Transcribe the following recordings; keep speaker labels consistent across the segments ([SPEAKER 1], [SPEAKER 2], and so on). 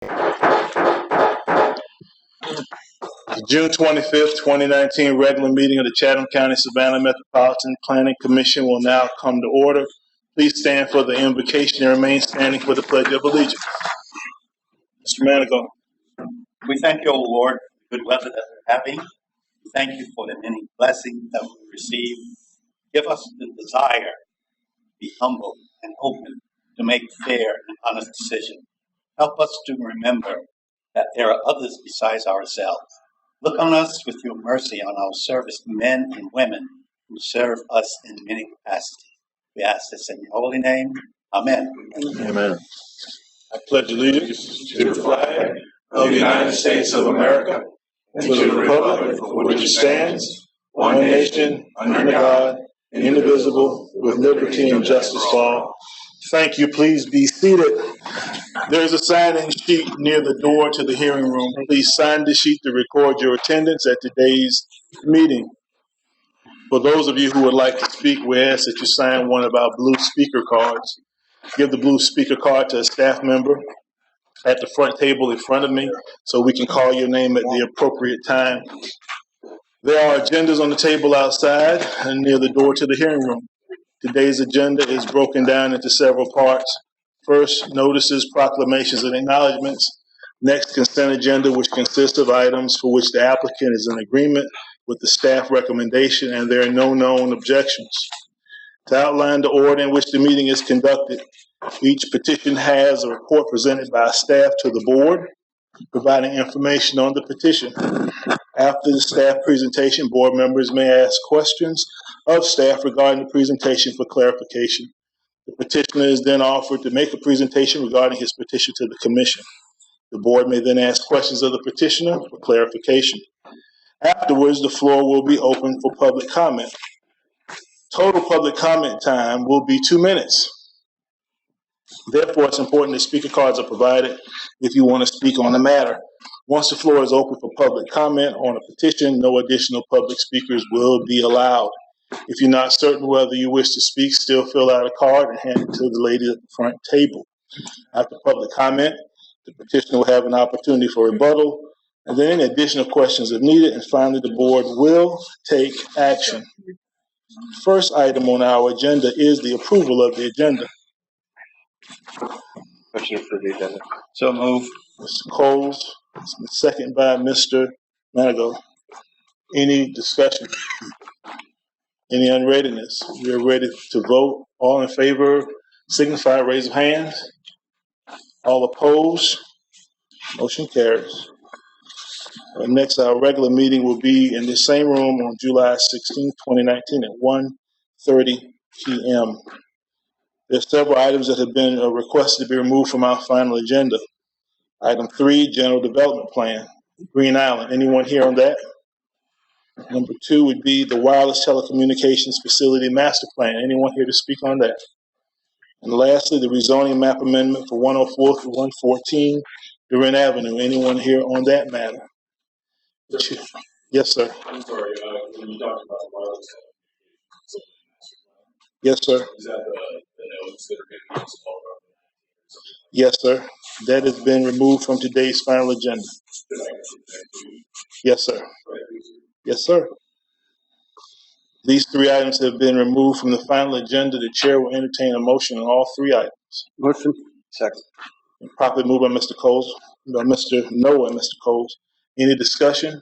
[SPEAKER 1] The June 25th, 2019 regular meeting of the Chatham County Savannah Metropolitan Planning Commission will now come to order. Please stand for the invocation and remain standing for the Pledge of Allegiance. Mr. Manigault.
[SPEAKER 2] We thank you, O Lord, for the good weather that we're having. We thank you for the many blessings that we receive. Give us the desire to be humble and open to make fair and honest decisions. Help us to remember that there are others besides ourselves. Look on us with your mercy on our service men and women who serve us in many capacities. We ask this in your holy name. Amen.
[SPEAKER 1] Amen. I pledge allegiance to the flag of the United States of America and to the republic for which it stands, one nation, under God, indivisible, with liberty and justice for all. Thank you. Please be seated. There's a sign-in sheet near the door to the hearing room. Please sign the sheet to record your attendance at today's meeting. For those of you who would like to speak, we ask that you sign one of our blue speaker cards. Give the blue speaker card to a staff member at the front table in front of me so we can call your name at the appropriate time. There are agendas on the table outside and near the door to the hearing room. Today's agenda is broken down into several parts. First, notices, proclamations, and acknowledgments. Next, consent agenda, which consists of items for which the applicant is in agreement with the staff recommendation and there are no known objections. To outline the order in which the meeting is conducted, each petition has a report presented by staff to the board, providing information on the petition. After the staff presentation, board members may ask questions of staff regarding the presentation for clarification. The petitioner is then offered to make a presentation regarding his petition to the commission. The board may then ask questions of the petitioner for clarification. Afterwards, the floor will be open for public comment. Total public comment time will be 2 minutes. Therefore, it's important that speaker cards are provided if you want to speak on the matter. Once the floor is open for public comment on a petition, no additional public speakers will be allowed. If you're not certain whether you wish to speak, still fill out a card and hand it to the lady at the front table. After public comment, the petitioner will have an opportunity for rebuttal, and then any additional questions if needed, and finally the board will take action. First item on our agenda is the approval of the agenda.
[SPEAKER 3] Motion for the agenda.
[SPEAKER 2] So move.
[SPEAKER 1] Mr. Coles, second by Mr. Manigault. Any discussion? Any unreadiness? We are ready to vote. All in favor, signify, raise of hands. All opposed? Motion carries. Next, our regular meeting will be in the same room on July 16, 2019 at 1:30 p.m. There are several items that have been requested to be removed from our final agenda. Item 3, General Development Plan, Green Island. Anyone here on that? Number 2 would be the Wireless Telecommunications Facility Master Plan. Anyone here to speak on that? And lastly, the rezoning map amendment for 104 through 114 Durant Avenue. Anyone here on that matter? Yes, sir.
[SPEAKER 4] I'm sorry, when you talked about wireless telecommunications.
[SPEAKER 1] Yes, sir.
[SPEAKER 4] Is that the notes that are being used all around?
[SPEAKER 1] Yes, sir. That has been removed from today's final agenda. Yes, sir. Yes, sir. These 3 items have been removed from the final agenda. The chair will entertain a motion on all 3 items.
[SPEAKER 3] Motion. Second.
[SPEAKER 1] Properly moved by Mr. Coles, by Mr. Noah and Mr. Coles. Any discussion?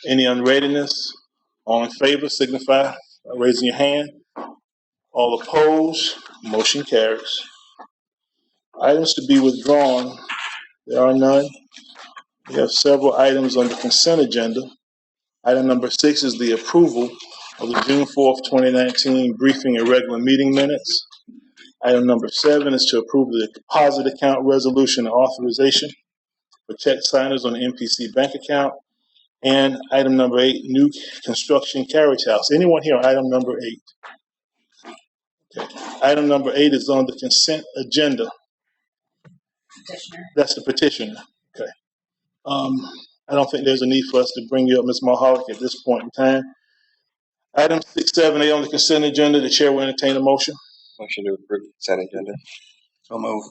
[SPEAKER 1] Any unreadiness? All in favor, signify by raising your hand. All opposed? Motion carries. Items to be withdrawn. There are none. We have several items on the consent agenda. Item number 6 is the approval of the June 4th, 2019 briefing and regular meeting minutes. Item number 7 is to approve the deposit account resolution and authorization for check signers on the MPC bank account. And item number 8, new construction carriage house. Anyone here on item number 8? Okay. Item number 8 is on the consent agenda.
[SPEAKER 5] Petitioner.
[SPEAKER 1] That's the petition. Okay. I don't think there's a need for us to bring you up, Ms. Mulholland, at this point in time. Item 6, 7, 8 on the consent agenda. The chair will entertain a motion.
[SPEAKER 3] Motion to approve the consent agenda.
[SPEAKER 2] So move.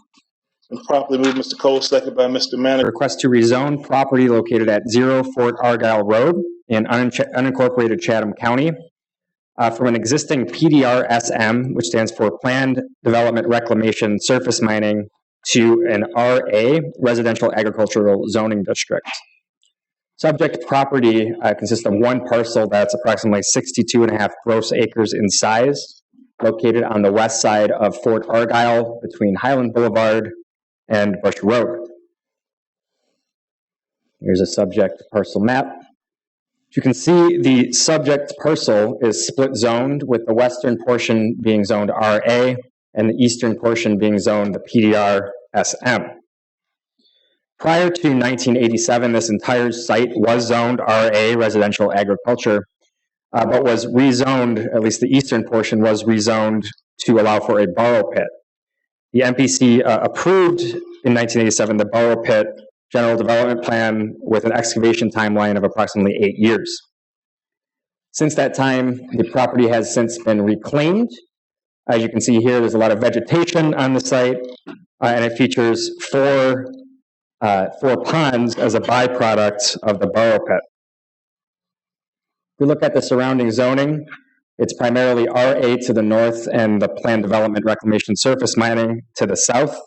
[SPEAKER 1] Been properly moved, Mr. Cole, second by Mr. Manager.
[SPEAKER 6] Request to rezone property located at 0 Fort Argyle Road in unincorporated Chatham County from an existing PDR SM, which stands for Planned Development Reclamation Surface Mining, to an RA, Residential Agricultural Zoning District. Subject property consists of one parcel that's approximately 62.5 gross acres in size, located on the west side of Fort Argyle between Highland Boulevard and Bush Road. Here's a subject parcel map. You can see the subject parcel is split zoned, with the western portion being zoned RA and the eastern portion being zoned the PDR SM. Prior to 1987, this entire site was zoned RA, residential agriculture, but was rezoned, at least the eastern portion was rezoned to allow for a borrow pit. The MPC approved in 1987 the borrow pit general development plan with an excavation timeline of approximately 8 years. Since that time, the property has since been reclaimed. As you can see here, there's a lot of vegetation on the site, and it features four ponds as a byproduct of the borrow pit. If we look at the surrounding zoning, it's primarily RA to the north and the planned development reclamation surface mining to the south.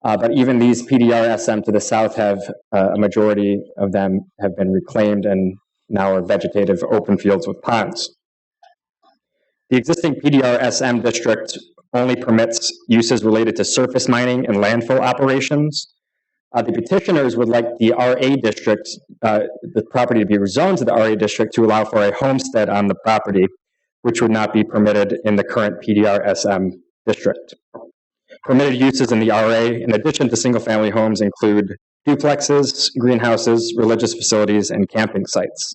[SPEAKER 6] But even these PDR SM to the south have a majority of them have been reclaimed and now are vegetative open fields with ponds. The existing PDR SM district only permits uses related to surface mining and landfill operations. The petitioners would like the RA district, the property to be rezoned to the RA district to allow for a homestead on the property, which would not be permitted in the current PDR SM district. Permitted uses in the RA, in addition to single-family homes, include duplexes, greenhouses, religious facilities, and camping sites.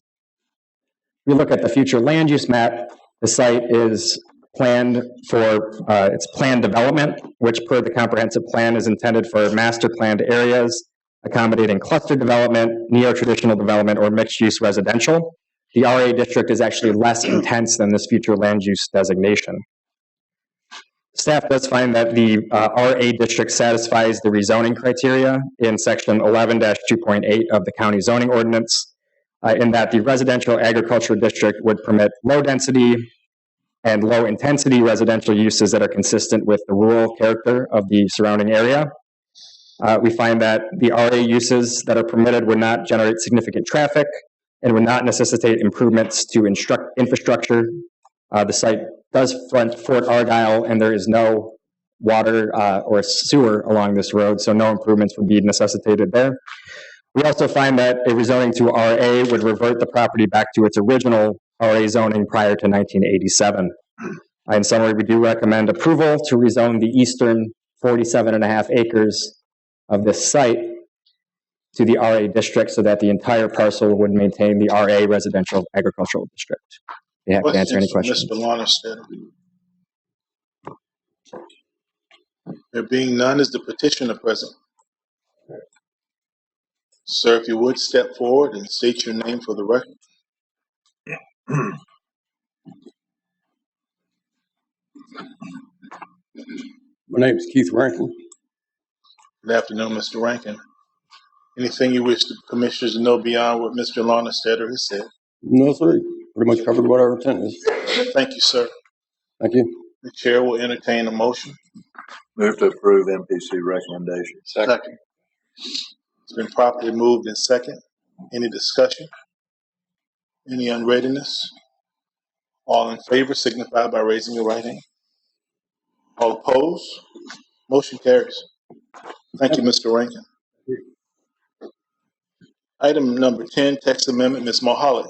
[SPEAKER 6] We look at the future land use map. The site is planned for its planned development, which per the comprehensive plan is intended for master planned areas, accommodating cluster development, neo-traditional development, or mixed-use residential. The RA district is actually less intense than this future land use designation. Staff does find that the RA district satisfies the rezoning criteria in section 11-2.8 of the county zoning ordinance, in that the residential agriculture district would permit low density and low intensity residential uses that are consistent with the rural character of the surrounding area. We find that the RA uses that are permitted would not generate significant traffic and would not necessitate improvements to infrastructure. The site does front Fort Argyle, and there is no water or sewer along this road, so no improvements would be necessitated there. We also find that a rezoning to RA would revert the property back to its original RA zoning prior to 1987. In summary, we do recommend approval to rezone the eastern 47.5 acres of this site to the RA district so that the entire parcel would maintain the RA residential agricultural district. You have to answer any questions.
[SPEAKER 1] Mr. Lawrence, there being none, is the petitioner present? Sir, if you would step forward and state your name for the record.
[SPEAKER 7] My name is Keith Rankin.
[SPEAKER 1] Good afternoon, Mr. Rankin. Anything you wish the commissioners to know beyond what Mr. Lawrence has said?
[SPEAKER 7] No, sir. Pretty much covered what our intent is.
[SPEAKER 1] Thank you, sir.
[SPEAKER 7] Thank you.
[SPEAKER 1] The chair will entertain a motion.
[SPEAKER 8] Move to approve MPC recommendation.
[SPEAKER 1] Second. It's been properly moved in second. Any discussion? Any unreadiness? All in favor signify by raising your right hand. All opposed? Motion carries. Thank you, Mr. Rankin. Item number 10, text amendment, Ms. Mulholland.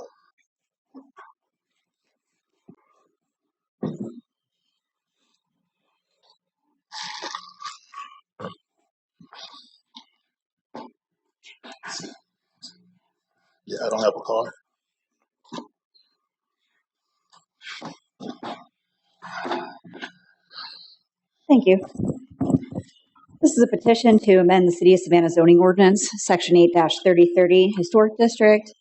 [SPEAKER 1] Yeah, I don't have a card.
[SPEAKER 5] Thank you. This is a petition to amend the City of Savannah zoning ordinance, Section 8-3030 Historic District,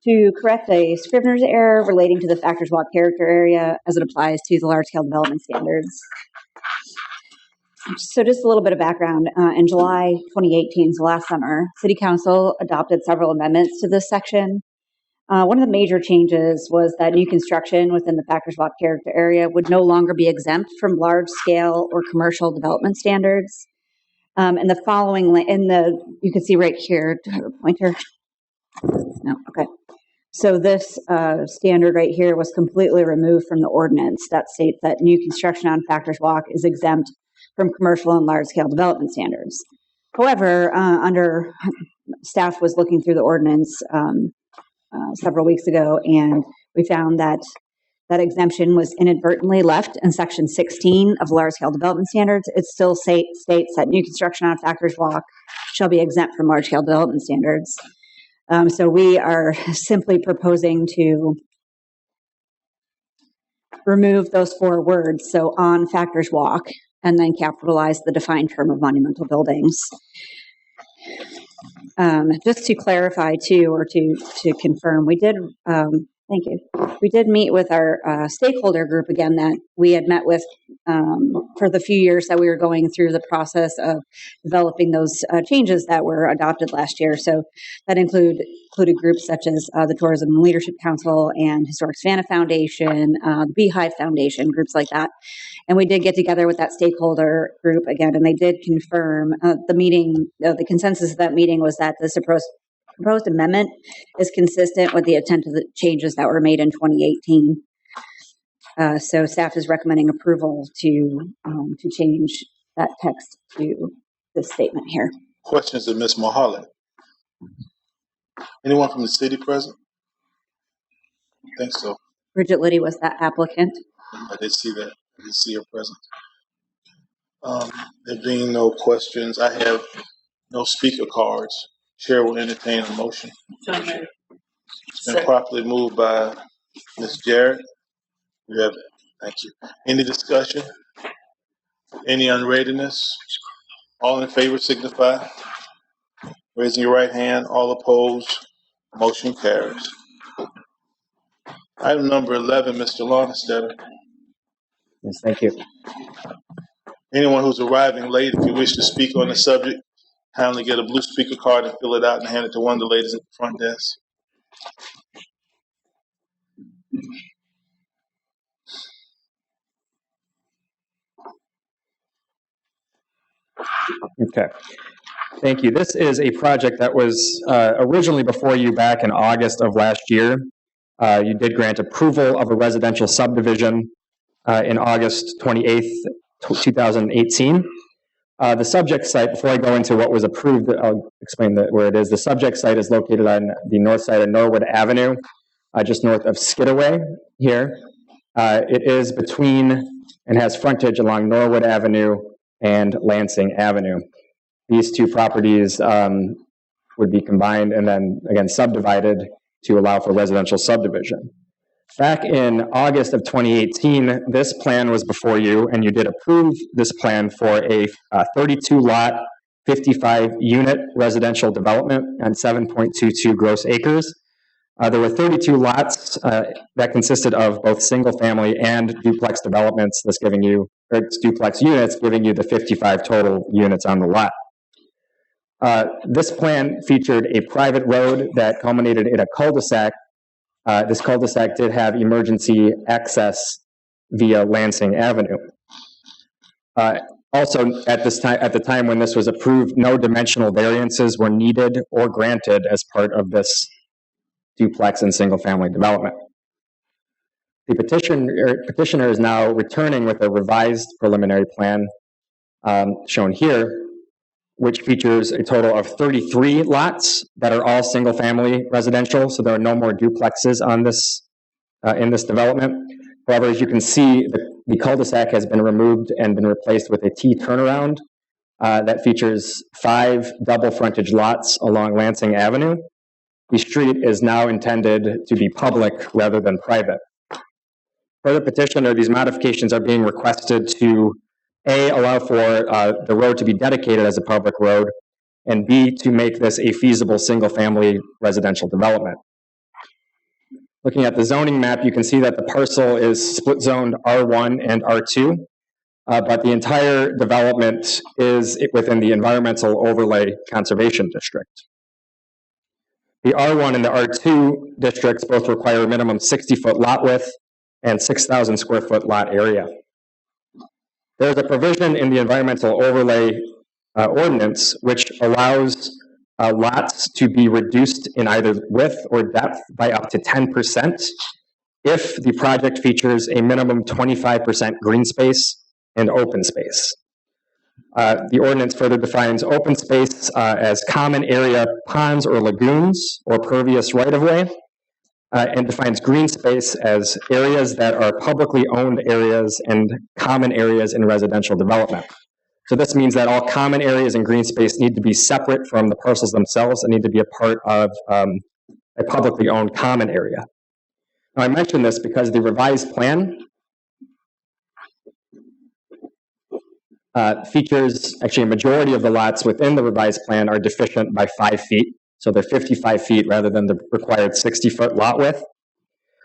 [SPEAKER 5] to correct a Scrivener's error relating to the Factors Walk character area as it applies to the large-scale development standards. So just a little bit of background. In July 2018, so last summer, City Council adopted several amendments to this section. One of the major changes was that new construction within the Factors Walk character area would no longer be exempt from large-scale or commercial development standards. And the following, you can see right here, do I have a pointer? No, okay. So this standard right here was completely removed from the ordinance that states that new construction on Factors Walk is exempt from commercial and large-scale development standards. However, staff was looking through the ordinance several weeks ago, and we found that that exemption was inadvertently left in section 16 of large-scale development standards. It still states that new construction on Factors Walk shall be exempt from large-scale development standards. So we are simply proposing to remove those 4 words, so on Factors Walk, and then capitalize the defined term of monumental buildings. Just to clarify too, or to confirm, we did, thank you. We did meet with our stakeholder group again that we had met with for the few years that we were going through the process of developing those changes that were adopted last year. So that included groups such as the Tourism and Leadership Council and Historic Savannah Foundation, the Beehive Foundation, groups like that. And we did get together with that stakeholder group again, and they did confirm the consensus of that meeting was that this proposed amendment is consistent with the intent of the changes that were made in 2018. So staff is recommending approval to change that text to this statement here.
[SPEAKER 1] Questions of Ms. Mulholland? Anyone from the city present? I think so.
[SPEAKER 5] Bridget Liddy was that applicant.
[SPEAKER 1] I did see that. I did see her present. There being no questions, I have no speaker cards. Chair will entertain a motion. It's been properly moved by Ms. Jarrett. You have it. Thank you. Any discussion? Any unreadiness? All in favor signify. Raising your right hand. All opposed. Motion carries. Item number 11, Mr. Lawrence-Stetter.
[SPEAKER 6] Yes, thank you.
[SPEAKER 1] Anyone who's arriving late, if you wish to speak on the subject, kindly get a blue speaker card and fill it out and hand it to one of the ladies at the front desk.
[SPEAKER 6] Okay. Thank you. This is a project that was originally before you back in August of last year. You did grant approval of a residential subdivision in August 28th, 2018. The subject site, before I go into what was approved, I'll explain where it is. The subject site is located on the north side of Norwood Avenue, just north of Skidaway here. It is between and has frontage along Norwood Avenue and Lansing Avenue. These two properties would be combined and then, again, subdivided to allow for residential subdivision. Back in August of 2018, this plan was before you, and you did approve this plan for a 32-lot, 55-unit residential development on 7.22 gross acres. There were 32 lots that consisted of both single-family and duplex developments, thus giving you, or duplex units, giving you the 55 total units on the lot. This plan featured a private road that culminated in a cul-de-sac. This cul-de-sac did have emergency access via Lansing Avenue. Also, at the time when this was approved, no dimensional variances were needed or granted as part of this duplex and single-family development. The petitioner is now returning with a revised preliminary plan shown here, which features a total of 33 lots that are all single-family residential, so there are no more duplexes on this in this development. However, as you can see, the cul-de-sac has been removed and been replaced with a T turnaround that features 5 double frontage lots along Lansing Avenue. The street is now intended to be public rather than private. Per the petitioner, these modifications are being requested to A, allow for the road to be dedicated as a public road, and B, to make this a feasible single-family residential development. Looking at the zoning map, you can see that the parcel is split zoned R1 and R2. but the entire development is within the Environmental Overlay Conservation District. The R1 and the R2 districts both require a minimum 60-foot lot width and 6,000 square foot lot area. There's a provision in the Environmental Overlay Ordinance which allows lots to be reduced in either width or depth by up to 10% if the project features a minimum 25% green space and open space. The ordinance further defines open space as common area ponds or lagoons or pervious right-of-way, and defines green space as areas that are publicly owned areas and common areas in residential development. So this means that all common areas and green space need to be separate from the parcels themselves and need to be a part of a publicly owned common area. Now I mention this because the revised plan features, actually a majority of the lots within the revised plan are deficient by 5 feet. So they're 55 feet rather than the required 60-foot lot width.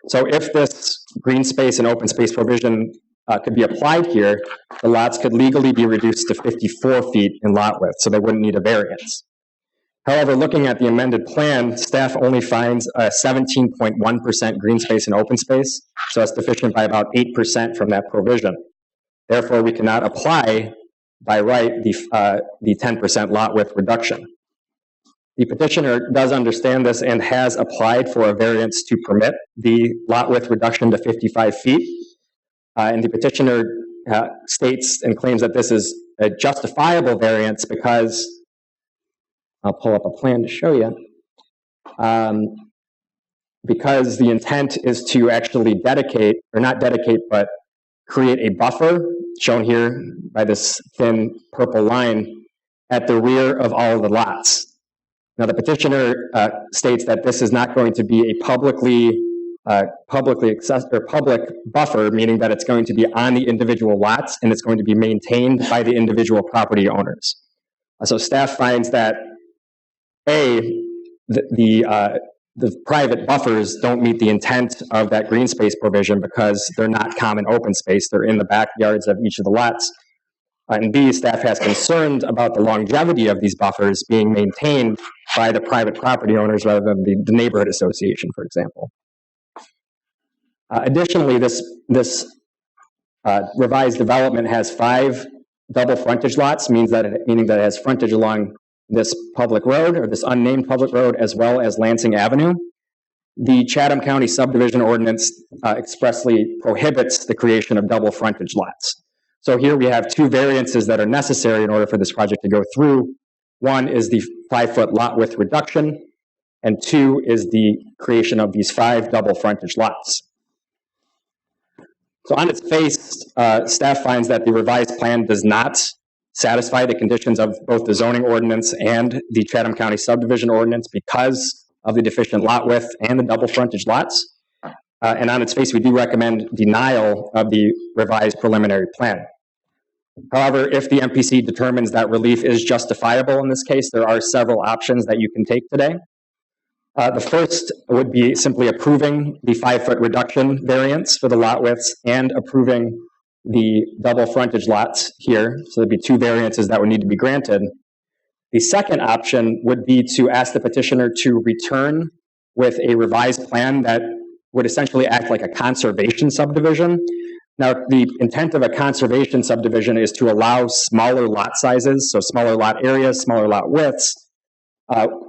[SPEAKER 6] So if this green space and open space provision could be applied here, the lots could legally be reduced to 54 feet in lot width, so they wouldn't need a variance. However, looking at the amended plan, staff only finds a 17.1% green space and open space, so it's deficient by about 8% from that provision. Therefore, we cannot apply by right the 10% lot width reduction. The petitioner does understand this and has applied for a variance to permit the lot width reduction to 55 feet. And the petitioner states and claims that this is a justifiable variance because, I'll pull up a plan to show you, because the intent is to actually dedicate, or not dedicate, but create a buffer, shown here by this thin purple line, at the rear of all of the lots. Now, the petitioner states that this is not going to be a publicly accessible or public buffer, meaning that it's going to be on the individual lots and it's going to be maintained by the individual property owners. So staff finds that the private buffers don't meet the intent of that green space provision because they're not common open space. They're in the backyards of each of the lots. And B, staff has concerns about the longevity of these buffers being maintained by the private property owners rather than the neighborhood association, for example. Additionally, this revised development has 5 double frontage lots, meaning that it has frontage along this public road or this unnamed public road as well as Lansing Avenue. The Chatham County subdivision ordinance expressly prohibits the creation of double frontage lots. So here we have 2 variances that are necessary in order for this project to go through. One is the 5-foot lot width reduction, and 2 is the creation of these 5 double frontage lots. So on its face, staff finds that the revised plan does not satisfy the conditions of both the zoning ordinance and the Chatham County subdivision ordinance because of the deficient lot width and the double frontage lots. And on its face, we do recommend denial of the revised preliminary plan. However, if the MPC determines that relief is justifiable in this case, there are several options that you can take today. The first would be simply approving the 5-foot reduction variance for the lot widths and approving the double frontage lots here. So there'd be 2 variances that would need to be granted. The second option would be to ask the petitioner to return with a revised plan that would essentially act like a conservation subdivision. Now, the intent of a conservation subdivision is to allow smaller lot sizes, so smaller lot areas, smaller lot widths,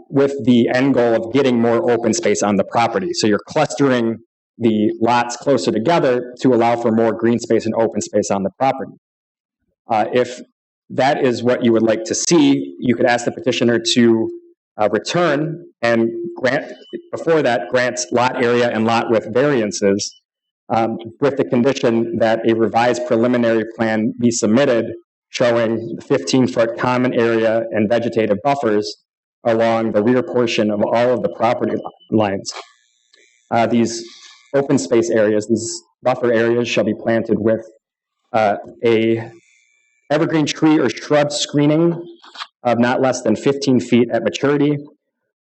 [SPEAKER 6] with the end goal of getting more open space on the property. So you're clustering the lots closer together to allow for more green space and open space on the property. If that is what you would like to see, you could ask the petitioner to return and grant lot area and lot width variances with the condition that a revised preliminary plan be submitted showing 15-foot common area and vegetative buffers along the rear portion of all of the property lines. These open space areas, these buffer areas, shall be planted with a evergreen tree or shrub screening of not less than 15 feet at maturity.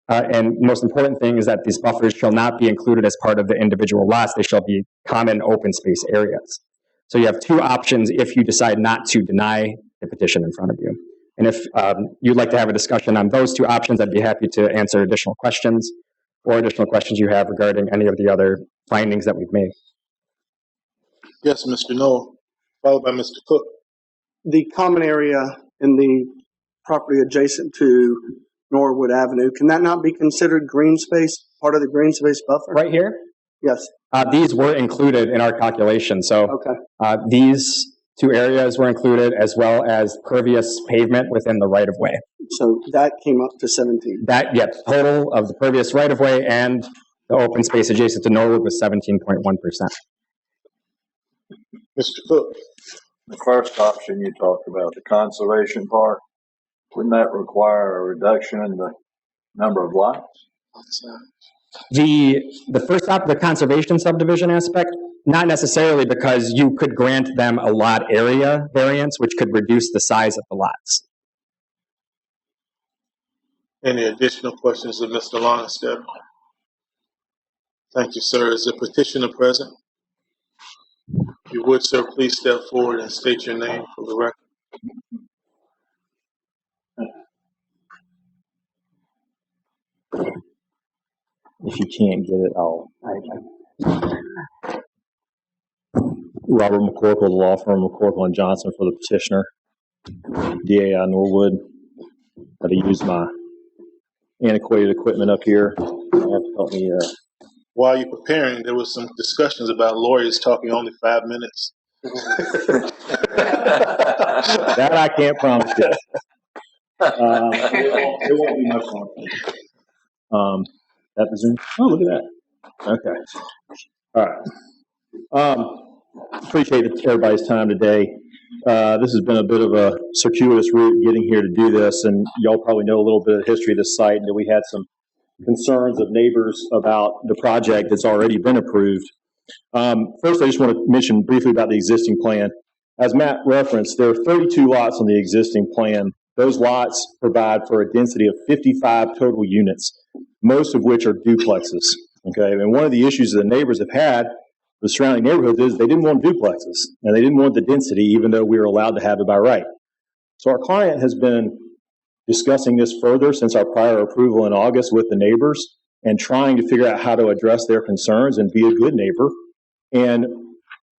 [SPEAKER 6] And most important thing is that these buffers shall not be included as part of the individual lots. They shall be common open space areas. So you have two options if you decide not to deny the petition in front of you. And if you'd like to have a discussion on those two options, I'd be happy to answer additional questions or additional questions you have regarding any of the other findings that we've made.
[SPEAKER 1] Yes, Mr. Noel, followed by Mr. Cook.
[SPEAKER 9] The common area in the property adjacent to Norwood Avenue, can that not be considered green space, part of the green space buffer?
[SPEAKER 6] Right here,
[SPEAKER 9] Yes.
[SPEAKER 6] these were included in our calculation. So
[SPEAKER 9] Okay.
[SPEAKER 6] these two areas were included, as well as pervious pavement within the right-of-way.
[SPEAKER 9] So that came up to 17.
[SPEAKER 6] That, yeah, total of the pervious right-of-way and the open space adjacent to Norwood was 17.1%.
[SPEAKER 1] Mr. Cook.
[SPEAKER 8] The first option you talked about, the conservation park, wouldn't that require a reduction in the number of lots?
[SPEAKER 6] The first the conservation subdivision aspect, not necessarily, because you could grant them a lot area variance, which could reduce the size of the lots.
[SPEAKER 1] Any additional questions of Mr. Longstep? Thank you, sir. Is the petitioner present? If you would, sir, please step forward and state your name for the record.
[SPEAKER 10] If you can't get it, Robert McCorkle, the law firm McCorkle and Johnson for the petitioner. DAI Norwood. Got to use my antiquated equipment up here. You have to help me.
[SPEAKER 1] While you're preparing, there was some discussions about lawyers talking only 5 minutes.
[SPEAKER 10] That I can't promise you. It won't be much longer. That the Zoom? Oh, look at that. Okay. All right. Appreciate everybody's time today. This has been a bit of a circuitous route getting here to do this, and y'all probably know a little bit of the history of this site, and that we had some concerns of neighbors about the project that's already been approved. First, I just want to mention briefly about the existing plan. As Matt referenced, there are 32 lots on the existing plan. Those lots provide for a density of 55 total units, most of which are duplexes. Okay, and one of the issues that the neighbors have had, the surrounding neighborhoods, is they didn't want duplexes, and they didn't want the density, even though we were allowed to have it by right. So our client has been discussing this further since our prior approval in August with the neighbors, and trying to figure out how to address their concerns and be a good neighbor. And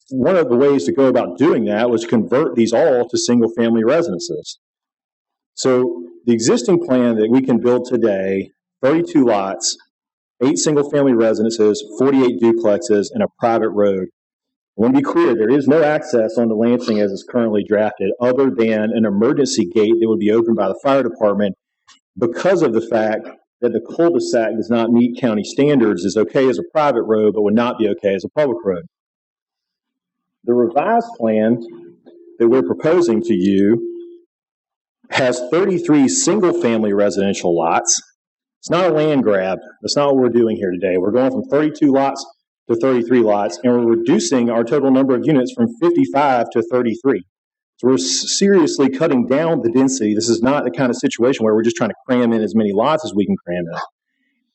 [SPEAKER 10] one of the ways to go about doing that was convert these all to single-family residences. So the existing plan that we can build today, 32 lots, 8 single-family residences, 48 duplexes, and a private road. I want to be clear, there is no access onto Lansing as it's currently drafted, other than an emergency gate that would be opened by the fire department, because of the fact that the cul-de-sac does not meet county standards, is okay as a private road, but would not be okay as a public road. The revised plan that we're proposing to you has 33 single-family residential lots. It's not a land grab. That's not what we're doing here today. We're going from 32 lots to 33 lots, and we're reducing our total number of units from 55 to 33. So we're seriously cutting down the density. This is not the kind of situation where we're just trying to cram in as many lots as we can cram in.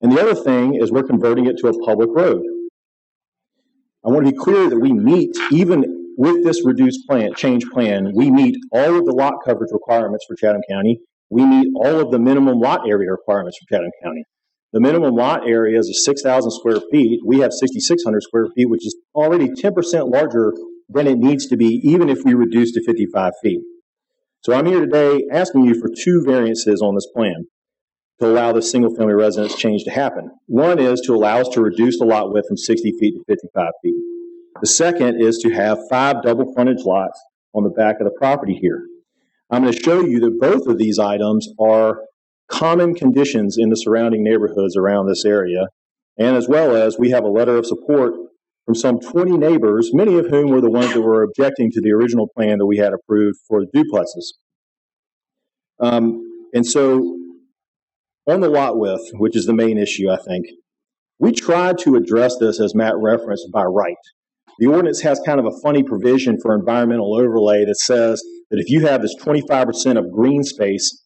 [SPEAKER 10] And the other thing is we're converting it to a public road. I want to be clear that we meet, even with this reduced plan, change plan, we meet all of the lot coverage requirements for Chatham County. We meet all of the minimum lot area requirements for Chatham County. The minimum lot area is 6,000 square feet. We have 6,600 square feet, which is already 10% larger than it needs to be, even if we reduce to 55 feet. So I'm here today asking you for 2 variances on this plan to allow the single-family residence change to happen. One is to allow us to reduce the lot width from 60 feet to 55 feet. The second is to have 5 double frontage lots on the back of the property here. I'm going to show you that both of these items are common conditions in the surrounding neighborhoods around this area, and as well as we have a letter of support from some 20 neighbors, many of whom were the ones that were objecting to the original plan that we had approved for the duplexes. And so on the lot width, which is the main issue, I think, we tried to address this, as Matt referenced, by right. The ordinance has kind of a funny provision for environmental overlay that says that if you have this 25% of green space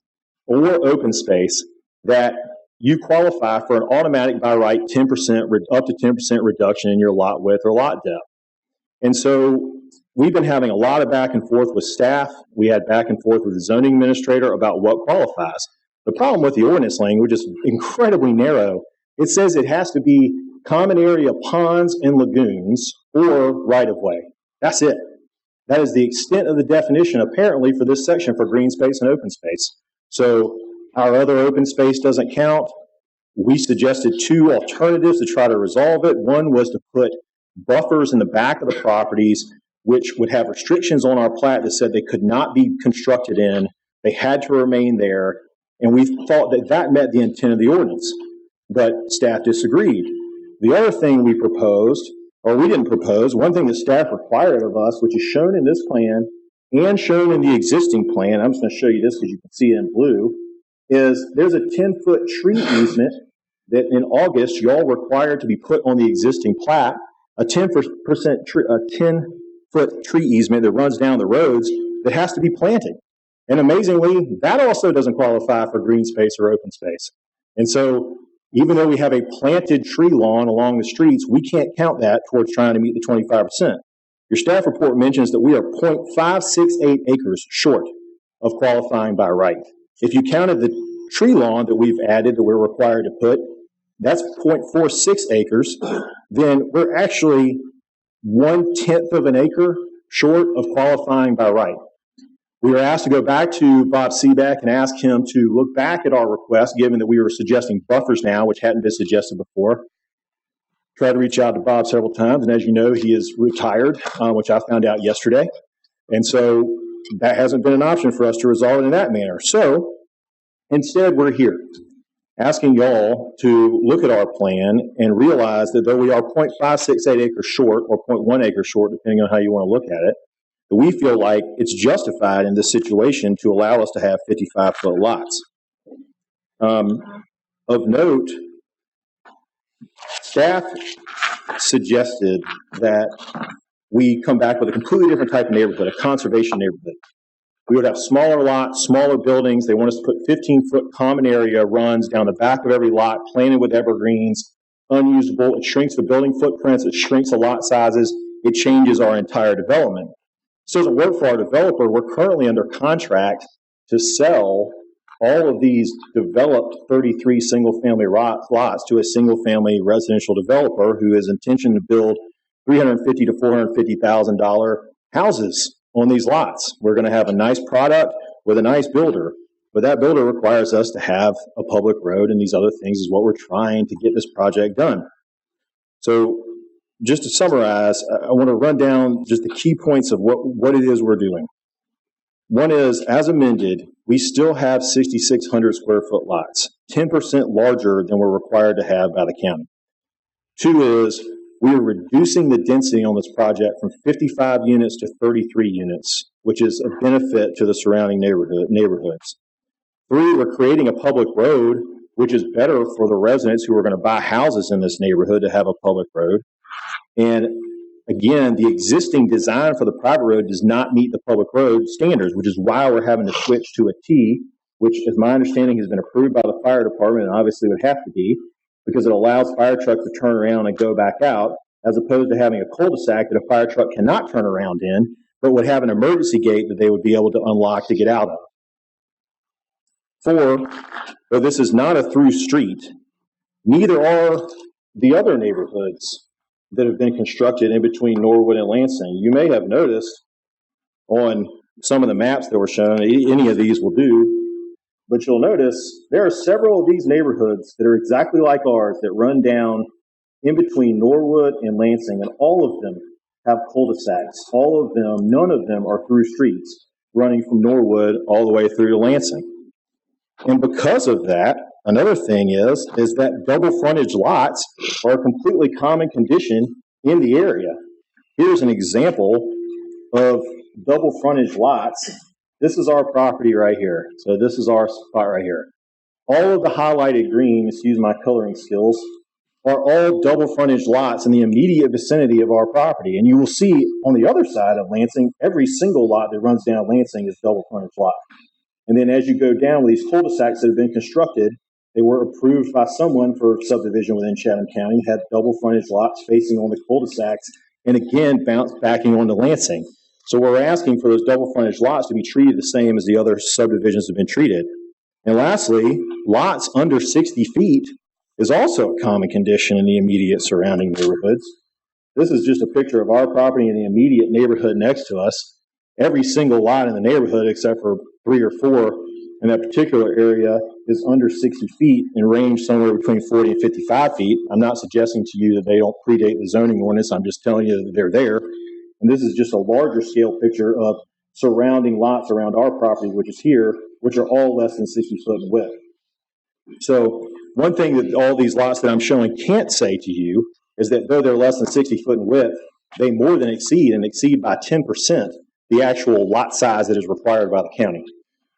[SPEAKER 10] or open space, that you qualify for an automatic by right 10%, up to 10% reduction in your lot width or lot depth. And so we've been having a lot of back and forth with staff. We had back and forth with the zoning administrator about what qualifies. The problem with the ordinance language is incredibly narrow. It says it has to be common area ponds and lagoons or right-of-way. That's it. That is the extent of the definition, apparently, for this section for green space and open space. So our other open space doesn't count. We suggested two alternatives to try to resolve it. One was to put buffers in the back of the properties, which would have restrictions on our plat that said they could not be constructed in. They had to remain there. And we thought that that met the intent of the ordinance. But staff disagreed. The other thing we proposed, or we didn't propose, one thing that staff required of us, which is shown in this plan and shown in the existing plan, I'm just going to show you this because you can see it in blue, is there's a 10-foot tree easement that in August y'all required to be put on the existing plat, a 10-foot tree easement that runs down the roads that has to be planted. And amazingly, that also doesn't qualify for green space or open space. And so even though we have a planted tree lawn along the streets, we can't count that towards trying to meet the 25%. Your staff report mentions that we are 0.568 acres short of qualifying by right. If you counted the tree lawn that we've added that we're required to put, that's 0.46 acres, then we're actually 1/10 of an acre short of qualifying by right. We were asked to go back to Bob Seebeck and ask him to look back at our request, given that we were suggesting buffers now, which hadn't been suggested before. Tried to reach out to Bob several times, and as you know, he is retired, which I found out yesterday. And so that hasn't been an option for us to resolve it in that manner. So instead, we're here asking y'all to look at our plan and realize that though we are 0.568 acres short, or 0.1 acres short, depending on how you want to look at it, that we feel like it's justified in this situation to allow us to have 55-foot lots. Of note, staff suggested that we come back with a completely different type of neighborhood, a conservation neighborhood. We would have smaller lots, smaller buildings. They want us to put 15-foot common area runs down the back of every lot, planted with evergreens, unusable. It shrinks the building footprints. It shrinks the lot sizes. It changes our entire development. This doesn't work for our developer. We're currently under contract to sell all of these developed 33 single-family lots to a single-family residential developer who has intention to build $350,000 to $450,000 houses on these lots. We're going to have a nice product with a nice builder, but that builder requires us to have a public road, and these other things is what we're trying to get this project done. So just to summarize, I want to run down just the key points of what it is we're doing. One is, as amended, we still have 6,600 square foot lots, 10% larger than we're required to have by the county. Two is, we are reducing the density on this project from 55 units to 33 units, which is a benefit to the surrounding neighborhoods. Three, we're creating a public road, which is better for the residents who are going to buy houses in this neighborhood to have a public road. And again, the existing design for the private road does not meet the public road standards, which is why we're having to switch to a T, which, as my understanding, has been approved by the fire department and obviously would have to be, because it allows fire trucks to turn around and go back out, as opposed to having a cul-de-sac that a fire truck cannot turn around in, but would have an emergency gate that they would be able to unlock to get out of. Four, though this is not a through street, neither are the other neighborhoods that have been constructed in between Norwood and Lansing. You may have noticed on some of the maps that were shown, any of these will do, but you'll notice there are several of these neighborhoods that are exactly like ours that run down in between Norwood and Lansing, and all of them have cul-de-sacs. All of them, none of them are through streets running from Norwood all the way through to Lansing. And because of that, another thing is that double frontage lots are a completely common condition in the area. Here's an example of double frontage lots. This is our property right here. So this is our spot right here. All of the highlighted green, excuse my coloring skills, are all double frontage lots in the immediate vicinity of our property. And you will see on the other side of Lansing, every single lot that runs down Lansing is double frontage lot. And then as you go down with these cul-de-sacs that have been constructed, they were approved by someone for subdivision within Chatham County, had double frontage lots facing on the cul-de-sacs, and again, backing onto Lansing. So we're asking for those double frontage lots to be treated the same as the other subdivisions have been treated. And lastly, lots under 60 feet is also a common condition in the immediate surrounding neighborhoods. This is just a picture of our property in the immediate neighborhood next to us. Every single lot in the neighborhood, except for 3 or 4 in that particular area, is under 60 feet and range somewhere between 40 and 55 feet. I'm not suggesting to you that they don't predate the zoning ordinance. I'm just telling you that they're there. And this is just a larger scale picture of surrounding lots around our property, which is here, which are all less than 60 foot in width. So one thing that all these lots that I'm showing can't say to you is that though they're less than 60 foot in width, they more than exceed and exceed by 10% the actual lot size that is required by the county.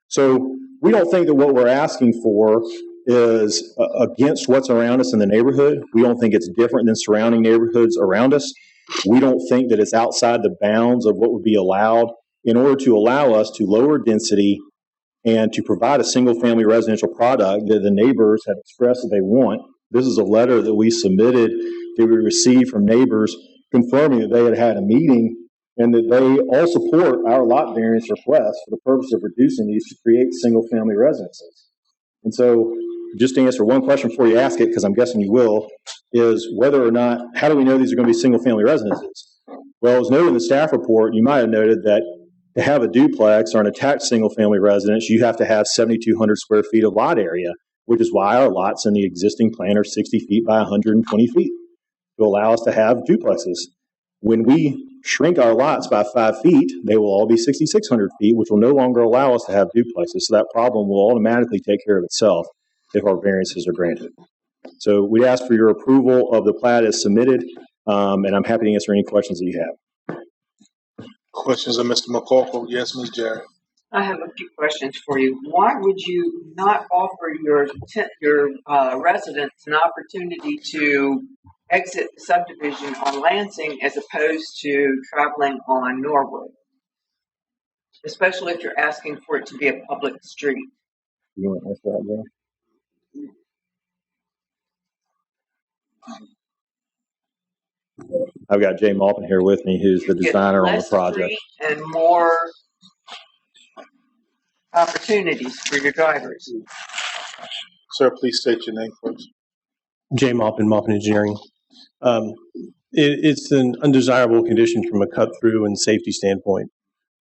[SPEAKER 10] So we don't think that what we're asking for is against what's around us in the neighborhood. We don't think it's different than surrounding neighborhoods around us. We don't think that it's outside the bounds of what would be allowed in order to allow us to lower density and to provide a single-family residential product that the neighbors have expressed that they want. This is a letter that we submitted that we received from neighbors confirming that they had had a meeting and that they all support our lot variance request for the purpose of reducing these to create single-family residences. And so, just to answer one question before you ask it, because I'm guessing you will, is whether or not, how do we know these are going to be single-family residences? Well, as noted in the staff report, you might have noted that to have a duplex or an attached single-family residence, you have to have 7,200 square feet of lot area, which is why our lots in the existing plan are 60 feet by 120 feet to allow us to have duplexes. When we shrink our lots by 5 feet, they will all be 6,600 feet, which will no longer allow us to have duplexes. So that problem will automatically take care of itself if our variances are granted. So we ask for your approval of the plat as submitted, and I'm happy to answer any questions that you have.
[SPEAKER 1] Questions of Mr. McCorkle? Yes, Ms. Jarrett.
[SPEAKER 11] I have a few questions for you. Why would you not offer your residents an opportunity to exit the subdivision on Lansing as opposed to traveling on Norwood? Especially if you're asking for it to be a public street.
[SPEAKER 10] You want to answer that, Jay? I've got Jay Malton here with me, who's the designer on the project.
[SPEAKER 11] And more opportunities for your drivers.
[SPEAKER 1] Sir, please state your name first.
[SPEAKER 4] Jay Maupin, Maupin Engineering. It's an undesirable condition from a cut-through and safety standpoint.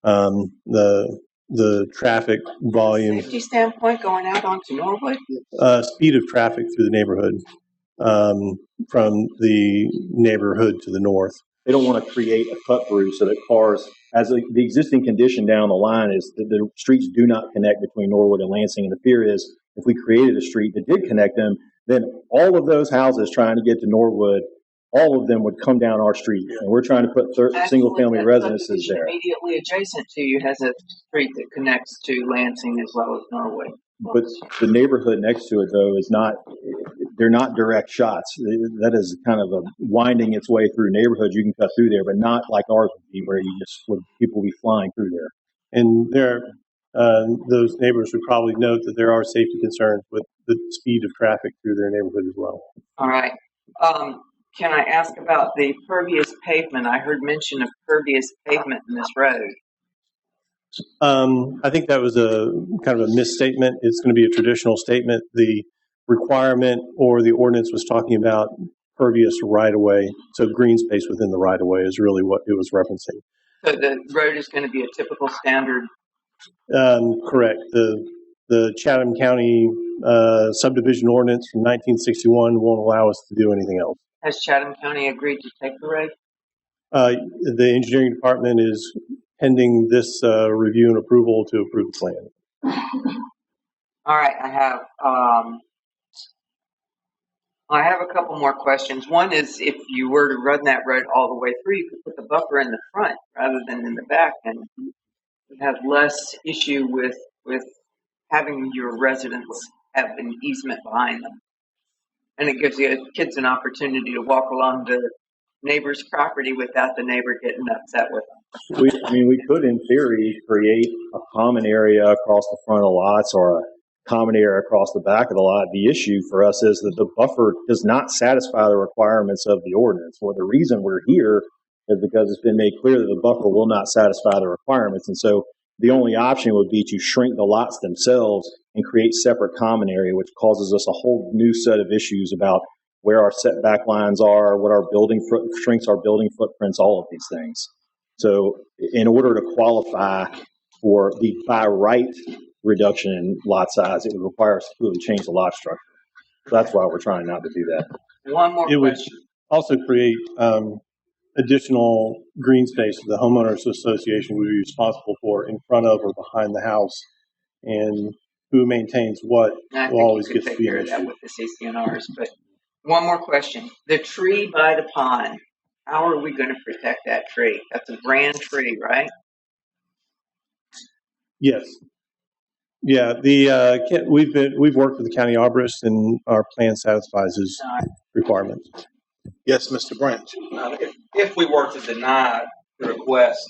[SPEAKER 4] The traffic volume.
[SPEAKER 11] Safety standpoint going out onto Norwood?
[SPEAKER 4] Speed of traffic through the neighborhood from the neighborhood to the north.
[SPEAKER 10] They don't want to create a cut-through so that cars, the existing condition down the line is that the streets do not connect between Norwood and Lansing. And the fear is if we created a street that did connect them, then all of those houses trying to get to Norwood, all of them would come down our street. And we're trying to put single-family residences there.
[SPEAKER 11] Immediately adjacent to you has a street that connects to Lansing as well as Norwood.
[SPEAKER 10] But the neighborhood next to it, though, is not, they're not direct shots. That is kind of a winding its way through neighborhoods. You can cut through there, but not like ours would be, where people will be flying through there.
[SPEAKER 4] And those neighbors would probably note that there are safety concerns with the speed of traffic through their neighborhood as well.
[SPEAKER 11] All right. Can I ask about the pervious pavement? I heard mention of pervious pavement in this road.
[SPEAKER 4] I think that was a kind of a misstatement. It's going to be a traditional statement. The requirement or the ordinance was talking about pervious right-of-way. So green space within the right-of-way is really what it was referencing.
[SPEAKER 11] So the road is going to be a typical standard?
[SPEAKER 4] Correct. The Chatham County subdivision ordinance from 1961 won't allow us to do anything else.
[SPEAKER 11] Has Chatham County agreed to take the road?
[SPEAKER 4] The engineering department is pending this review and approval to approve the plan.
[SPEAKER 11] All right, I have a couple more questions. One is, if you were to run that road all the way through, you could put the buffer in the front rather than in the back, and you have less issue with having your residents have an easement behind them. And it gives the kids an opportunity to walk along the neighbor's property without the neighbor getting upset with them.
[SPEAKER 10] We could, in theory, create a common area across the front of the lots or a common area across the back of the lot. The issue for us is that the buffer does not satisfy the requirements of the ordinance. Well, the reason we're here is because it's been made clear that the buffer will not satisfy the requirements. And so the only option would be to shrink the lots themselves and create separate common area, which causes us a whole new set of issues about where our setback lines are, what our shrinks our building footprints, all of these things. So in order to qualify for the by right reduction in lot size, it would require us to completely change the lot structure. So that's why we're trying not to do that.
[SPEAKER 11] One more
[SPEAKER 4] It would
[SPEAKER 11] question.
[SPEAKER 4] also create additional green space the homeowners association would be responsible for in front of or behind the house, and who maintains what
[SPEAKER 11] I
[SPEAKER 4] will
[SPEAKER 11] think
[SPEAKER 4] always
[SPEAKER 11] you
[SPEAKER 4] get
[SPEAKER 11] could
[SPEAKER 4] to
[SPEAKER 11] take
[SPEAKER 4] be
[SPEAKER 11] care
[SPEAKER 4] an
[SPEAKER 11] of that
[SPEAKER 4] issue.
[SPEAKER 11] with the CCNRs. But one more question. The tree by the pond, how are we going to protect that tree? That's a grand tree, right?
[SPEAKER 4] Yes. Yeah, we've worked with the county arborist, and our plan satisfies his requirements.
[SPEAKER 1] Yes, Mr. Branch.
[SPEAKER 12] If we were to deny the request,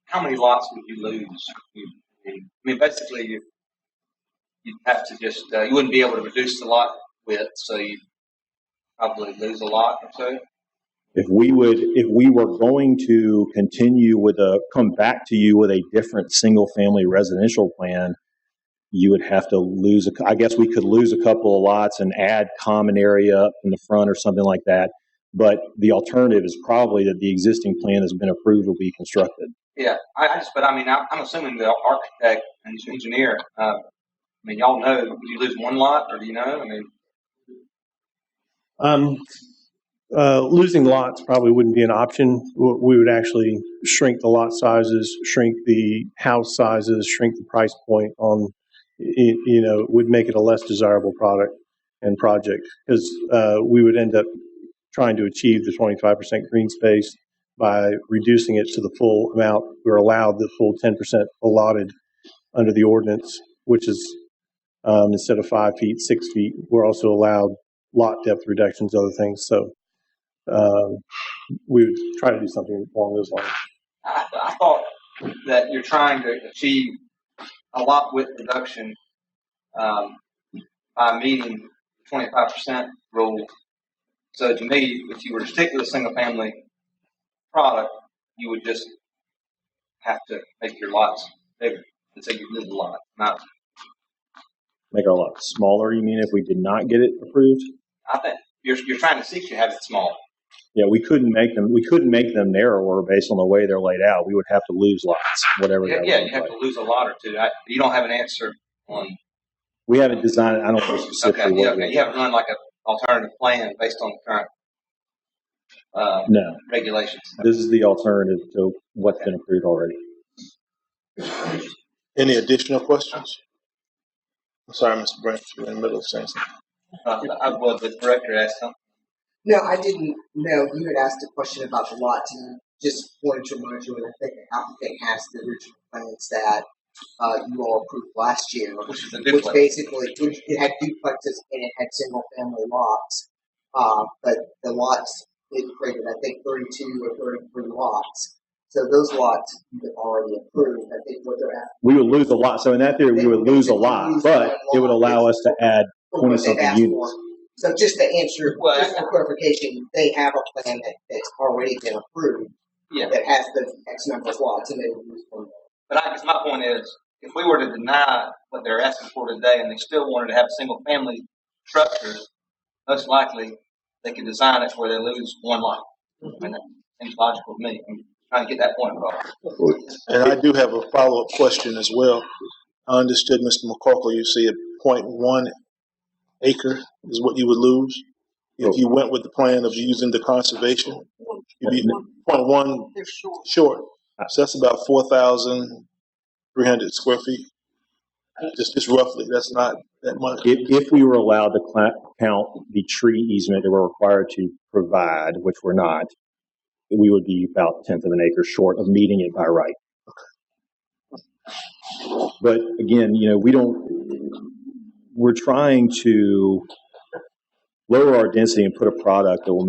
[SPEAKER 12] how many lots would you lose? I mean, basically, you'd have to just, you wouldn't be able to reduce the lot width, so you'd probably lose a lot or so.
[SPEAKER 10] If we were going to continue come back to you with a different single family residential plan, you would have to lose, I guess we could lose a couple of lots and add common area up in the front or something like that. But the alternative is probably that the existing plan has been approved will be constructed.
[SPEAKER 12] Yeah, I'm assuming the architect and engineer, y'all know, would you lose one lot or do you know?
[SPEAKER 4] Losing lots probably wouldn't be an option. We would actually shrink the lot sizes, shrink the house sizes, shrink the price point on, would make it a less desirable product and project, because we would end up trying to achieve the 25% green space by reducing it to the full amount. We're allowed the full 10% allotted under the ordinance, which is instead of 5 feet, 6 feet. We're also allowed lot depth reductions, other things. So we would try to do something along those lines.
[SPEAKER 12] I thought that you're trying to achieve a lot width reduction by meeting the 25% rule. So to me, if you were to stick with a single family product, you would just have to make your lots bigger. And so you lose a lot, not.
[SPEAKER 10] Make our lot smaller, you mean, if we did not get it approved?
[SPEAKER 12] I think you're trying to seek to have it small.
[SPEAKER 10] Yeah, we couldn't make them narrower based on the way they're laid out. We would have to lose lots, whatever that
[SPEAKER 12] Yeah, you have to lose a lot or two. You don't have an answer on.
[SPEAKER 10] We haven't designed it. I don't know specifically.
[SPEAKER 12] Okay. You haven't run like an alternative plan based on the current
[SPEAKER 10] no
[SPEAKER 12] regulations.
[SPEAKER 10] This is the alternative to what's been approved already.
[SPEAKER 1] Any additional questions? I'm sorry, Mr. Branch, you're in the middle of saying something.
[SPEAKER 12] The director asked something.
[SPEAKER 13] No, I didn't know. You had asked a question about the lots, and just wanted to remind you, and I think the applicant has the original plans that you all approved last year, which basically it had duplexes and it had single-family lots. But the lots, it created, I think, 32 or 33 lots. So those lots you've already approved. I think what they're asking.
[SPEAKER 10] We would lose a lot. So in that theory, we would lose a lot, but it would allow us to add 20-something units.
[SPEAKER 13] So just to answer, just for clarification, they have a plan that's already been approved.
[SPEAKER 12] Yeah.
[SPEAKER 13] That has the X number of lots, and they will use one.
[SPEAKER 12] But I guess my point is, if we were to deny what they're asking for today, and they still wanted to have single-family structures, most likely they could design it where they lose one lot. I mean, that seems logical to me. I'm trying to get that point across.
[SPEAKER 1] And I do have a follow-up question as well. I understood, Mr. McCorkle, you said 0.1 acre is what you would lose if you went with the plan of using the conservation. You'd be 0.1 short. So that's about 4,300 square feet. Just roughly, that's not that much.
[SPEAKER 10] If we were allowed to count the tree easement that we're required to provide, which we're not, we would be about a tenth of an acre short of meeting it by right. But again, we're trying to lower our density and put a product that will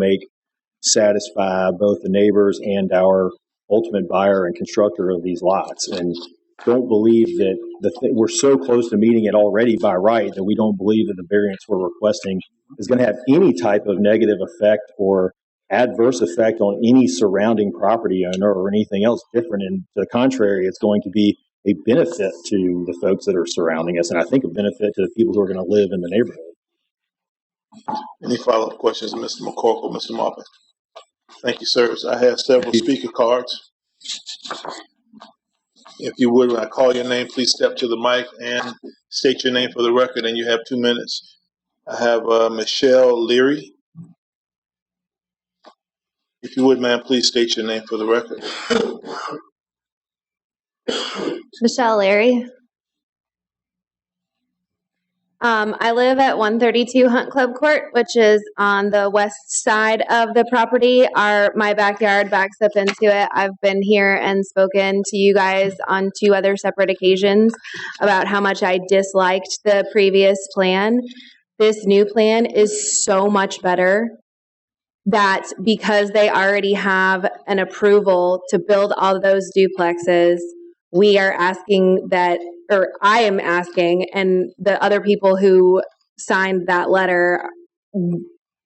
[SPEAKER 10] satisfy both the neighbors and our ultimate buyer and constructor of these lots. And don't believe that we're so close to meeting it already by right that we don't believe that the variance we're requesting is going to have any type of negative effect or adverse effect on any surrounding property owner or anything else different. And to the contrary, it's going to be a benefit to the folks that are surrounding us, and I think a benefit to the people who are going to live in the neighborhood.
[SPEAKER 1] Any follow-up questions, Mr. McCorkle, Mr. Marvin? Thank you, sir. I have several speaker cards. If you would, when I call your name, please step to the mic and state your name for the record, and you have 2 minutes. I have Michelle Leary. If you would, ma'am, please state your name for the record.
[SPEAKER 14] Michelle Leary. I live at 132 Hunt Club Court, which is on the west side of the property. My backyard backs up into it. I've been here and spoken to you guys on 2 other separate occasions about how much I disliked the previous plan. This new plan is so much better, that because they already have an approval to build all of those duplexes, we are asking that, or I am asking, and the other people who signed that letter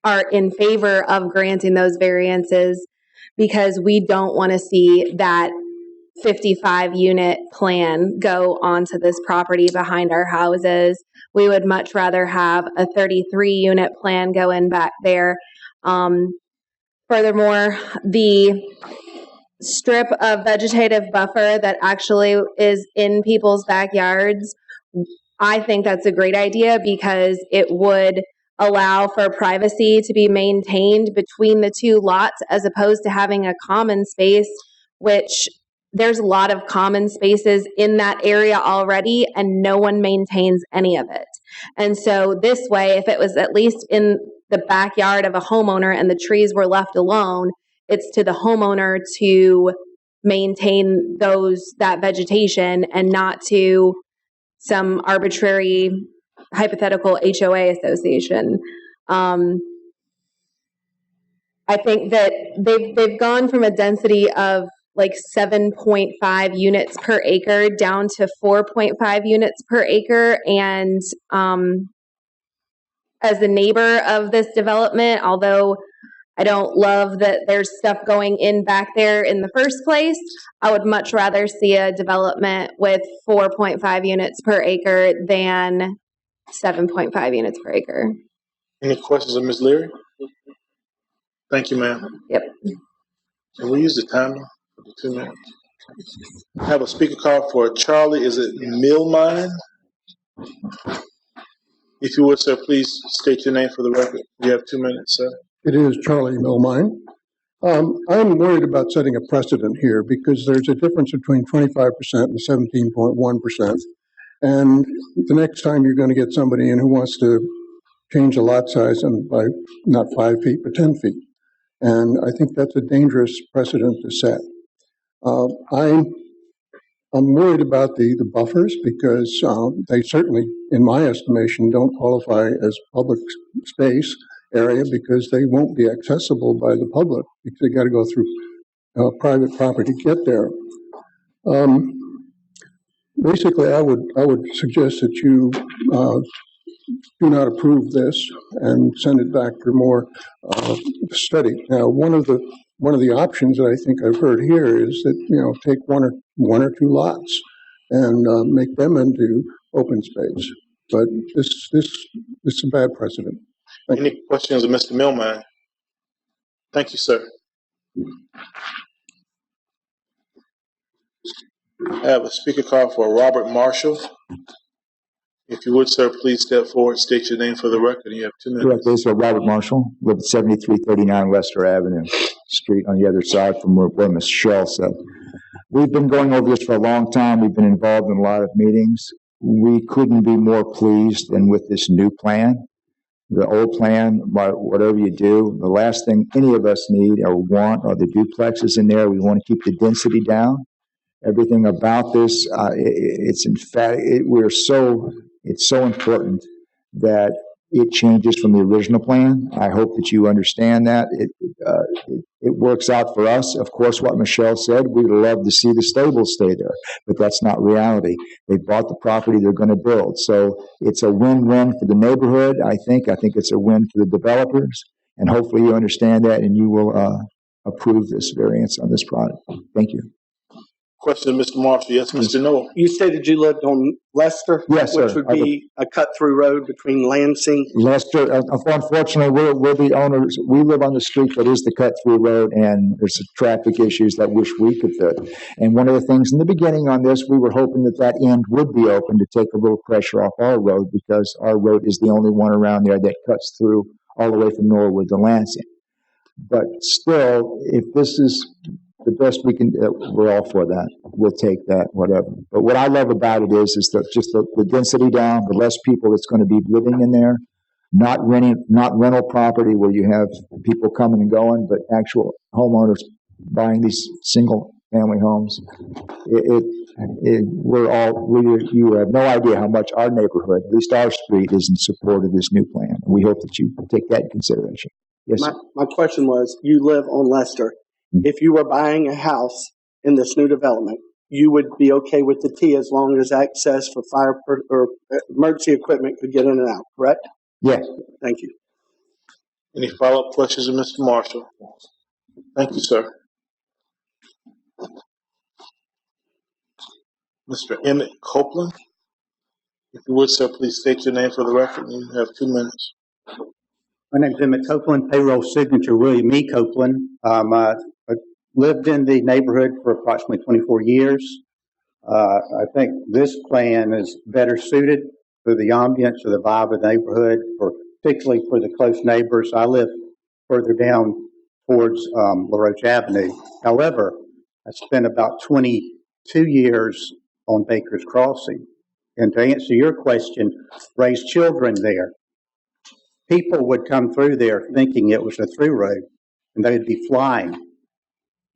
[SPEAKER 14] are in favor of granting those variances, because we don't want to see that 55-unit plan go onto this property behind our houses. We would much rather have a 33-unit plan go in back there. Furthermore, the strip of vegetative buffer that actually is in people's backyards, I think that's a great idea, because it would allow for privacy to be maintained between the 2 lots, as opposed to having a common space, which there's a lot of common spaces in that area already, and no one maintains any of it. And so this way, if it was at least in the backyard of a homeowner and the trees were left alone, it's to the homeowner to maintain that vegetation, and not to some arbitrary hypothetical HOA association. I think that they've gone from a density of like 7.5 units per acre down to 4.5 units per acre. And as the neighbor of this development, although I don't love that there's stuff going in back there in the first place, I would much rather see a development with 4.5 units per acre than 7.5 units per acre.
[SPEAKER 1] Any questions of Ms. Leary? Thank you, ma'am.
[SPEAKER 14] Yep.
[SPEAKER 1] Can we use the timer for the 2 minutes? I have a speaker card for Charlie. Is it Millmine? If you would, sir, please state your name for the record. You have 2 minutes, sir.
[SPEAKER 15] It is Charlie Millmine. I'm worried about setting a precedent here, because there's a difference between 25% and 17.1%. And the next time you're going to get somebody in who wants to change the lot size by not 5 feet, but 10 feet. And I think that's a dangerous precedent to set. I'm worried about the buffers, because they certainly, in my estimation, don't qualify as public space area, because they won't be accessible by the public, because they got to go through private property to get there. Basically, I would suggest that you do not approve this and send it back for more study. Now, one of the options that I think I've heard here is that take one or two lots and make them into open space. But this is a bad precedent.
[SPEAKER 1] Any questions of Mr. Millman? Thank you, sir. I have a speaker card for Robert Marshall. If you would, sir, please step forward, state your name for the record. You have 2 minutes.
[SPEAKER 16] Correct. This is Robert Marshall, live at 7339 Lester Avenue, street on the other side from where Michelle said. We've been going over this for a long time. We've been involved in a lot of meetings. We couldn't be more pleased than with this new plan. The old plan, whatever you do, the last thing any of us need or want are the duplexes in there. We want to keep the density down. Everything about this, it's emphatic. It's so important that it changes from the original plan. I hope that you understand that. It works out for us. Of course, what Michelle said, we'd love to see the stables stay there, but that's not reality. They bought the property they're going to build. So it's a win-win for the neighborhood, I think. I think it's a win for the developers. And hopefully you understand that and you will approve this variance on this product. Thank you.
[SPEAKER 1] Question, Mr. Marshall. Yes, Mr. Noel.
[SPEAKER 9] You stated you lived on Lester?
[SPEAKER 16] Yes, sir.
[SPEAKER 9] Which would be a cut-through road between Lansing.
[SPEAKER 16] Lester, unfortunately, we're the owners. We live on the street that is the cut-through road, and there's traffic issues that wish we could fit. And one of the things in the beginning on this, we were hoping that end would be open to take a little pressure off our road, because our road is the only one around there that cuts through all the way from Norwood to Lansing. But still, if this is the best we can do, we're all for that. We'll take that, whatever. But what I love about it is just the density down, the less people that's going to be living in there, not rental property where you have people coming and going, but actual homeowners buying these single family homes. You have no idea how much our neighborhood, at least our street, is in support of this new plan. We hope that you take that in consideration. Yes, sir.
[SPEAKER 9] My question was, you live on Lester. If you were buying a house in this new development, you would be okay with the T as long as access for fire or emergency equipment could get in and out, correct?
[SPEAKER 16] Yes.
[SPEAKER 9] Thank you.
[SPEAKER 1] Any follow-up questions of Mr. Marshall? Thank you, sir. Mr. Emmett Copeland, if you would, sir, please state your name for the record. You have 2 minutes.
[SPEAKER 17] My name is Emmett Copeland, payroll signature William E. Copeland. I lived in the neighborhood for approximately 24 years. I think this plan is better suited for the ambience or the vibe of the neighborhood, particularly for the close neighbors. I live further down towards LaRoche Avenue. However, I spent about 22 years on Baker's Crossing. And to answer your question, raised children there. People would come through there thinking it was a through road, and they would be flying.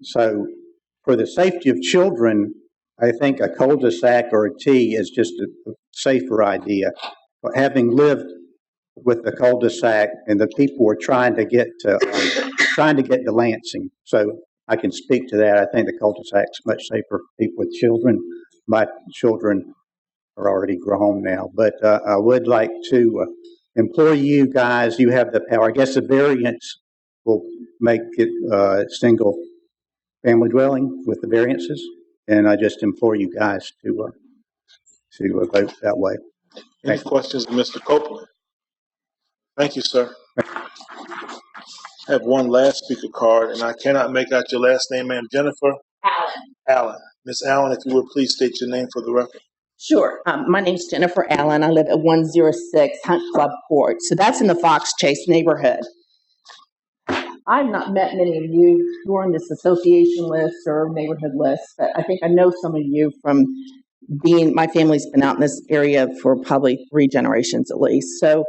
[SPEAKER 17] So for the safety of children, I think a cul-de-sac or a T is just a safer idea. But having lived with the cul-de-sac, and the people were trying to get to Lansing, so I can speak to that. I think the cul-de-sac is much safer for people with children. My children are already grown now, but I would like to implore you guys, you have the power. I guess the variance will make it single family dwelling with the variances, and I just implore you guys to vote that way.
[SPEAKER 1] Any questions of Mr. Copeland? Thank you, sir. I have one last speaker card, and I cannot make out your last name, ma'am. Jennifer? Allen. Miss Allen, if you would please state your name for the record.
[SPEAKER 18] Sure. My name's Jennifer Allen. I live at 106 Hunt Club Court. So that's in the Fox Chase neighborhood. I've not met many of you who are on this association list or neighborhood list, but I think I know some of you from my family's been out in this area for probably 3 generations at least. So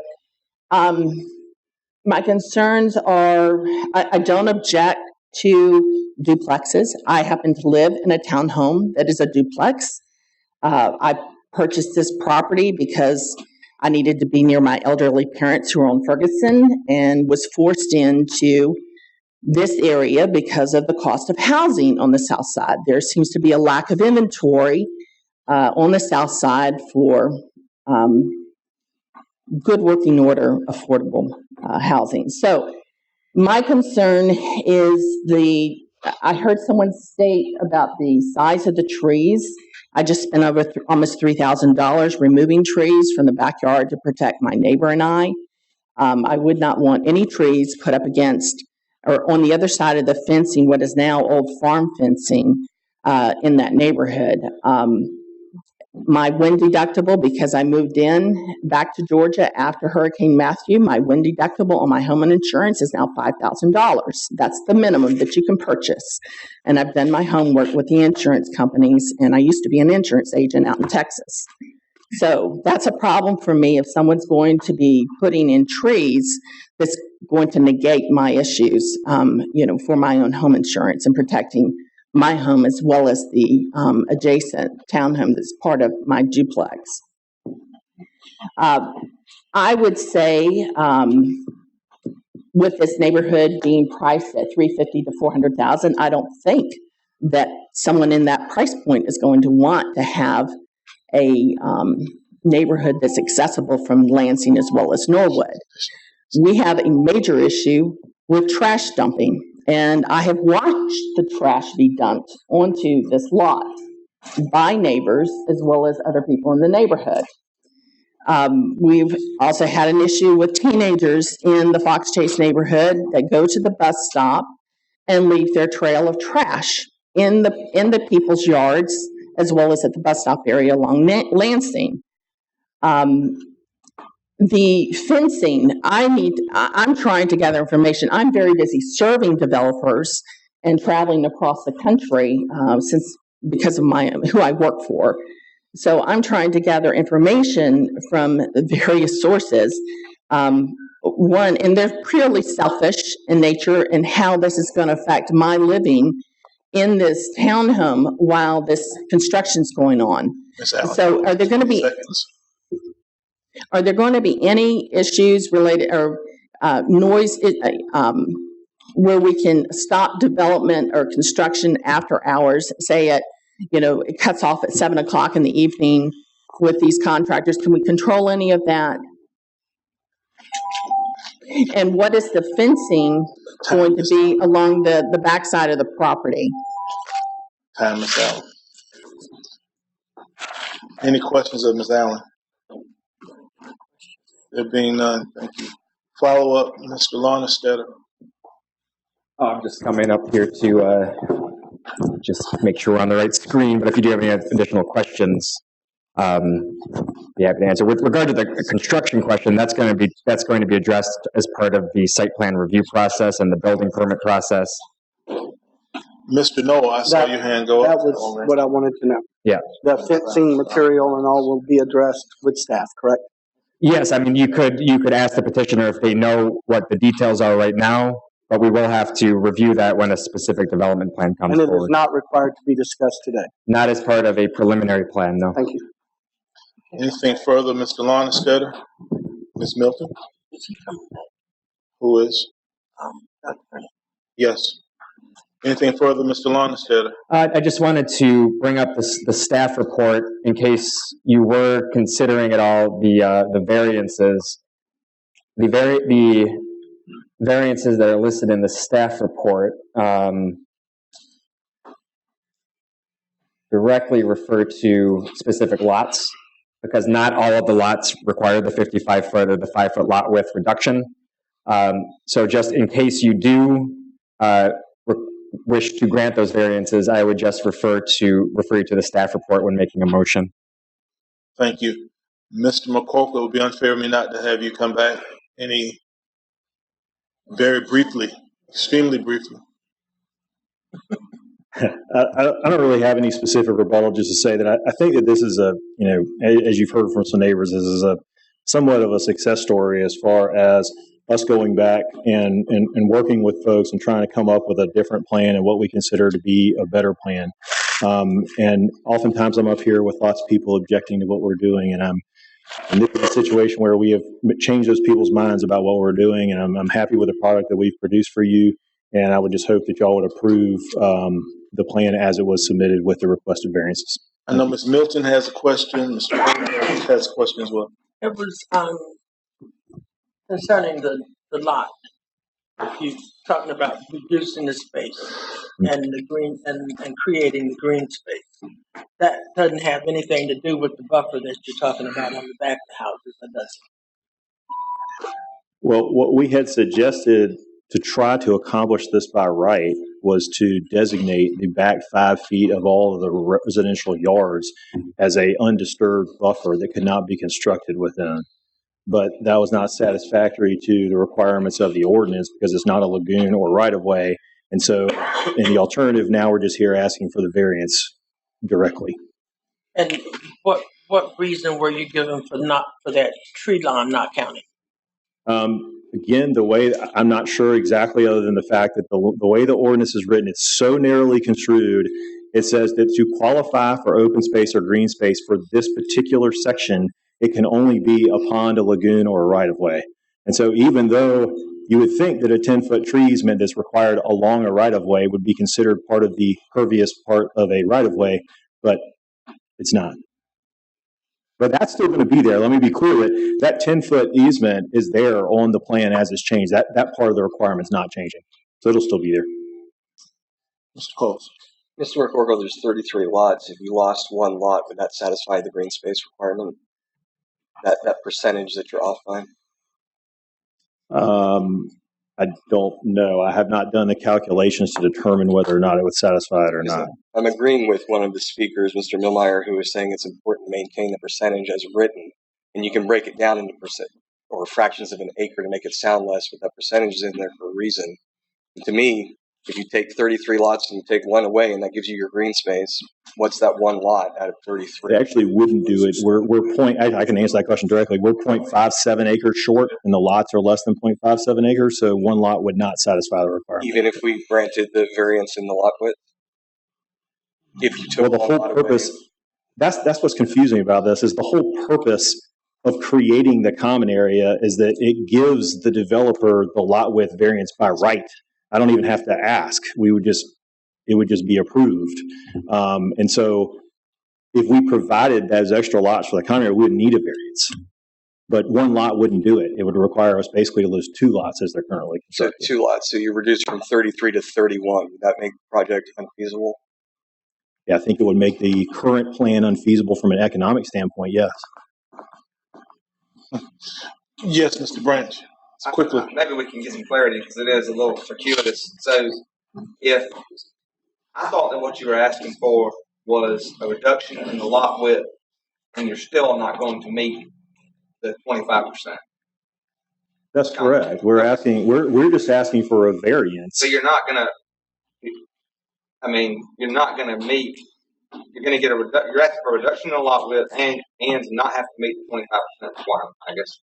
[SPEAKER 18] my concerns are, I don't object to duplexes. I happen to live in a townhome that is a duplex. I purchased this property because I needed to be near my elderly parents who are on Ferguson, and was forced into this area because of the cost of housing on the south side. There seems to be a lack of inventory on the south side for good working order, affordable housing. So my concern is I heard someone state about the size of the trees. I just spent over almost $3,000 removing trees from the backyard to protect my neighbor and I. I would not want any trees put up against or on the other side of the fencing, what is now old farm fencing in that neighborhood. My wind deductible, because I moved in back to Georgia after Hurricane Matthew, my wind deductible on my home insurance is now $5,000. That's the minimum that you can purchase. And I've done my homework with the insurance companies, and I used to be an insurance agent out in Texas. So that's a problem for me if someone's going to be putting in trees that's going to negate my issues, for my own home insurance and protecting my home as well as the adjacent townhome that's part of my duplex. I would say with this neighborhood being priced at $350,000 to $400,000, I don't think that someone in that price point is going to want to have a neighborhood that's accessible from Lansing as well as Norwood. we have a major issue with trash dumping. And I have watched the trash be dumped onto this lot by neighbors as well as other people in the neighborhood. We've also had an issue with teenagers in the Fox Chase neighborhood that go to the bus stop and leave their trail of trash in the people's yards as well as at the bus stop area along Lansing. The fencing, I'm trying to gather information. I'm very busy serving developers and traveling across the country because of who I work for. So I'm trying to gather information from various sources. One, and they're purely selfish in nature and how this is going to affect my living in this townhome while this construction's going on. So are there going to be any issues related or noise where we can stop development or construction after hours, say it cuts off at 7:00 in the evening with these contractors? Can we control any of that? And what is the fencing going to be along the backside of the property?
[SPEAKER 1] Time, Ms. Allen. Any questions of Ms. Allen? There being none, thank you. Follow up, Mr. Lonestetter.
[SPEAKER 6] I'm just coming up here to just make sure we're on the right screen, but if you do have any additional questions, be happy to answer. With regard to the construction question, that's going to be addressed as part of the site plan review process and the building permit process.
[SPEAKER 1] Mr. Noah, I saw your hand go up.
[SPEAKER 9] That was what I wanted to know.
[SPEAKER 6] Yeah.
[SPEAKER 9] The fencing material and all will be addressed with staff, correct?
[SPEAKER 6] Yes, I mean, you could ask the petitioner if they know what the details are right now, but we will have to review that when a specific development plan comes forward.
[SPEAKER 9] And it is not required to be discussed today.
[SPEAKER 6] Not as part of a preliminary plan, no.
[SPEAKER 9] Thank you.
[SPEAKER 1] Anything further, Mr. Lonestetter? Ms. Milton? Who is? Yes. Anything further, Mr. Lonestetter?
[SPEAKER 6] I just wanted to bring up the staff report in case you were considering at all the variances. The variances that are listed in the staff report directly refer to specific lots, because not all of the lots require the 55-foot or the 5-foot lot width reduction. So just in case you do wish to grant those variances, I would just refer you to the staff report when making a motion.
[SPEAKER 1] Thank you. Mr. McCorkle, it would be unfair of me not to have you come back very briefly, extremely briefly.
[SPEAKER 10] I don't really have any specific rebuttal, just to say that I think that this is as you've heard from some neighbors, this is somewhat of a success story as far as us going back and working with folks and trying to come up with a different plan and what we consider to be a better plan. And oftentimes I'm up here with lots of people objecting to what we're doing, and this is a situation where we have changed those people's minds about what we're doing, and I'm happy with the product that we've produced for you, and I would just hope that y'all would approve the plan as it was submitted with the requested variances.
[SPEAKER 1] I know Ms. Milton has a question. Mr. Williams has a question as well.
[SPEAKER 19] It was concerning the lot. You're talking about reducing the space and the green and creating the green space. That doesn't have anything to do with the buffer that you're talking about on the back of the houses, does it?
[SPEAKER 10] Well, what we had suggested to try to accomplish this by right was to designate the back 5 feet of all of the residential yards as a undisturbed buffer that could not be constructed within. But that was not satisfactory to the requirements of the ordinance because it's not a lagoon or right-of-way. And so in the alternative, now we're just here asking for the variance directly.
[SPEAKER 19] And what reason were you given for that tree line not counting?
[SPEAKER 10] Again, I'm not sure exactly, other than the fact that the way the ordinance is written, it's so narrowly construed. It says that to qualify for open space or green space for this particular section, it can only be a pond, a lagoon, or a right-of-way. And so even though you would think that a 10-foot tree easement that's required along a right-of-way would be considered part of the pervious part of a right-of-way, but it's not. But that's still going to be there. Let me be clear that that 10-foot easement is there on the plan as it's changed. That part of the requirement is not changing. So it'll still be there.
[SPEAKER 3] Mr. Coles. Mr. McCorkle, there's 33 lots. If you lost one lot, would that satisfy the green space requirement? That percentage that you're off by?
[SPEAKER 10] I don't know. I have not done the calculations to determine whether or not it would satisfy it or not.
[SPEAKER 3] I'm agreeing with one of the speakers, Mr. Millmeyer, who was saying it's important to maintain the percentage as written, and you can break it down into percent or fractions of an acre to make it sound less, but that percentage is in there for a reason. And to me, if you take 33 lots and you take one away, and that gives you your green space, what's that one lot out of 33?
[SPEAKER 10] They actually wouldn't do it. I can answer that question directly. We're 0.57 acres short, and the lots are less than 0.57 acres, so one lot would not satisfy the requirement.
[SPEAKER 3] Even if we granted the variance in the lot width? If you took
[SPEAKER 10] the whole purpose, that's what's confusing about this, is the whole purpose of creating the common area is that it gives the developer the lot width variance by right. I don't even have to ask. It would just be approved. And so if we provided those extra lots for the common area, we wouldn't need a variance. But one lot wouldn't do it. It would require us basically to lose two lots as they're currently constructed.
[SPEAKER 3] So 2 lots. So you reduce from 33 to 31. Would that make the project unfeasible?
[SPEAKER 10] Yeah, I think it would make the current plan unfeasible from an economic standpoint, yes.
[SPEAKER 1] Yes, Mr. Branch. Quickly.
[SPEAKER 12] Maybe we can get some clarity because it is a little circuitous. So if I thought that what you were asking for was a reduction in the lot width, and you're still not going to meet the 25%.
[SPEAKER 10] That's correct. We're just asking for a variance.
[SPEAKER 12] So you're not going to, you're not going to meet, you're going to get you're asking for a reduction in the lot width and not have to meet the 25% requirement, I guess.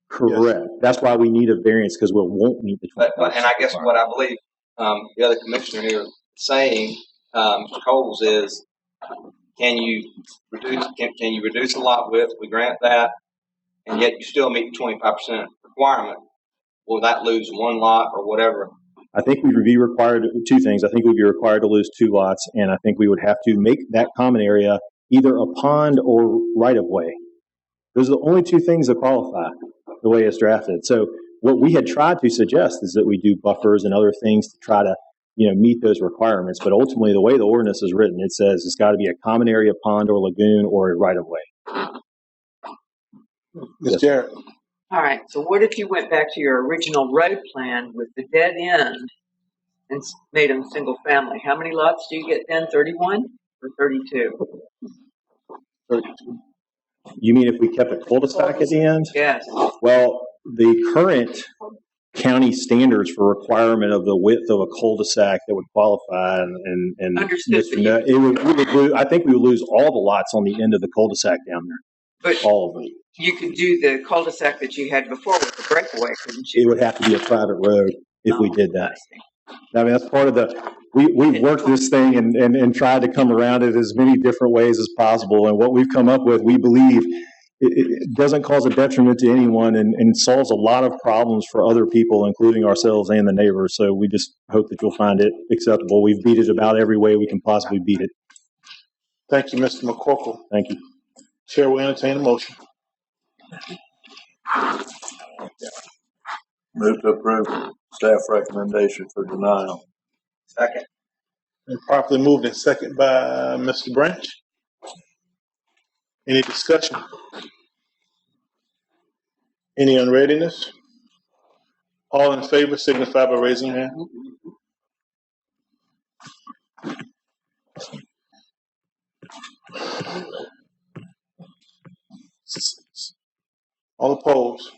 [SPEAKER 10] Correct. Yes. That's why we need a variance, because we won't meet the 25%.
[SPEAKER 12] And I guess what I believe the other commissioner here is saying, Mr. Coles, is can you reduce the lot width? We grant that, and yet you still meet the 25% requirement. Will that lose one lot or whatever?
[SPEAKER 10] I think we would be required two things. I think we'd be required to lose 2 lots, and I think we would have to make that common area either a pond or right of way. Those are the only 2 things that qualify the way it's drafted. So what we had tried to suggest is that we do buffers and other things to try to, meet those requirements. But ultimately, the way the ordinance is written, it says it's got to be a common area, pond or lagoon, or a right of way.
[SPEAKER 1] Ms. Jarrett.
[SPEAKER 11] All right. So what if you went back to your original road plan with the dead end and made them single family? How many lots do you get then? 31 or 32?
[SPEAKER 1] 32.
[SPEAKER 10] You mean if we kept a cul-de-sac at the end?
[SPEAKER 11] Yes.
[SPEAKER 10] Well, the current county standards for requirement of the width of a cul-de-sac that would qualify, and
[SPEAKER 11] understood.
[SPEAKER 10] I think we would lose all the lots on the end of the cul-de-sac down there.
[SPEAKER 11] But
[SPEAKER 10] all of them.
[SPEAKER 11] You could do the cul-de-sac that you had before with the breakaway, couldn't you?
[SPEAKER 10] It would have to be a private road if we did that. That's part of we've worked this thing and tried to come around it as many different ways as possible. And what we've come up with, we believe, it doesn't cause a detriment to anyone and solves a lot of problems for other people, including ourselves and the neighbors. So we just hope that you'll find it acceptable. We've beat it about every way we can possibly beat it.
[SPEAKER 1] Thank you, Mr. McCorkle.
[SPEAKER 10] Thank you.
[SPEAKER 1] Chair will entertain a motion.
[SPEAKER 8] Move to approve staff recommendation for denial.
[SPEAKER 12] Second.
[SPEAKER 1] And properly moved and second by Mr. Branch. Any discussion? Any unreadiness? All in favor signify by raising your hand. All opposed?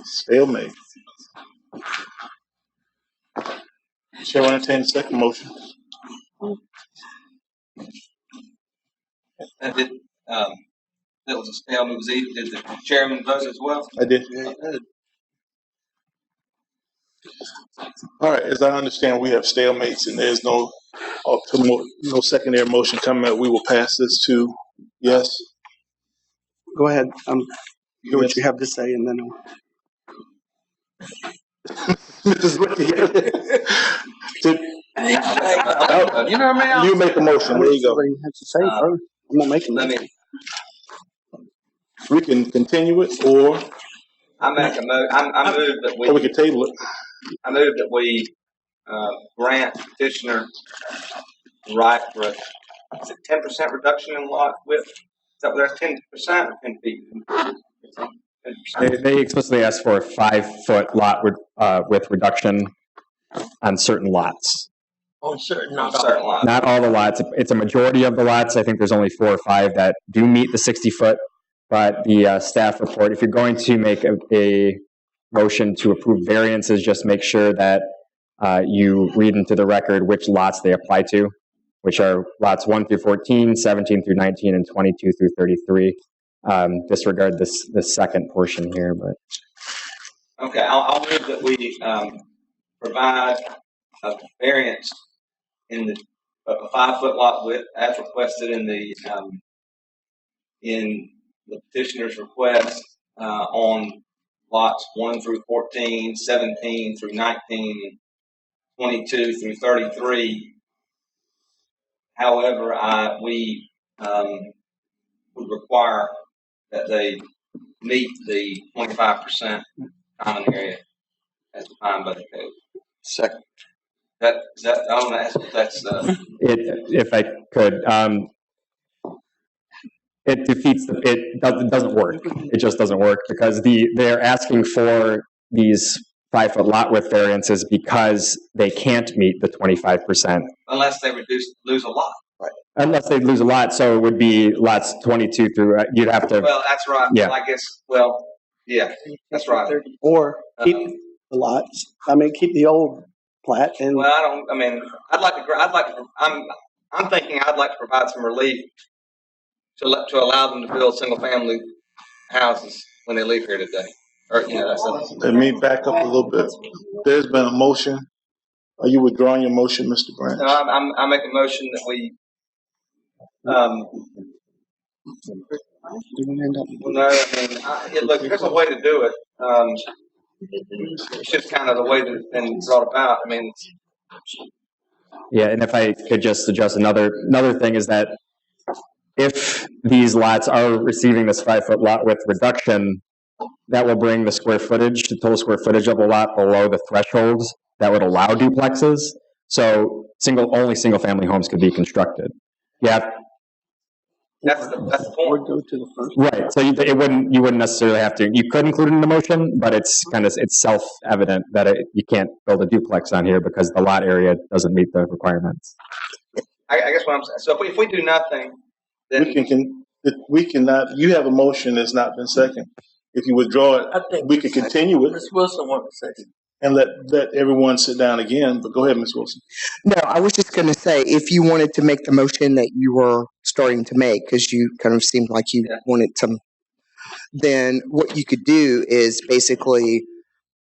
[SPEAKER 1] Stalemate. Chair will entertain the second motion.
[SPEAKER 12] That was a stalemate. Did the chairman vote as well?
[SPEAKER 1] I did. All right. As I understand, we have stalemates, and there's no secondary motion coming out. We will pass this to yes.
[SPEAKER 9] Go ahead. Hear what you have to say, and then
[SPEAKER 12] You know what I mean?
[SPEAKER 1] You make a motion. There you go.
[SPEAKER 9] Somebody has to say it first. I'm not making
[SPEAKER 12] Let
[SPEAKER 9] that.
[SPEAKER 12] me,
[SPEAKER 1] We can continue it, or
[SPEAKER 12] I make a I move that
[SPEAKER 1] we can table it.
[SPEAKER 12] I move that we grant petitioner right for is it 10% reduction in lot width? Is that what that's 10% or 10 feet? 10%.
[SPEAKER 6] They explicitly asked for a 5-foot lot with reduction on certain lots.
[SPEAKER 19] On certain,
[SPEAKER 12] On certain lots.
[SPEAKER 6] Not all the lots. It's a majority of the lots. I think there's only 4 or 5 that do meet the 60-foot. But the staff report, if you're going to make a motion to approve variances, just make sure that you read into the record which lots they apply to, which are lots 1 through 14, 17 through 19, and 22 through 33. Disregard this second portion here, but
[SPEAKER 12] Okay, I'll move that we provide a variance in the a 5-foot lot width as requested in the petitioner's request on lots 1 through 14, 17 through 19, 22 through 33. However, we would require that they meet the 25% common area as defined by the code.
[SPEAKER 3] Second.
[SPEAKER 6] if I could, it defeats it doesn't work. It just doesn't work because they're asking for these 5-foot lot width variances because they can't meet the 25%.
[SPEAKER 12] Unless they lose a lot.
[SPEAKER 6] Right. Unless they lose a lot, so it would be lots 22 through, you'd have to.
[SPEAKER 12] Well, that's right.
[SPEAKER 6] Yeah.
[SPEAKER 12] I guess, well, yeah, that's right.
[SPEAKER 9] Or keep the lots. I mean, keep the old plat and.
[SPEAKER 12] Well, I'm thinking I'd like to provide some relief to allow them to build single family houses when they leave here today. Or,
[SPEAKER 1] Let me back up a little bit. There's been a motion. Are you withdrawing your motion, Mr. Branch?
[SPEAKER 12] No, I make a motion that we. No, look, there's a way to do it. It's just kind of the way that it's been brought about.
[SPEAKER 6] Yeah, and if I could just suggest another thing is that if these lots are receiving this 5-foot lot width reduction, that will bring the total square footage of a lot below the thresholds that would allow duplexes. So only single family homes could be constructed. Yeah.
[SPEAKER 12] That's the point.
[SPEAKER 9] Go to the first.
[SPEAKER 6] Right. So you wouldn't necessarily have to. You could include it in the motion, but it's self-evident that you can't build a duplex on here because the lot area doesn't meet the requirements.
[SPEAKER 12] I guess what I'm saying. So if we do nothing, then
[SPEAKER 1] we cannot. You have a motion that's not been seconded. If you withdraw it, we could continue it.
[SPEAKER 19] Ms. Wilson wants to say.
[SPEAKER 1] And let everyone sit down again. But go ahead, Ms. Wilson.
[SPEAKER 13] No, I was just going to say, if you wanted to make the motion that you were starting to make, because you kind of seemed like you wanted some, then what you could do is basically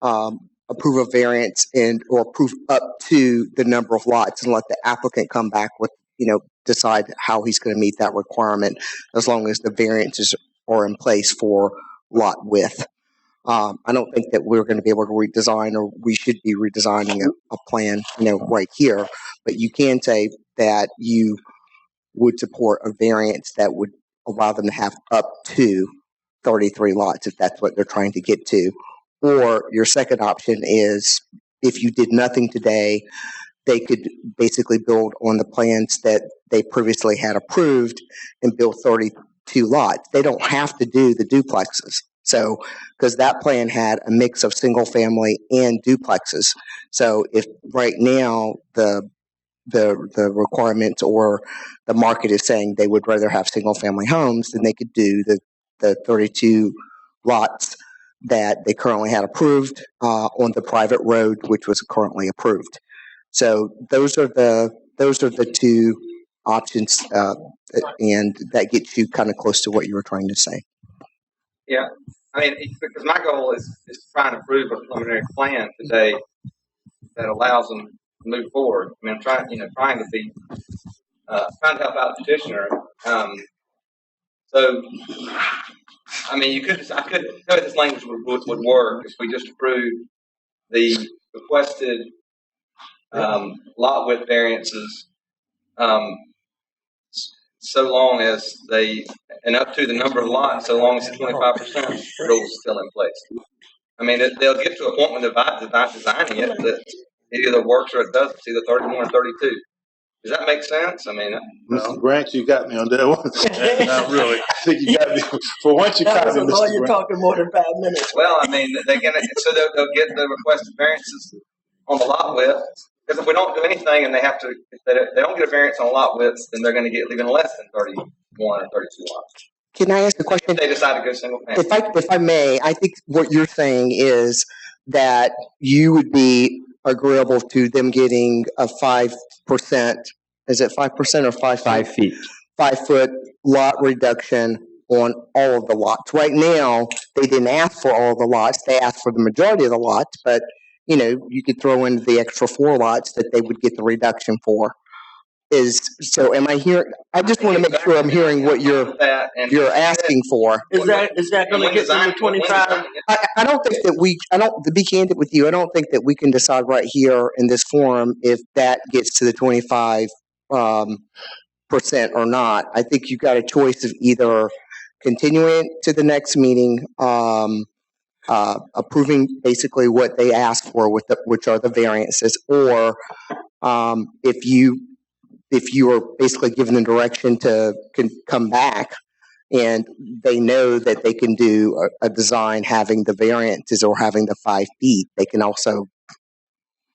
[SPEAKER 13] approve a variance or approve up to the number of lots and let the applicant come back with, decide how he's going to meet that requirement as long as the variances are in place for lot width. I don't think that we're going to be able to redesign, or we should be redesigning a plan, right here. But you can say that you would support a variance that would allow them to have up to 33 lots, if that's what they're trying to get to. Or your second option is, if you did nothing today, they could basically build on the plans that they previously had approved and build 32 lots. They don't have to do the duplexes. So, because that plan had a mix of single family and duplexes. So if right now the requirements or the market is saying they would rather have single family homes, then they could do the 32 lots that they currently had approved on the private road, which was currently approved. So those are the two options, and that gets you kind of close to what you were trying to say.
[SPEAKER 12] Yeah, because my goal is to try and approve a preliminary plan today that allows them to move forward. I'm trying to help out the petitioner. I could tell you this language would work if we just approved the requested lot width variances, so long as they, and up to the number of lots, so long as the 25% rule is still in place. I mean, they'll get to a point when they're designing it that it either works or it doesn't. It's either 31 or 32. Does that make sense? I mean,
[SPEAKER 1] Mr. Branch, you got me on that one. Not really. I think you got me. For once, you
[SPEAKER 19] That
[SPEAKER 1] caught
[SPEAKER 19] was
[SPEAKER 1] me,
[SPEAKER 19] a
[SPEAKER 1] Mr.
[SPEAKER 19] lawyer
[SPEAKER 1] Branch.
[SPEAKER 19] talking more than 5 minutes.
[SPEAKER 12] well, I mean, they'll get the requested variances on the lot width. Because if we don't do anything and they have to, if they don't get a variance on lot width, then they're going to get even less than 31 or 32 lots.
[SPEAKER 13] Can I ask a question?
[SPEAKER 12] If they decide to go single family.
[SPEAKER 13] If I may, I think what you're saying is that you would be agreeable to them getting a 5%, is it 5% or 5 feet?
[SPEAKER 6] 5 feet.
[SPEAKER 13] 5 foot lot reduction on all of the lots. Right now, they didn't ask for all of the lots, they asked for the majority of the lots, but you know, you could throw in the extra 4 lots that they would get the reduction for. So am I hearing, I just want to make sure I'm hearing what you're asking for.
[SPEAKER 19] Is that going to get them to 25?
[SPEAKER 13] I don't think that to be candid with you, I don't think that we can decide right here in this forum if that gets to the 25% or not. I think you've got a choice of either continuing to the next meeting, approving basically what they asked for, which are the variances, or if you are basically given the direction to come back and they know that they can do a design having the variances or having the 5 feet, they can also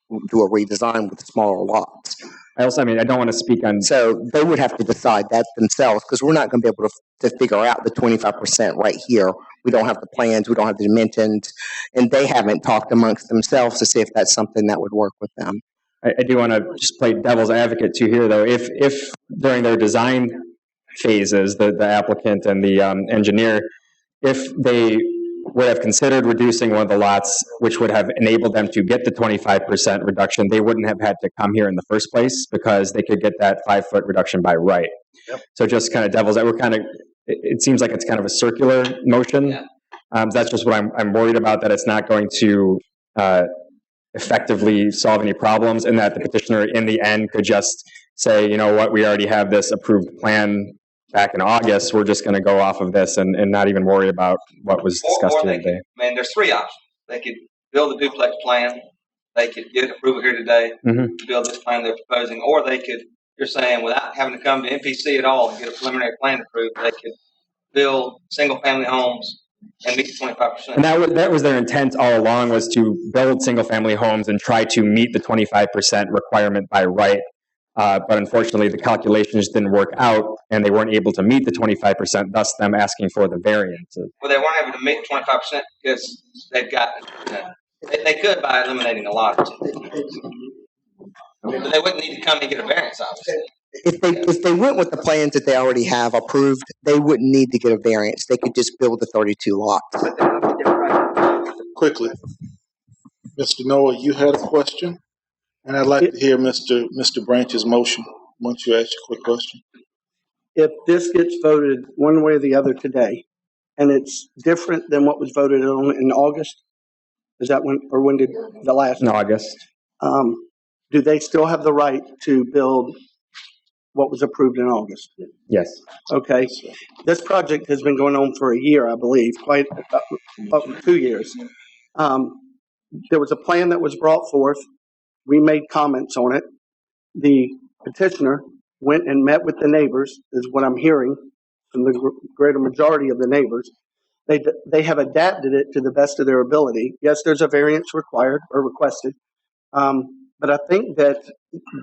[SPEAKER 13] do a redesign with smaller lots.
[SPEAKER 6] I don't want to speak on.
[SPEAKER 13] So they would have to decide that themselves, because we're not going to be able to figure out the 25% right here. We don't have the plans, we don't have the dimensions, and they haven't talked amongst themselves to see if that's something that would work with them.
[SPEAKER 6] I do want to just play devil's advocate too here, though. If during their design phases, the applicant and the engineer, if they would have considered reducing one of the lots, which would have enabled them to get the 25% reduction, they wouldn't have had to come here in the first place because they could get that 5 foot reduction by right. Yep. So just kind of devil's advocate, it seems like it's kind of a circular motion. Yeah. That's just what I'm worried about, that it's not going to effectively solve any problems, and that the petitioner in the end could just say, you know what, we already have this approved plan back in August, we're just going to go off of this and not even worry about what was discussed here today.
[SPEAKER 12] There's 3 options. They could build a duplex plan, they could get approval here today, build this plan they're proposing, or they could, you're saying, without having to come to MPC at all and get a preliminary plan approved, they could build single family homes and meet the 25%.
[SPEAKER 6] And that was their intent all along, was to build single family homes and try to meet the 25% requirement by right. But unfortunately, the calculations didn't work out, and they weren't able to meet the 25%, thus them asking for the variance.
[SPEAKER 12] Well, they weren't able to meet 25% because they've got, they could by eliminating the lots. But they wouldn't need to come and get a variance, obviously.
[SPEAKER 13] If they went with the plans that they already have approved, they wouldn't need to get a variance. They could just build the 32 lots.
[SPEAKER 1] Quickly, Mr. Noah, you had a question, and I'd like to hear Mr. Branch's motion once you ask your quick question.
[SPEAKER 9] If this gets voted one way or the other today, and it's different than what was voted on in August, is that when did the last?
[SPEAKER 6] In August.
[SPEAKER 9] Do they still have the right to build what was approved in August?
[SPEAKER 6] Yes.
[SPEAKER 9] Okay. This project has been going on for a year, I believe, quite 2 years. There was a plan that was brought forth. We made comments on it. The petitioner went and met with the neighbors, is what I'm hearing from the greater majority of the neighbors. They have adapted it to the best of their ability. Yes, there's a variance required or requested. But I think that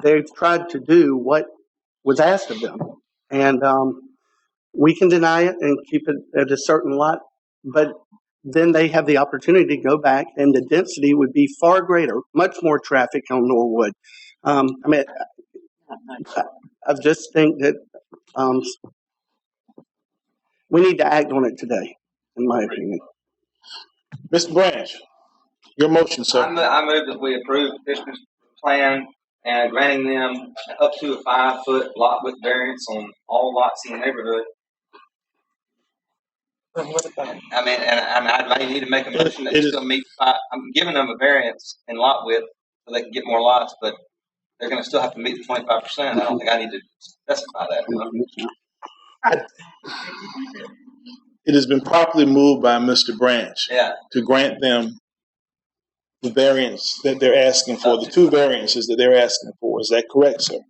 [SPEAKER 9] they've tried to do what was asked of them. And we can deny it and keep it at a certain lot, but then they have the opportunity to go back, and the density would be far greater, much more traffic on Norwood. I just think that we need to act on it today, in my opinion.
[SPEAKER 1] Mr. Branch, your motion, sir.
[SPEAKER 12] I move that we approve the petitioner's plan and granting them up to a 5 foot lot width variance on all lots in the neighborhood. I might need to make a motion that still meet 5. I'm giving them a variance in lot width so they can get more lots, but they're gonna still have to meet the 25%. I don't think I need to specify that.
[SPEAKER 1] It has been properly moved by Mr. Branch to grant them the variance that they're asking for, the two variances that they're asking for. Is that correct, sir?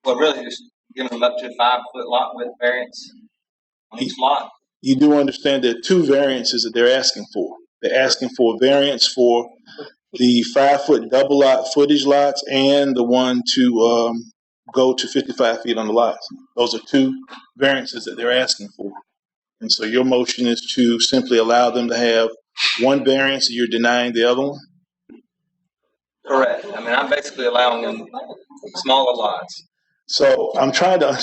[SPEAKER 12] Well, really, just giving them up to 5-foot lot width variance on each lot.
[SPEAKER 1] You do understand there are two variances that they're asking for. They're asking for a variance for the 5-foot double lot footage lots and the one to go to 55 feet on the lots. Those are two variances that they're asking for. And so your motion is to simply allow them to have one variance and you're denying the other one?
[SPEAKER 12] Correct. I mean, I'm basically allowing them smaller lots.
[SPEAKER 1] So I'm trying to,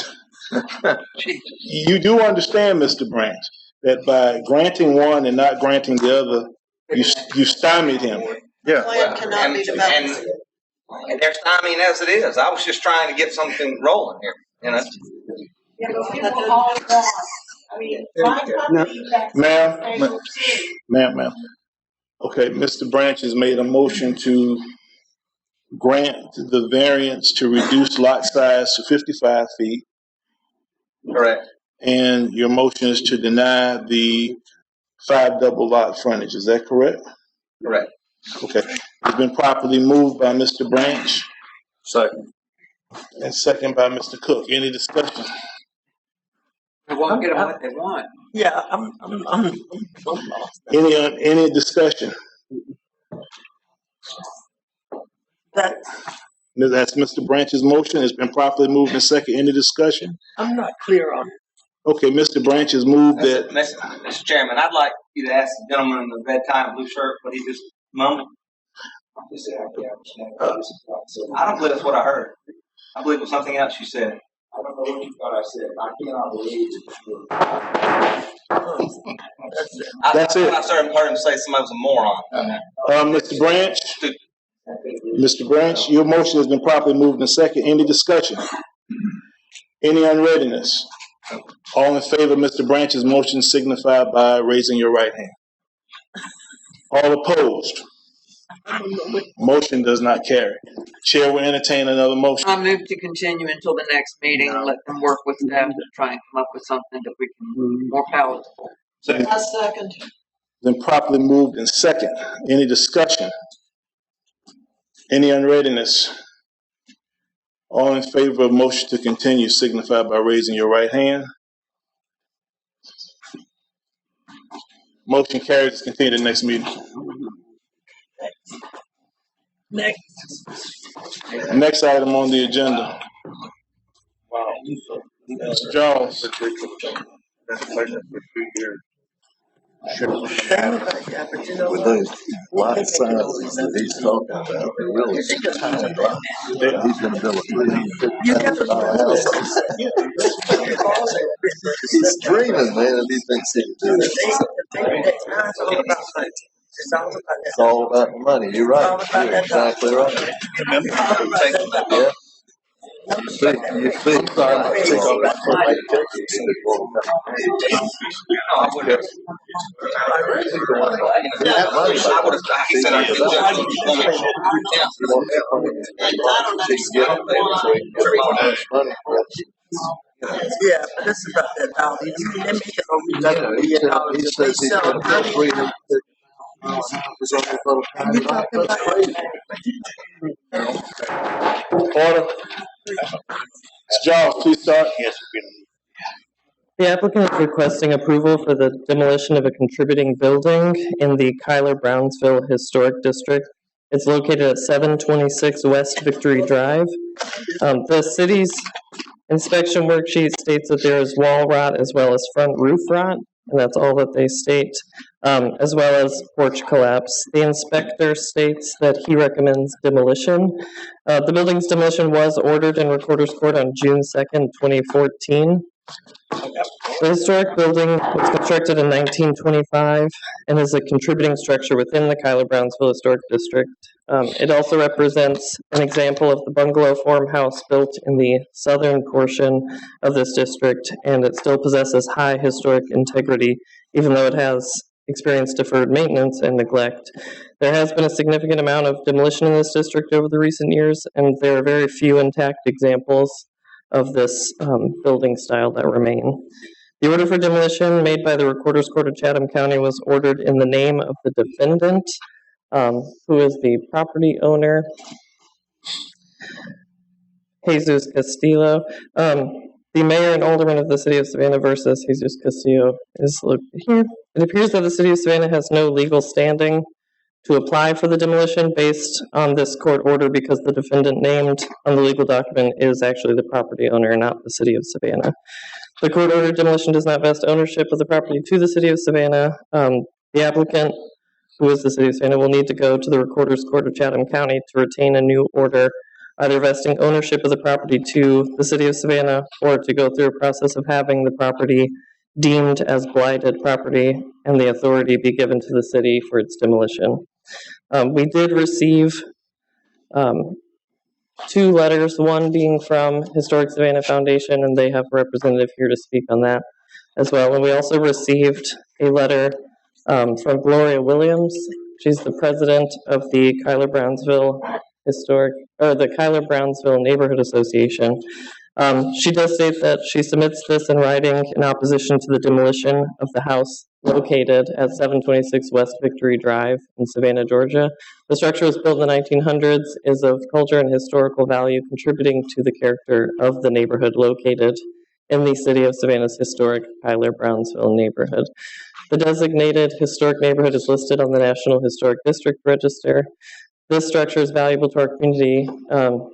[SPEAKER 1] you do understand, Mr. Branch, that by granting one and not granting the other, you stymied him.
[SPEAKER 12] Yeah. Well, and they're stymieing as it is. I was just trying to get something rolling here, you know.
[SPEAKER 1] Ma'am. Okay, Mr. Branch has made a motion to grant the variance to reduce lot size to 55 feet.
[SPEAKER 12] Correct.
[SPEAKER 1] And your motion is to deny the 5 double lot frontage. Is that correct?
[SPEAKER 12] Correct.
[SPEAKER 1] Okay. It's been properly moved by Mr. Branch.
[SPEAKER 12] Second.
[SPEAKER 1] And second by Mr. Cook. Any discussion?
[SPEAKER 11] They won't get them what they want.
[SPEAKER 19] Yeah, I'm lost.
[SPEAKER 1] Any discussion? That's Mr. Branch's motion. It's been properly moved and second. Any discussion?
[SPEAKER 19] I'm not clear on it.
[SPEAKER 1] Okay, Mr. Branch has moved that.
[SPEAKER 12] Mr. Chairman, I'd like you to ask the gentleman in the red tie and blue shirt what he just mumbled. I don't believe that's what I heard. I believe it was something else you said. I don't know what you thought I said. I cannot believe it. That's it. I heard him say somebody was a moron.
[SPEAKER 1] Mr. Branch, your motion has been properly moved and second. Any discussion? Any unreadiness? All in favor of Mr. Branch's motion signify by raising your right hand. All opposed? Motion does not carry. Chair will entertain another motion.
[SPEAKER 11] I move to continue until the next meeting and let them work with staff to try and come up with something that we can more palatable.
[SPEAKER 19] I second.
[SPEAKER 1] Then properly moved and second. Any discussion? Any unreadiness? All in favor of motion to continue signify by raising your right hand. Motion carries. Continue to the next meeting. Next item on the agenda. Mr. Jones.
[SPEAKER 8] With those lot sizes that he's talking about, they're really tiny. He's going to build a $350,000 house. He's dreaming, man, and he's been sitting doing it. It's all about the money. You're right. You're exactly right. Yeah. You see, I'm sorry.
[SPEAKER 19] Yeah, but this is about that dollar. They make it over $11 million.
[SPEAKER 8] He says he's going to put 300.
[SPEAKER 1] Order. Jones, please start. Yes.
[SPEAKER 20] The applicant is requesting approval for the demolition of a contributing building in the Kyler Brownsville Historic District. It's located at 726 West Victory Drive. The city's inspection worksheet states that there is wall rot as well as front roof rot, and that's all that they state, as well as porch collapse. The inspector states that he recommends demolition. The building's demolition was ordered in Recorder's Court on June 2nd, 2014. The historic building was constructed in 1925 and is a contributing structure within the Kyler Brownsville Historic District. It also represents an example of the bungalow farmhouse built in the southern portion of this district, and it still possesses high historic integrity, even though it has experience deferred maintenance and neglect. There has been a significant amount of demolition in this district over the recent years, and there are very few intact examples of this building style that remain. The order for demolition made by the Recorder's Court of Chatham County was ordered in the name of the defendant, who is the property owner, Jesus Castillo. The mayor and alderman of the city of Savannah versus Jesus Castillo is located here. It appears that the city of Savannah has no legal standing to apply for the demolition based on this court order because the defendant named on the legal document is actually the property owner, not the city of Savannah. The court ordered demolition does not vest ownership of the property to the city of Savannah. The applicant, who is the city of Savannah, will need to go to the Recorder's Court of Chatham County to retain a new order, either vesting ownership of the property to the city of Savannah or to go through a process of having the property deemed as blighted property and the authority be given to the city for its demolition. We did receive 2 letters, one being from Historic Savannah Foundation, and they have a representative here to speak on that as well. And we also received a letter from Gloria Williams. She's the president of the Kyler-Brownsville Neighborhood Association. She does state that she submits this in writing in opposition to the demolition of the house located at 726 West Victory Drive in Savannah, Georgia. The structure was built in the 1900s, is of culture and historical value, contributing to the character of the neighborhood located in the city of Savannah's historic Kyler-Brownsville neighborhood. The designated historic neighborhood is listed on the National Historic District Register. This structure is valuable to our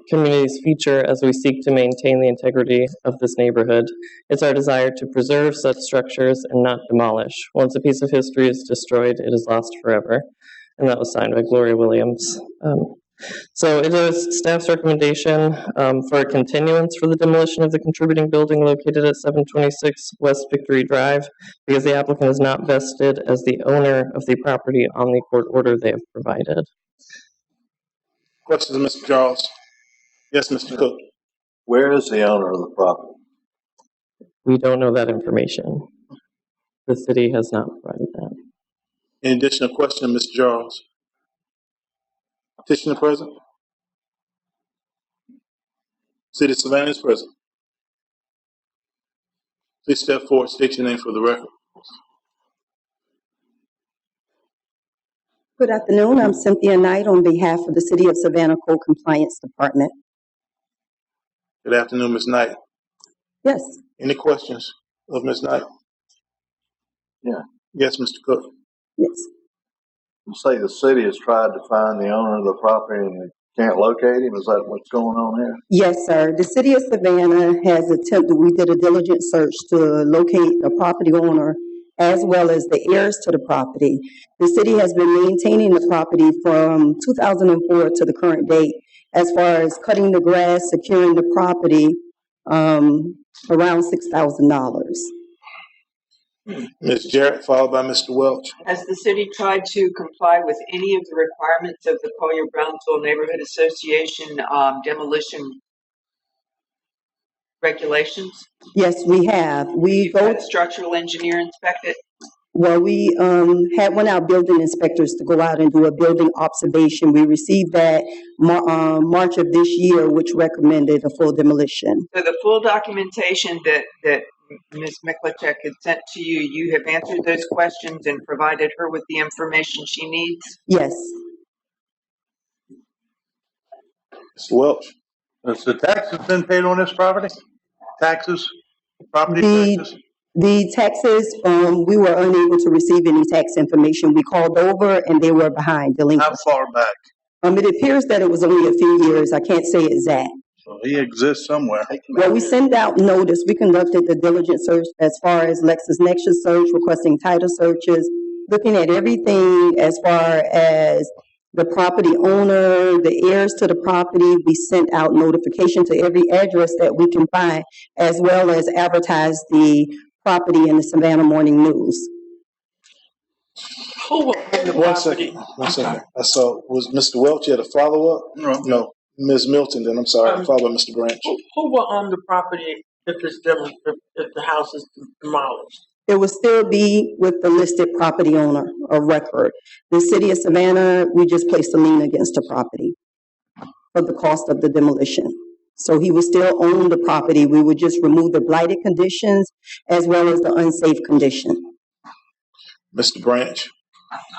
[SPEAKER 20] community's future as we seek to maintain the integrity of this neighborhood. It's our desire to preserve such structures and not demolish. Once a piece of history is destroyed, it is lost forever. And that was signed by Gloria Williams. So it is staff's recommendation for a continuance for the demolition of the contributing building located at 726 West Victory Drive because the applicant is not vested as the owner of the property on the court order they have provided.
[SPEAKER 1] Questions, Mr. Charles? Yes, Mr. Cook.
[SPEAKER 8] Where is the owner of the property?
[SPEAKER 20] We don't know that information. The city has not provided that.
[SPEAKER 1] Any additional question, Mr. Charles? Petitioner present? City of Savannah is present. Please step forward, state your name for the record.
[SPEAKER 21] Good afternoon. I'm Cynthia Knight on behalf of the City of Savannah Code Compliance Department.
[SPEAKER 1] Good afternoon, Ms. Knight.
[SPEAKER 21] Yes.
[SPEAKER 1] Any questions of Ms. Knight?
[SPEAKER 8] Yeah.
[SPEAKER 1] Yes, Mr. Cook.
[SPEAKER 21] Yes.
[SPEAKER 8] You say the city has tried to find the owner of the property and they can't locate him? Is that what's going on here?
[SPEAKER 21] Yes, sir. The City of Savannah has attempted, we did a diligent search to locate the property owner as well as the heirs to the property. The city has been maintaining the property from 2004 to the current date as far as cutting the grass, securing the property, around $6,000.
[SPEAKER 1] Ms. Jarrett, followed by Mr. Welch.
[SPEAKER 11] Has the city tried to comply with any of the requirements of the Collier-Brownsville Neighborhood Association demolition regulations?
[SPEAKER 21] Yes, we have.
[SPEAKER 11] You've had structural engineer inspect it?
[SPEAKER 21] Well, we had one of our building inspectors to go out and do a building observation. We received that March of this year, which recommended a full demolition.
[SPEAKER 11] So the full documentation that Ms. Miklicek had sent to you, you have answered those questions and provided her with the information she needs?
[SPEAKER 21] Yes.
[SPEAKER 1] Mr. Welch.
[SPEAKER 22] Has the taxes been paid on this property? Taxes? Property taxes?
[SPEAKER 21] The taxes, we were unable to receive any tax information. We called over and they were behind delinquent.
[SPEAKER 22] How far back?
[SPEAKER 21] It appears that it was only a few years. I can't say exact.
[SPEAKER 22] So he exists somewhere.
[SPEAKER 21] Well, we sent out notice. We conducted the diligent search as far as LexisNexis search, requesting title searches, looking at everything as far as the property owner, the heirs to the property. We sent out notification to every address that we can find, as well as advertise the property in the Savannah Morning News.
[SPEAKER 19] Who will own the property?
[SPEAKER 1] One second. I saw, was Mr. Welch had a follow-up? No. Ms. Milton, then I'm sorry, followed by Mr. Branch.
[SPEAKER 19] Who will own the property if the house is demolished?
[SPEAKER 21] It will still be with the listed property owner of record. The city of Savannah, we just placed a lien against the property for the cost of the demolition. So he would still own the property. We would just remove the blighted conditions as well as the unsafe condition.
[SPEAKER 1] Mr. Branch?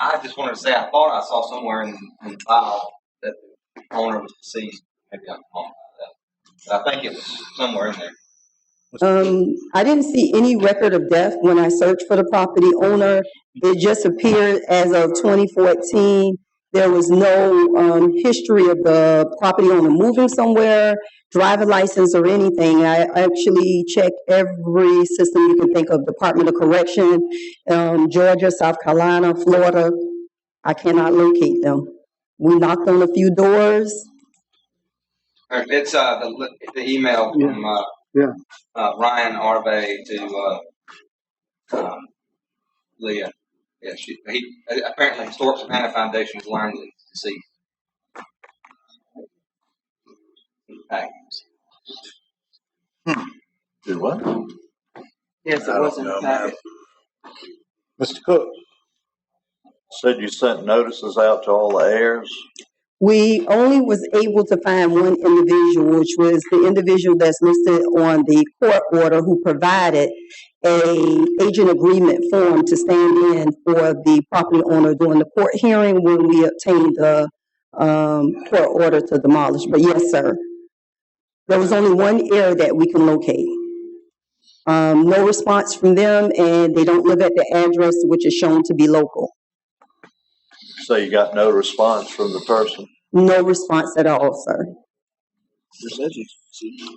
[SPEAKER 12] I just wanted to say, I thought I saw somewhere in the file that the owner was deceased. Maybe I'm wrong about that. But I think it was somewhere in there.
[SPEAKER 21] I didn't see any record of death when I searched for the property owner. It just appeared as of 2014. There was no history of the property owner moving somewhere, driver license or anything. I actually checked every system you can think of, Department of Correction, Georgia, South Carolina, Florida. I cannot locate them. We knocked on a few doors.
[SPEAKER 12] It's the email from Ryan Arve to Leah. Yeah, he apparently Historic Savannah Foundation has learned to see.
[SPEAKER 8] Do what?
[SPEAKER 11] Yes, it was in the packet.
[SPEAKER 1] Mr. Cook?
[SPEAKER 8] Said you sent notices out to all the heirs?
[SPEAKER 21] We only was able to find one individual, which was the individual that's listed on the court order who provided a agent agreement form to stand in for the property owner during the court hearing when we obtained the court order to demolish. But yes, sir, there was only one heir that we can locate. No response from them, and they don't live at the address which is shown to be local.
[SPEAKER 8] So you got no response from the person?
[SPEAKER 21] No response at all, sir.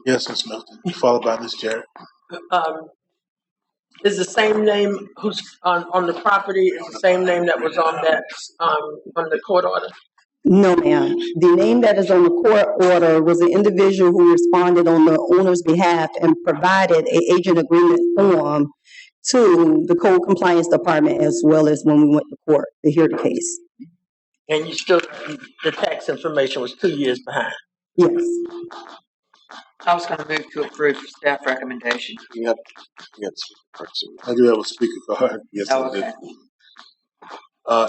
[SPEAKER 1] Yes, Ms. Milton. Followed by Ms. Jarrett.
[SPEAKER 19] Is the same name who's on the property is the same name that was on that on the court order?
[SPEAKER 21] No, ma'am. The name that is on the court order was an individual who responded on the owner's behalf and provided an agent agreement form to the Code Compliance Department as well as when we went to court to hear the case.
[SPEAKER 19] And you still, the tax information was 2 years behind?
[SPEAKER 21] Yes.
[SPEAKER 11] I was going to move to approve staff recommendation.
[SPEAKER 1] Yep. Yes. I do have a speaker card. Yes,
[SPEAKER 11] Oh,
[SPEAKER 1] I
[SPEAKER 11] okay.
[SPEAKER 1] do.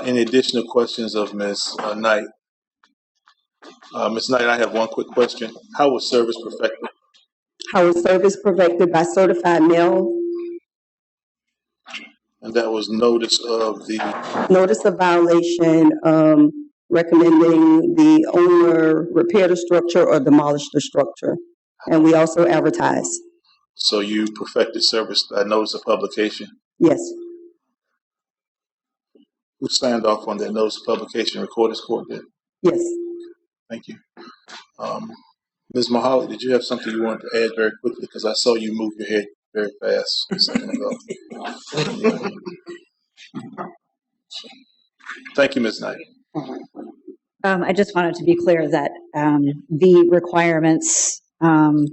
[SPEAKER 1] Any additional questions of Ms. Knight? Ms. Knight, I have one quick question. How was service perfected?
[SPEAKER 21] How was service perfected? By certified mail.
[SPEAKER 1] And that was notice of the...
[SPEAKER 21] Notice of violation, recommending the owner repair the structure or demolish the structure. And we also advertise.
[SPEAKER 1] So you perfected service by notice of publication?
[SPEAKER 21] Yes.
[SPEAKER 1] Who signed off on that notice of publication? Recorder's Court did?
[SPEAKER 21] Yes.
[SPEAKER 1] Thank you. Ms. Mahali, did you have something you wanted to add very quickly? Because I saw you move your head very fast a second ago. Thank you, Ms. Knight.
[SPEAKER 5] I just wanted to be clear that the requirements the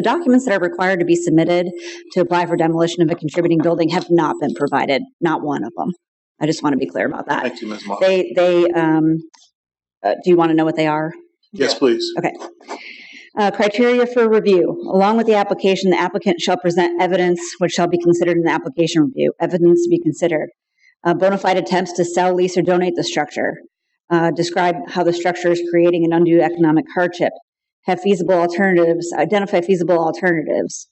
[SPEAKER 5] documents that are required to be submitted to apply for demolition of a contributing building have not been provided, not one of them. I just want to be clear about that.
[SPEAKER 1] Thank you, Ms. Mahali.
[SPEAKER 5] Do you want to know what they are?
[SPEAKER 1] Yes, please.
[SPEAKER 5] Okay. Criteria for review. Along with the application, the applicant shall present evidence which shall be considered in the application review. Evidence to be considered. Bona fide attempts to sell, lease, or donate the structure. Describe how the structure is creating an undue economic hardship. Have feasible alternatives. Identify feasible alternatives.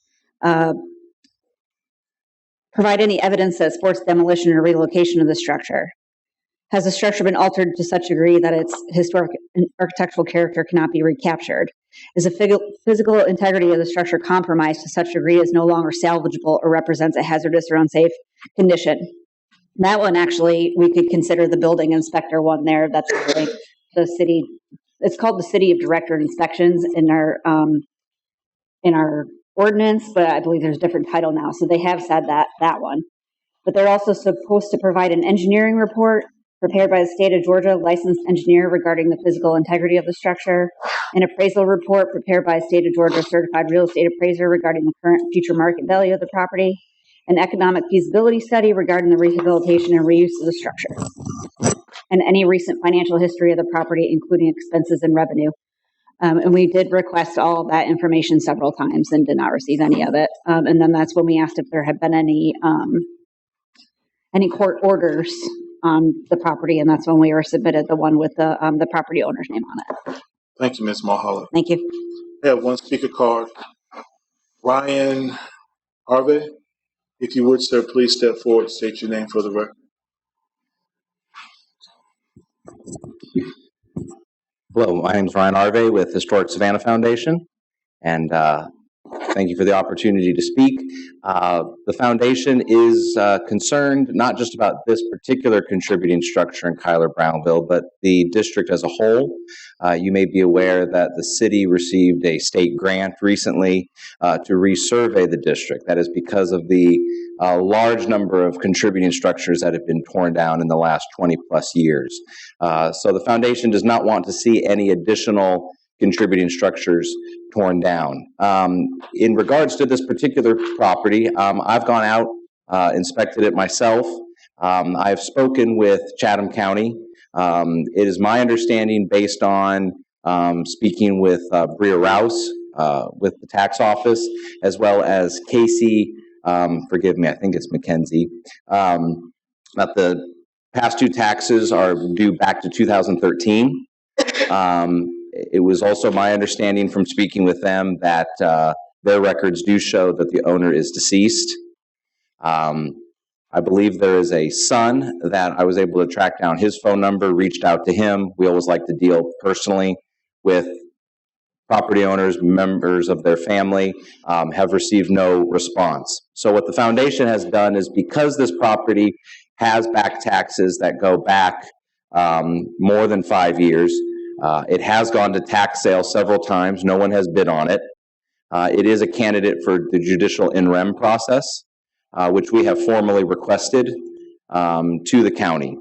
[SPEAKER 5] Provide any evidence that supports demolition or relocation of the structure. Has the structure been altered to such a degree that its historic and architectural character cannot be recaptured? Is the physical integrity of the structure compromised to such a degree as no longer salvageable or represents a hazardous or unsafe condition? That one, actually, we could consider the building inspector one there. That's really the city. It's called the City of Director Inspections in our ordinance, but I believe there's a different title now. So they have said that one. But they're also supposed to provide an engineering report prepared by the state of Georgia licensed engineer regarding the physical integrity of the structure, an appraisal report prepared by a state of Georgia certified real estate appraiser regarding the current future market value of the property, an economic feasibility study regarding the rehabilitation and reuse of the structure, and any recent financial history of the property, including expenses and revenue. And we did request all that information several times and did not receive any of it. And then that's when we asked if there had been any court orders on the property, and that's when we were submitted the one with the property owner's name on it.
[SPEAKER 1] Thank you, Ms. Mulholland.
[SPEAKER 5] Thank you.
[SPEAKER 1] We have one speaker card. Ryan Harvey, if you would, sir, please step forward, state your name for the record.
[SPEAKER 2] Hello, my name is Ryan Harvey with Historic Savannah Foundation, and thank you for the opportunity to speak. The foundation is concerned not just about this particular contributing structure in Cuyler-Brownville, but the district as a whole. You may be aware that the city received a state grant recently to resurvey the district. That is because of the large number of contributing structures that have been torn down in the last 20 plus years. So the foundation does not want to see any additional contributing structures torn down. In regards to this particular property, I've gone out, inspected it myself. I've spoken with Chatham County. It is my understanding, based on speaking with Bria Rouse with the tax office, as well as Casey, forgive me, I think it's McKenzie, that the past due taxes are due back to 2013. It was also my understanding from speaking with them that their records do show that the owner is deceased. I believe there is a son that I was able to track down his phone number, reached out to him. We always like to deal personally with property owners, members of their family, have received no response. So what the foundation has done is, because this property has back taxes that go back more than 5 years, it has gone to tax sale several times. No one has bid on it. It is a candidate for the judicial in rem process, which we have formally requested to the county.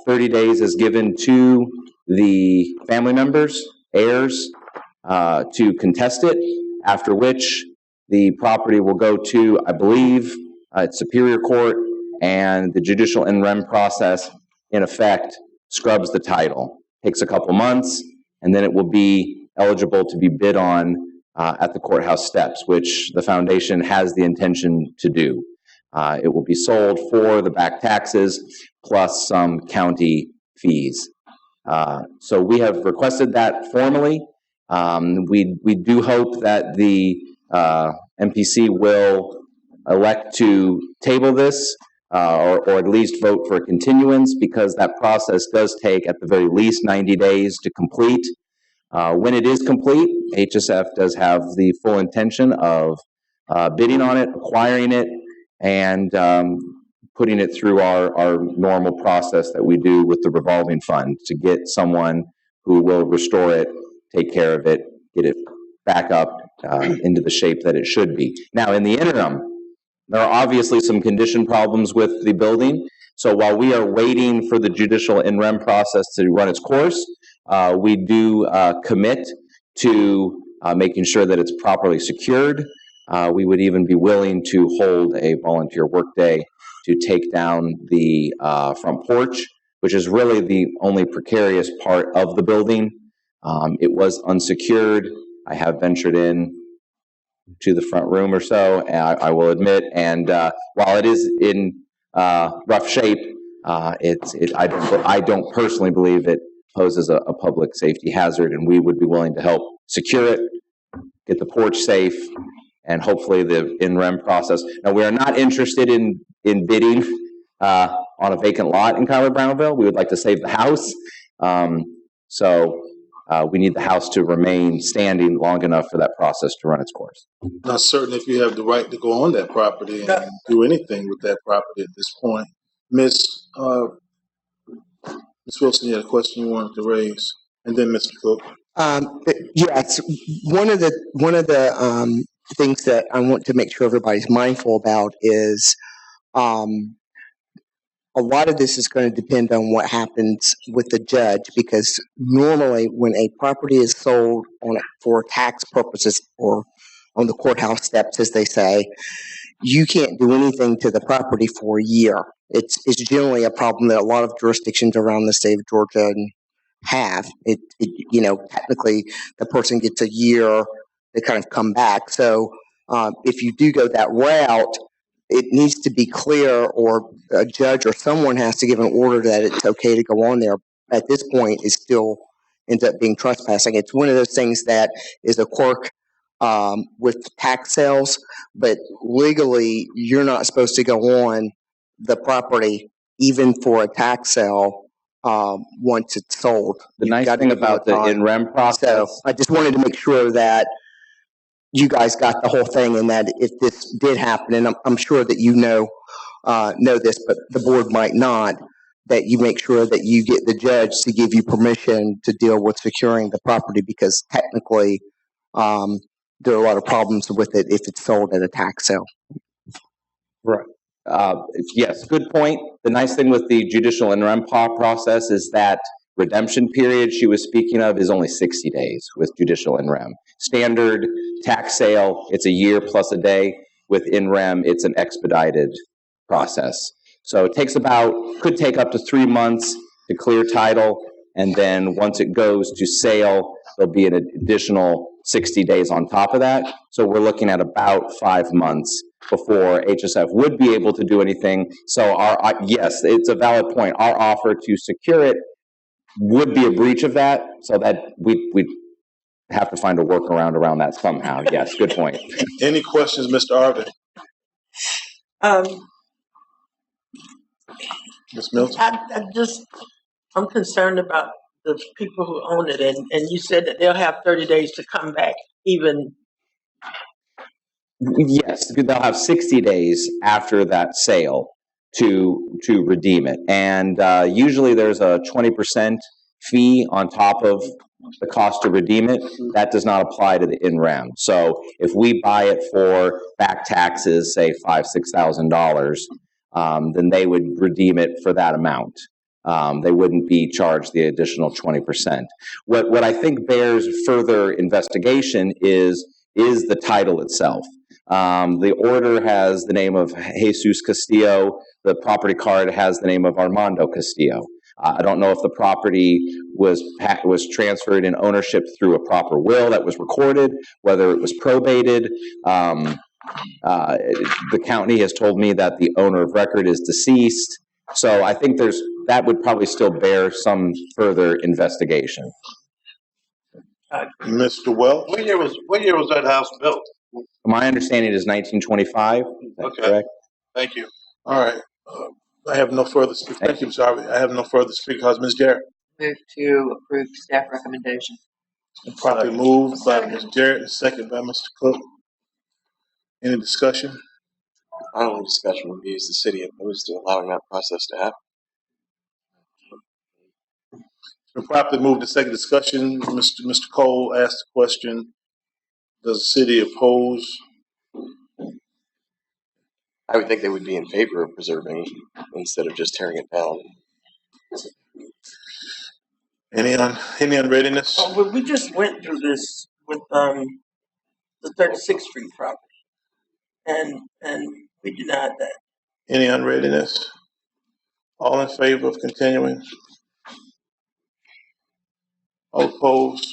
[SPEAKER 2] 30 days is given to the family members, heirs, to contest it, after which the property will go to, I believe, Superior Court, and the judicial in rem process, in effect, scrubs the title. Takes a couple months, and then it will be eligible to be bid on at the courthouse steps, which the foundation has the intention to do. It will be sold for the back taxes plus some county fees. So we have requested that formally. We do hope that the MPC will elect to table this or at least vote for a continuance, because that process does take at the very least 90 days to complete. When it is complete, HSF does have the full intention of bidding on it, acquiring it, and putting it through our normal process that we do with the revolving fund to get someone who will restore it, take care of it, get it back up into the shape that it should be. Now, in the interim, there are obviously some condition problems with the building. So while we are waiting for the judicial in rem process to run its course, we do commit to making sure that it's properly secured. We would even be willing to hold a volunteer workday to take down the front porch, which is really the only precarious part of the building. It was unsecured. I have ventured in to the front room or so, I will admit, and while it is in rough shape, I don't personally believe it poses a public safety hazard, and we would be willing to help secure it, get the porch safe, and hopefully the in rem process. Now, we are not interested in bidding on a vacant lot in Cuyler-Brownville. We would like to save the house. So we need the house to remain standing long enough for that process to run its course.
[SPEAKER 1] Not certain if you have the right to go on that property and do anything with that property at this point. Ms. Wilson, you had a question you wanted to raise, and then Mr. Cook.
[SPEAKER 13] Yes, one of the things that I want to make sure everybody's mindful about is a lot of this is going to depend on what happens with the judge, because normally when a property is sold for tax purposes or on the courthouse steps, as they say, you can't do anything to the property for a year. It's generally a problem that a lot of jurisdictions around the state of Georgia and have. Technically, the person gets a year to kind of come back. So if you do go that route, it needs to be clear, or a judge or someone has to give an order that it's okay to go on there. At this point, it still ends up being trespassing. It's one of those things that is a quirk with tax sales, but legally, you're not supposed to go on the property even for a tax sale once it's sold.
[SPEAKER 2] The nice thing about the in rem process.
[SPEAKER 13] So I just wanted to make sure that you guys got the whole thing, and that if this did happen, and I'm sure that you know this, but the board might not, that you make sure that you get the judge to give you permission to deal with securing the property, because technically there are a lot of problems with it if it's sold at a tax sale.
[SPEAKER 2] Right. Yes, good point. The nice thing with the judicial in rem process is that redemption period she was speaking of is only 60 days with judicial in rem. Standard tax sale, it's a year plus a day. With in rem, it's an expedited process. So it could take up to 3 months to clear title, and then once it goes to sale, there'll be an additional 60 days on top of that. So we're looking at about 5 months before HSF would be able to do anything. So yes, it's a valid point. Our offer to secure it would be a breach of that, so that we'd have to find a workaround around that somehow. Yes, good point.
[SPEAKER 1] Any questions, Mr. Arvin? Ms. Milton?
[SPEAKER 19] I'm concerned about the people who own it, and you said that they'll have 30 days to come back, even.
[SPEAKER 2] Yes, they'll have 60 days after that sale to redeem it. And usually there's a 20% fee on top of the cost to redeem it. That does not apply to the in rem. So if we buy it for back taxes, say $5,000-$6,000, then they would redeem it for that amount. They wouldn't be charged the additional 20%. What I think bears further investigation is the title itself. The order has the name of Jesus Castillo. The property card has the name of Armando Castillo. I don't know if the property was transferred in ownership through a proper will that was recorded, whether it was probated. The county has told me that the owner of record is deceased. So I think that would probably still bear some further investigation.
[SPEAKER 1] Mr. Welch?
[SPEAKER 22] What year was that house built?
[SPEAKER 2] My understanding is 1925.
[SPEAKER 22] Okay.
[SPEAKER 2] Correct?
[SPEAKER 22] Thank you.
[SPEAKER 1] All right. I have no further speakers. Thank you, Mr. Arvin. I have no further speakers. Ms. Jarrett?
[SPEAKER 11] Move to approve staff recommendation.
[SPEAKER 1] Properly moved by Ms. Jarrett, and second by Mr. Cook. Any discussion?
[SPEAKER 3] My only discussion would be, is the city opposed to allowing that process to happen?
[SPEAKER 1] It's been properly moved to second discussion. Mr. Cole asked the question, does the city oppose?
[SPEAKER 3] I would think they would be in favor of preserving instead of just tearing it down.
[SPEAKER 1] Any unreadiness?
[SPEAKER 19] Oh, well, we just went through this with the 36th Street property, and we denied that.
[SPEAKER 1] Any unreadiness? All in favor of continuing? All opposed?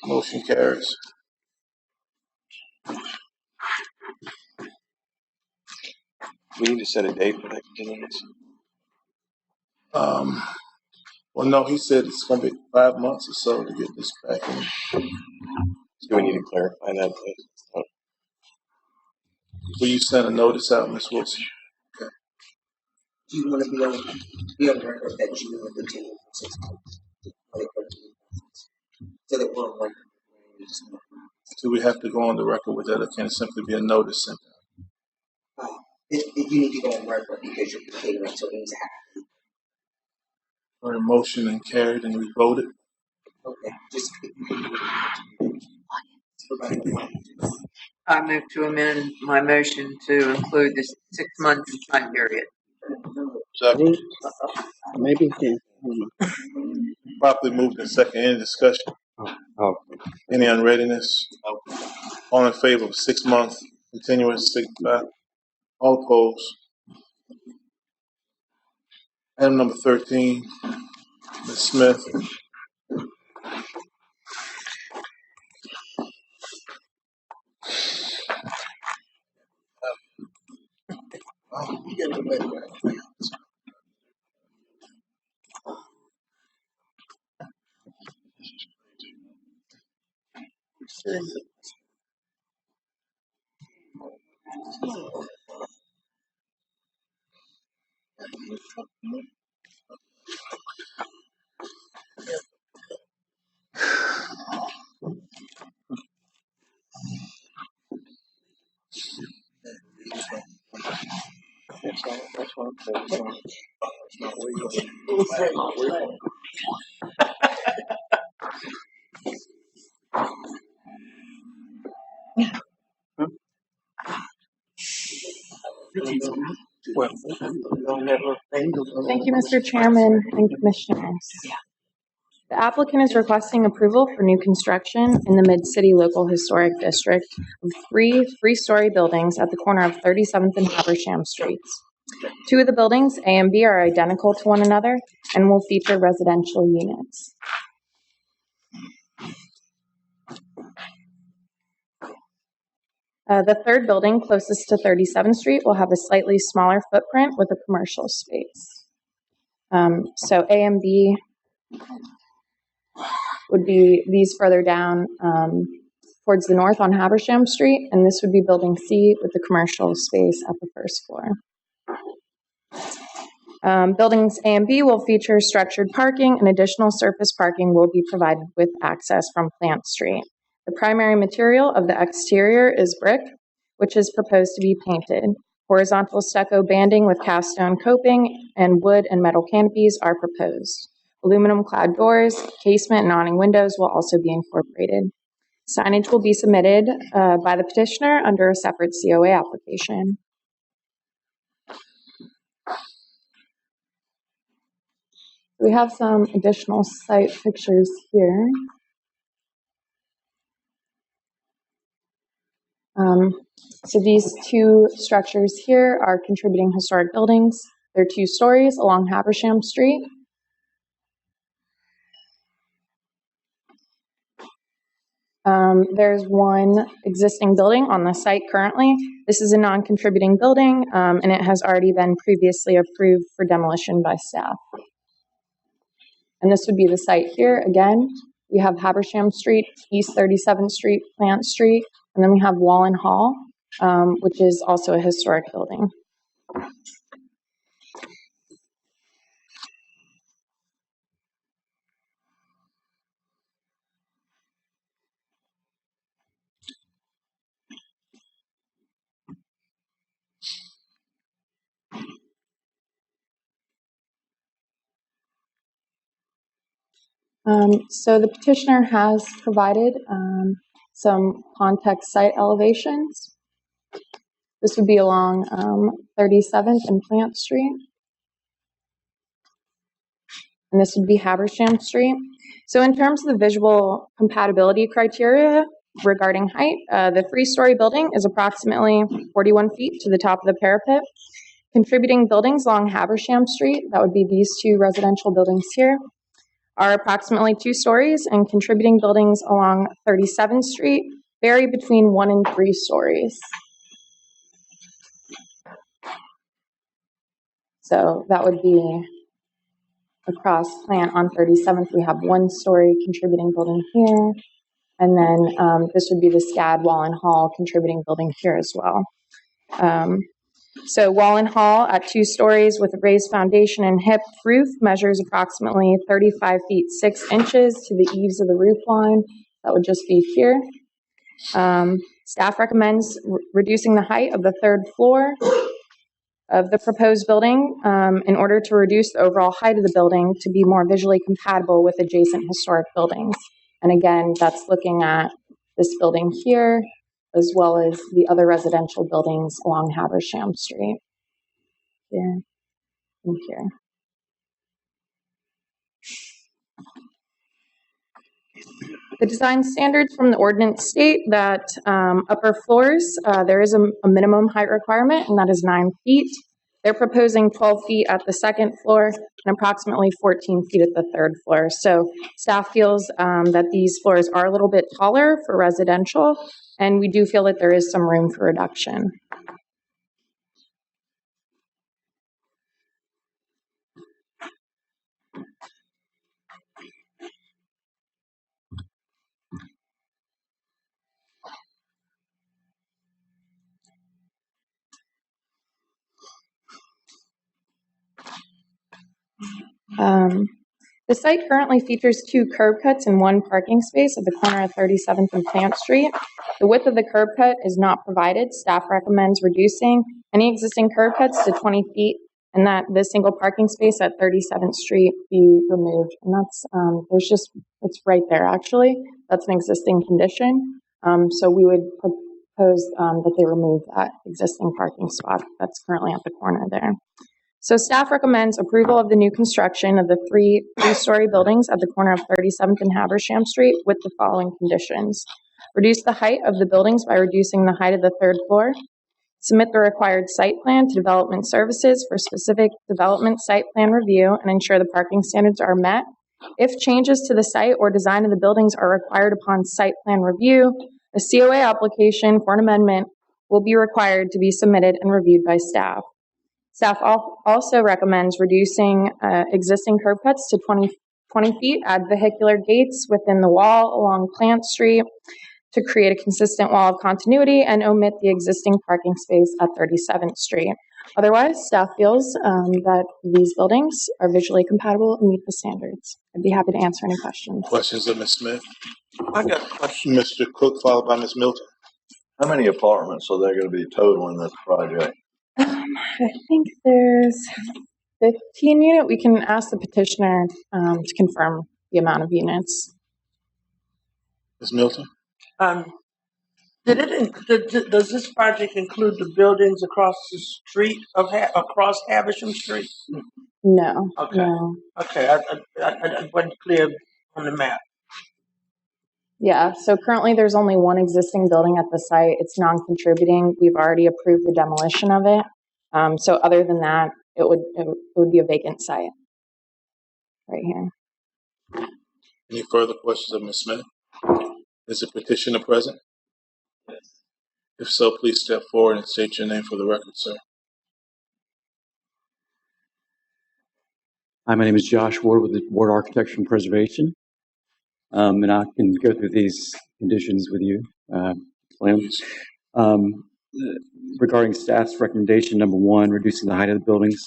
[SPEAKER 1] Motion carries.
[SPEAKER 3] We need to set a date for that continuance.
[SPEAKER 1] Well, no, he said it's going to be 5 months or so to get this back in.
[SPEAKER 3] Do we need to clarify that?
[SPEAKER 1] Will you send a notice out, Ms. Wilson?
[SPEAKER 13] Okay. Do you want to be on record that you will continue for 6 months? So that we're on record.
[SPEAKER 1] Do we have to go on the record with that, or can it simply be a notice sent out?
[SPEAKER 13] You need to go on record because you're continuing, so it needs to happen.
[SPEAKER 1] Or a motion and carried and we voted?
[SPEAKER 13] Okay, just.
[SPEAKER 11] I move to amend my motion to include this 6 month time period.
[SPEAKER 9] Maybe he can.
[SPEAKER 1] Properly moved in second. Any discussion? Any unreadiness? All in favor of 6 month continuance, signify. All opposed? Item number 13. Ms. Smith.
[SPEAKER 4] Thank you, Mr. Chairman and Commissioners. The applicant is requesting approval for new construction in the Mid-City Local Historic District of 3 three-story buildings at the corner of 37th and Habersham Streets. 2 of the buildings, A and B, are identical to one another and will feature residential units. The third building, closest to 37th Street, will have a slightly smaller footprint with a commercial space. So A and B would be these further down towards the north on Habersham Street, and this would be building C with the commercial space at the first floor. Buildings A and B will feature structured parking, and additional surface parking will be provided with access from Plant Street. The primary material of the exterior is brick, which is proposed to be painted. Horizontal stucco banding with cast stone coping and wood and metal canopies are proposed. Aluminum clad doors, casement, and awning windows will also be incorporated. Signage will be submitted by the petitioner under a separate COA application. We have some additional site pictures here. So these 2 structures here are contributing historic buildings. They're 2 stories along Habersham Street. There's one existing building on the site currently. This is a non-contributing building, and it has already been previously approved for demolition by staff. And this would be the site here. Again, we have Habersham Street, East 37th Street, Plant Street, and then we have Wallen Hall, which is also a historic building. So the petitioner has provided some context site elevations. This would be along 37th and Plant Street. And this would be Habersham Street. So in terms of the visual compatibility criteria regarding height, the 3-story building is approximately 41 feet to the top of the parapet. Contributing buildings along Habersham Street, that would be these 2 residential buildings here, are approximately 2 stories, and contributing buildings along 37th Street vary between 1 and 3 stories. So that would be across Plant on 37th, we have 1-story contributing building here, and then this would be the SCAD Wallen Hall contributing building here as well. So Wallen Hall at 2 stories with a raised foundation and hip roof measures approximately 35 feet 6 inches to the eaves of the roof line. That would just be here. Staff recommends reducing the height of the 3rd floor of the proposed building in order to reduce the overall height of the building to be more visually compatible with adjacent historic buildings. And again, that's looking at this building here, as well as the other residential buildings along Habersham Street. Here and here. The design standards from the ordinance state that upper floors, there is a minimum height requirement, and that is 9 feet. They're proposing 12 feet at the second floor and approximately 14 feet at the third floor. So staff feels that these floors are a little bit taller for residential, and we do feel that there is some room for reduction. The site currently features 2 curb cuts and 1 parking space at the corner of 37th and Plant Street. The width of the curb cut is not provided. Staff recommends reducing any existing curb cuts to 20 feet and that the single parking space at 37th Street be removed. And that's, it's right there actually. That's an existing condition. So we would propose that they remove that existing parking spot that's currently at the corner there. So staff recommends approval of the new construction of the three-story buildings at the corner of 37th and Habersham Street with the following conditions. Reduce the height of the buildings by reducing the height of the third floor. Submit the required site plan to Development Services for specific development site plan review and ensure the parking standards are met. If changes to the site or design of the buildings are required upon site plan review, a COA application for an amendment will be required to be submitted and reviewed by staff. Staff also recommends reducing existing curb cuts to 20 feet, add vehicular gates within the wall along Plant Street to create a consistent wall of continuity, and omit the existing parking space at 37th Street. Otherwise, staff feels that these buildings are visually compatible and meet the standards. I'd be happy to answer any questions.
[SPEAKER 1] Questions of Ms. Smith? I got a question. Mr. Cook, followed by Ms. Milton.
[SPEAKER 8] How many apartments are there going to be total in this project?
[SPEAKER 4] I think there's 15 units. We can ask the petitioner to confirm the amount of units.
[SPEAKER 1] Ms. Milton?
[SPEAKER 19] Does this project include the buildings across the street across Havisham Street?
[SPEAKER 4] No.
[SPEAKER 19] Okay.
[SPEAKER 4] No.
[SPEAKER 19] Okay. I wasn't clear on the map.
[SPEAKER 4] Yeah, so currently there's only one existing building at the site. It's non-contributing. We've already approved the demolition of it. So other than that, it would be a vacant site right here.
[SPEAKER 1] Any further questions of Ms. Smith? Is the petitioner present? Yes. If so, please step forward and state your name for the record, sir.
[SPEAKER 7] Hi, my name is Josh Ward with the Ward Architecture and Preservation. And I can go through these conditions with you. Regarding staff's recommendation, number 1, reducing the height of the buildings.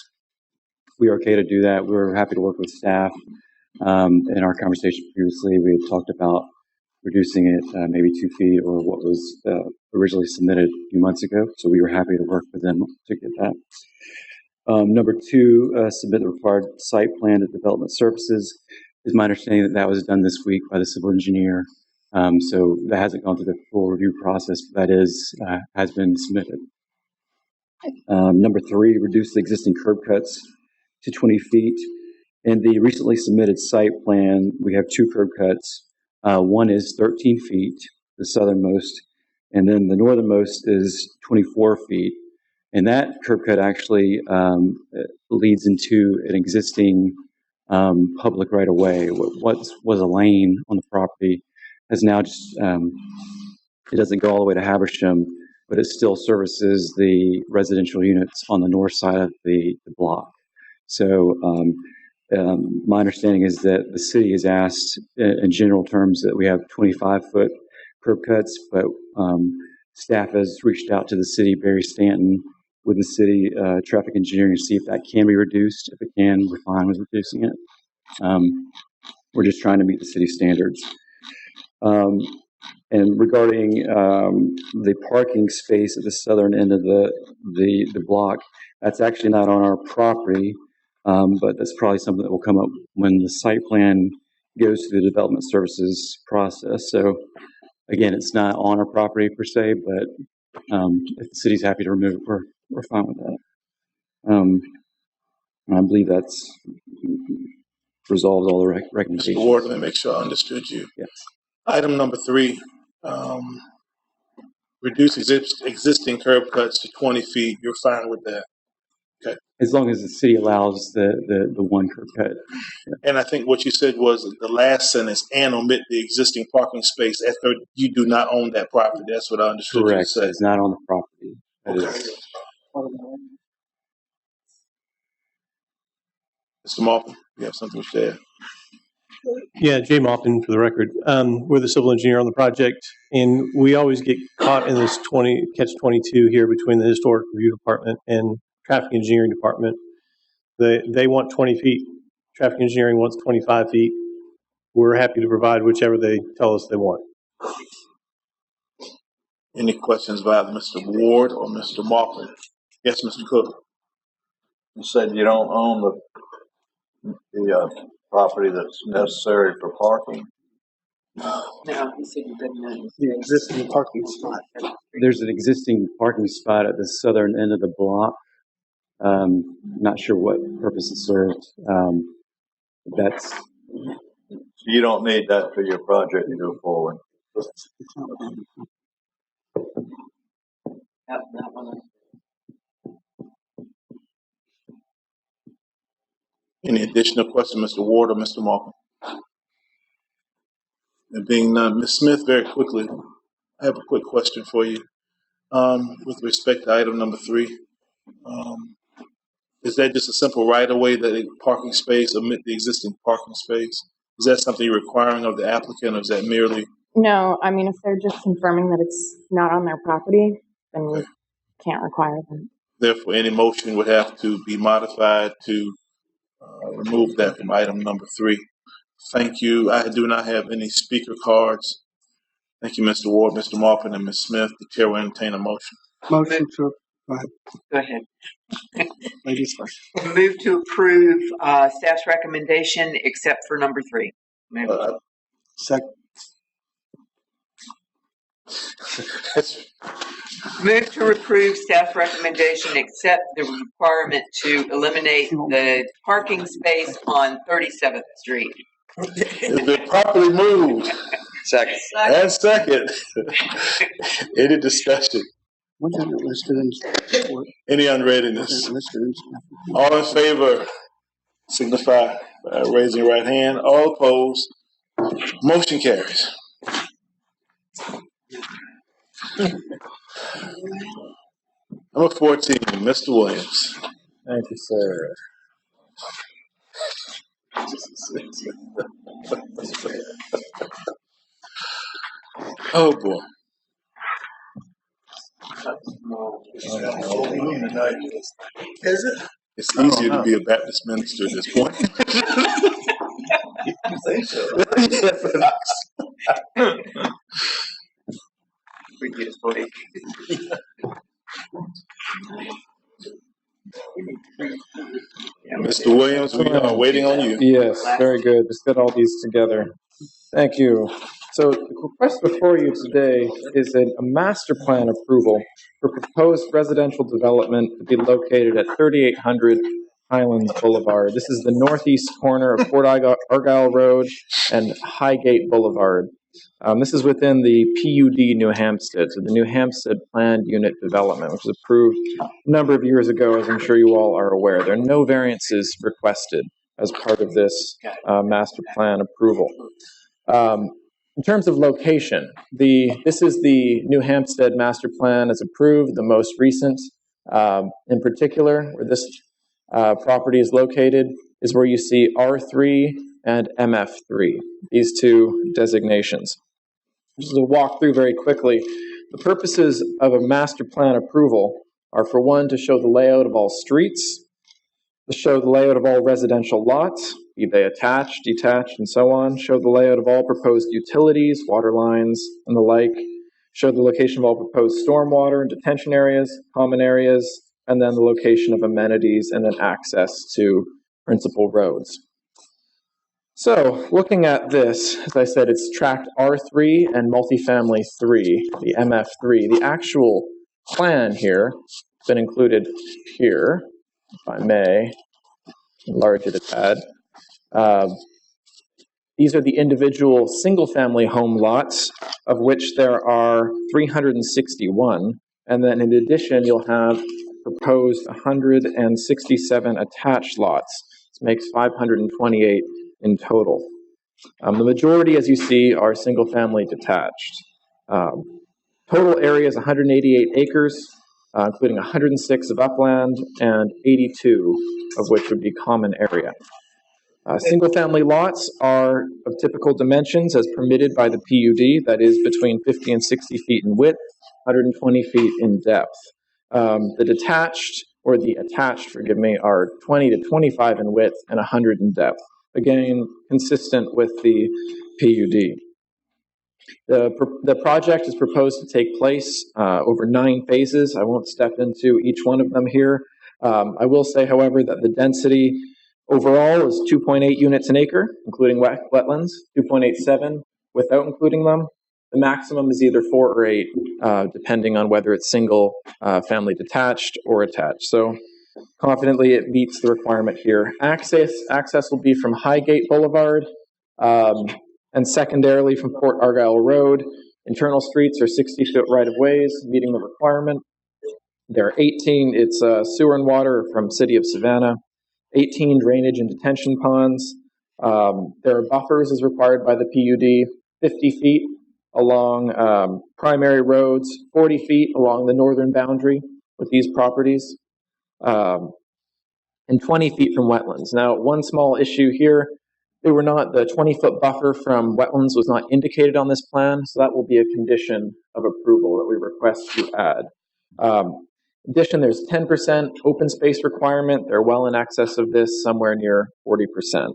[SPEAKER 7] We are okay to do that. We were happy to work with staff. In our conversation previously, we had talked about reducing it maybe 2 feet or what was originally submitted a few months ago. So we were happy to work with them to get that. Number 2, submit the required site plan to Development Services. It's my understanding that was done this week by the civil engineer. So that hasn't gone through the full review process, but that has been submitted. Number 3, reduce the existing curb cuts to 20 feet. In the recently submitted site plan, we have 2 curb cuts. One is 13 feet, the southernmost, and then the northernmost is 24 feet. And that curb cut actually leads into an existing public right of way. What was a lane on the property has now just, it doesn't go all the way to Habersham, but it still services the residential units on the north side of the block. So my understanding is that the city has asked in general terms that we have 25-foot curb cuts, but staff has reached out to the city, Barry Stanton, with the city traffic engineering to see if that can be reduced. If it can, we're fine with reducing it. We're just trying to meet the city standards. And regarding the parking space at the southern end of the block, that's actually not on our property, but that's probably something that will come up when the site plan goes through the Development Services process. So again, it's not on our property per se, but if the city's happy to remove it, we're fine with that. And I believe that's resolves all the recommendations.
[SPEAKER 1] Mr. Ward, let me make sure I understood you.
[SPEAKER 7] Yes.
[SPEAKER 1] Item number 3, reduce existing curb cuts to 20 feet. You're fine with that? Okay.
[SPEAKER 7] As long as the city allows the one curb cut.
[SPEAKER 1] And I think what you said was the last sentence, and omit the existing parking space at 30. You do not own that property. That's what I understood you to
[SPEAKER 7] Correct.
[SPEAKER 1] say.
[SPEAKER 7] It's not on the property. That
[SPEAKER 1] Okay.
[SPEAKER 7] is-
[SPEAKER 1] Mr. Malcolm, you have something to say?
[SPEAKER 14] Yeah, Jay Maupin for the record. We're the civil engineer on the project, and we always get caught in this catch-22 here between the historic review department and traffic engineering department. They want 20 feet. Traffic engineering wants 25 feet. We're happy to provide whichever they tell us they want.
[SPEAKER 1] Any questions about Mr. Ward or Mr. Malcolm? Yes, Mr. Cook.
[SPEAKER 8] You said you don't own the property that's necessary for parking?
[SPEAKER 11] No, he said you didn't know.
[SPEAKER 9] The existing parking spot.
[SPEAKER 7] There's an existing parking spot at the southern end of the block. Not sure what purpose it served. That's.
[SPEAKER 8] You don't need that for your project to go forward.
[SPEAKER 11] That one.
[SPEAKER 1] Any additional questions, Mr. Ward or Mr. Malcolm? And being none, Ms. Smith, very quickly, I have a quick question for you. With respect to item number 3, is that just a simple right-of-way that a parking space, omit the existing parking space? Is that something you're requiring of the applicant, or is that merely?
[SPEAKER 4] No, I mean, if they're just confirming that it's not on their property, then we can't require them.
[SPEAKER 1] Therefore, any motion would have to be modified to remove that from item number 3. Thank you. I do not have any speaker cards. Thank you, Mr. Ward, Mr. Malkin, and Ms. Smith. The chair will entertain a motion.
[SPEAKER 9] Motion to, go ahead.
[SPEAKER 11] Go ahead.
[SPEAKER 9] Ladies first.
[SPEAKER 11] Move to approve staff's recommendation except for number 3.
[SPEAKER 9] Second.
[SPEAKER 11] Move to approve staff recommendation except the requirement to eliminate the parking space on 37th Street.
[SPEAKER 1] It's been properly moved.
[SPEAKER 3] Second.
[SPEAKER 1] And second. Any discussion?
[SPEAKER 9] What's that listed in?
[SPEAKER 1] Any unreadiness? All in favor, signify by raising your right hand. All opposed, motion carries. Number 14, Mr. Williams.
[SPEAKER 10] Thank you, sir.
[SPEAKER 1] Oh boy.
[SPEAKER 9] Is it?
[SPEAKER 1] It's easier to be a Baptist minister at this point.
[SPEAKER 8] You think so?
[SPEAKER 1] Mr. Williams, we are waiting on you.
[SPEAKER 6] Yes, very good. Just get all these together. Thank you. So the request before you today is a master plan approval for proposed residential development to be located at 3800 Highlands Boulevard. This is the northeast corner of Fort Argyle Road and Highgate Boulevard. This is within the PUD New Hampstead, so the New Hampstead Planned Unit Development, which was approved a number of years ago, as I'm sure you all are aware. There are no variances requested as part of this master plan approval. In terms of location, this is the New Hampstead Master Plan as approved, the most recent. In particular, where this property is located is where you see R3 and MF3, these two designations. Just to walk through very quickly, the purposes of a master plan approval are, for one, to show the layout of all streets, to show the layout of all residential lots, be they attached, detached, and so on, show the layout of all proposed utilities, water lines, and the like, show the location of all proposed stormwater and detention areas, common areas, and then the location of amenities, and then access to principal roads. So, looking at this, as I said, it's tract R3 and multifamily 3, the MF3. The actual plan here has been included here, if I may enlarge it a tad. These are the individual single-family home lots, of which there are 361. And then in addition, you'll have proposed 167 attached lots. This makes 528 in total. The majority, as you see, are single-family detached. Total area is 188 acres, including 106 of upland and 82 of which would be common area. Single-family lots are of typical dimensions as permitted by the PUD, that is between 50 and 60 feet in width, 120 feet in depth. The detached, or the attached, forgive me, are 20 to 25 in width and 100 in depth. Again, consistent with the PUD. The project is proposed to take place over 9 phases. I won't step into each one of them here. I will say, however, that the density overall is 2.8 units an acre, including wetlands, 2.87 without including them. The maximum is either 4 or 8, depending on whether it's single family detached or attached. So confidently it meets the requirement here. Access will be from Highgate Boulevard, and secondarily from Port Argyle Road. Internal streets are 60-foot right-of-ways, meeting the requirement. There are 18, it's sewer and water from City of Savannah, 18 drainage and detention ponds. There are buffers as required by the PUD, 50 feet along primary roads, 40 feet along the northern boundary with these properties, and 20 feet from wetlands. Now, one small issue here, the 20-foot buffer from wetlands was not indicated on this plan, so that will be a condition of approval that we request to add. In addition, there's 10% open space requirement. They're well in excess of this, somewhere near 40%.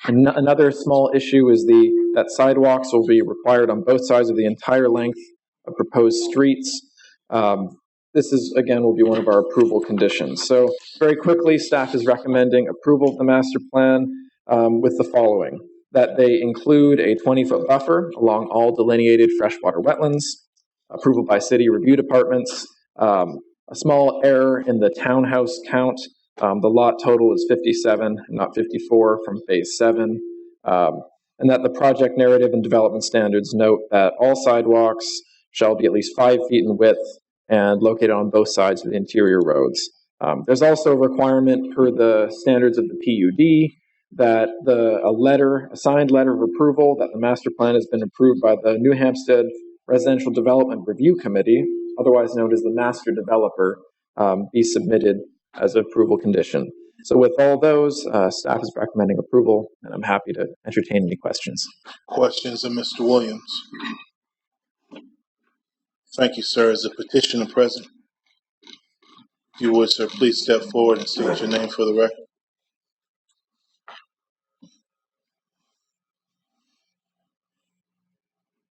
[SPEAKER 6] Another small issue is that sidewalks will be required on both sides of the entire length of proposed streets. This is, again, will be one of our approval conditions. So very quickly, staff is recommending approval of the master plan with the following: that they include a 20-foot buffer along all delineated freshwater wetlands, approval by city review departments, a small error in the townhouse count. The lot total is 57, not 54 from phase 7, and that the project narrative and development standards note that all sidewalks shall be at least 5 feet in width and located on both sides of the interior roads. There's also a requirement per the standards of the PUD that a signed letter of approval that the master plan has been approved by the New Hampstead Residential Development Review Committee, otherwise known as the master developer, be submitted as an approval condition. So with all those, staff is recommending approval, and I'm happy to entertain any questions.
[SPEAKER 1] Questions of Mr. Williams? Thank you, sir. Is the petitioner present? If you would, sir, please step forward and state your name for the record.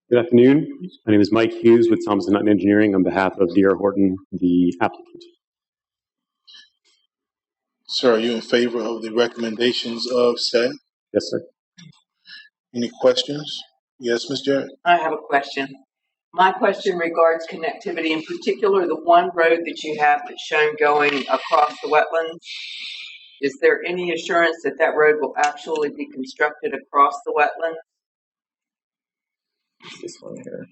[SPEAKER 15] Good afternoon. My name is Mike Hughes with Thomas & Hutton Engineering on behalf of D.R. Horton, the applicant.
[SPEAKER 1] Sir, are you in favor of the recommendations of staff?
[SPEAKER 15] Yes, sir.
[SPEAKER 1] Any questions? Yes, Ms. Jarrett?
[SPEAKER 11] I have a question. My question regards connectivity, in particular the one road that you have that's shown going across the wetlands. Is there any assurance that that road will actually be constructed across the wetlands?
[SPEAKER 6] This one here.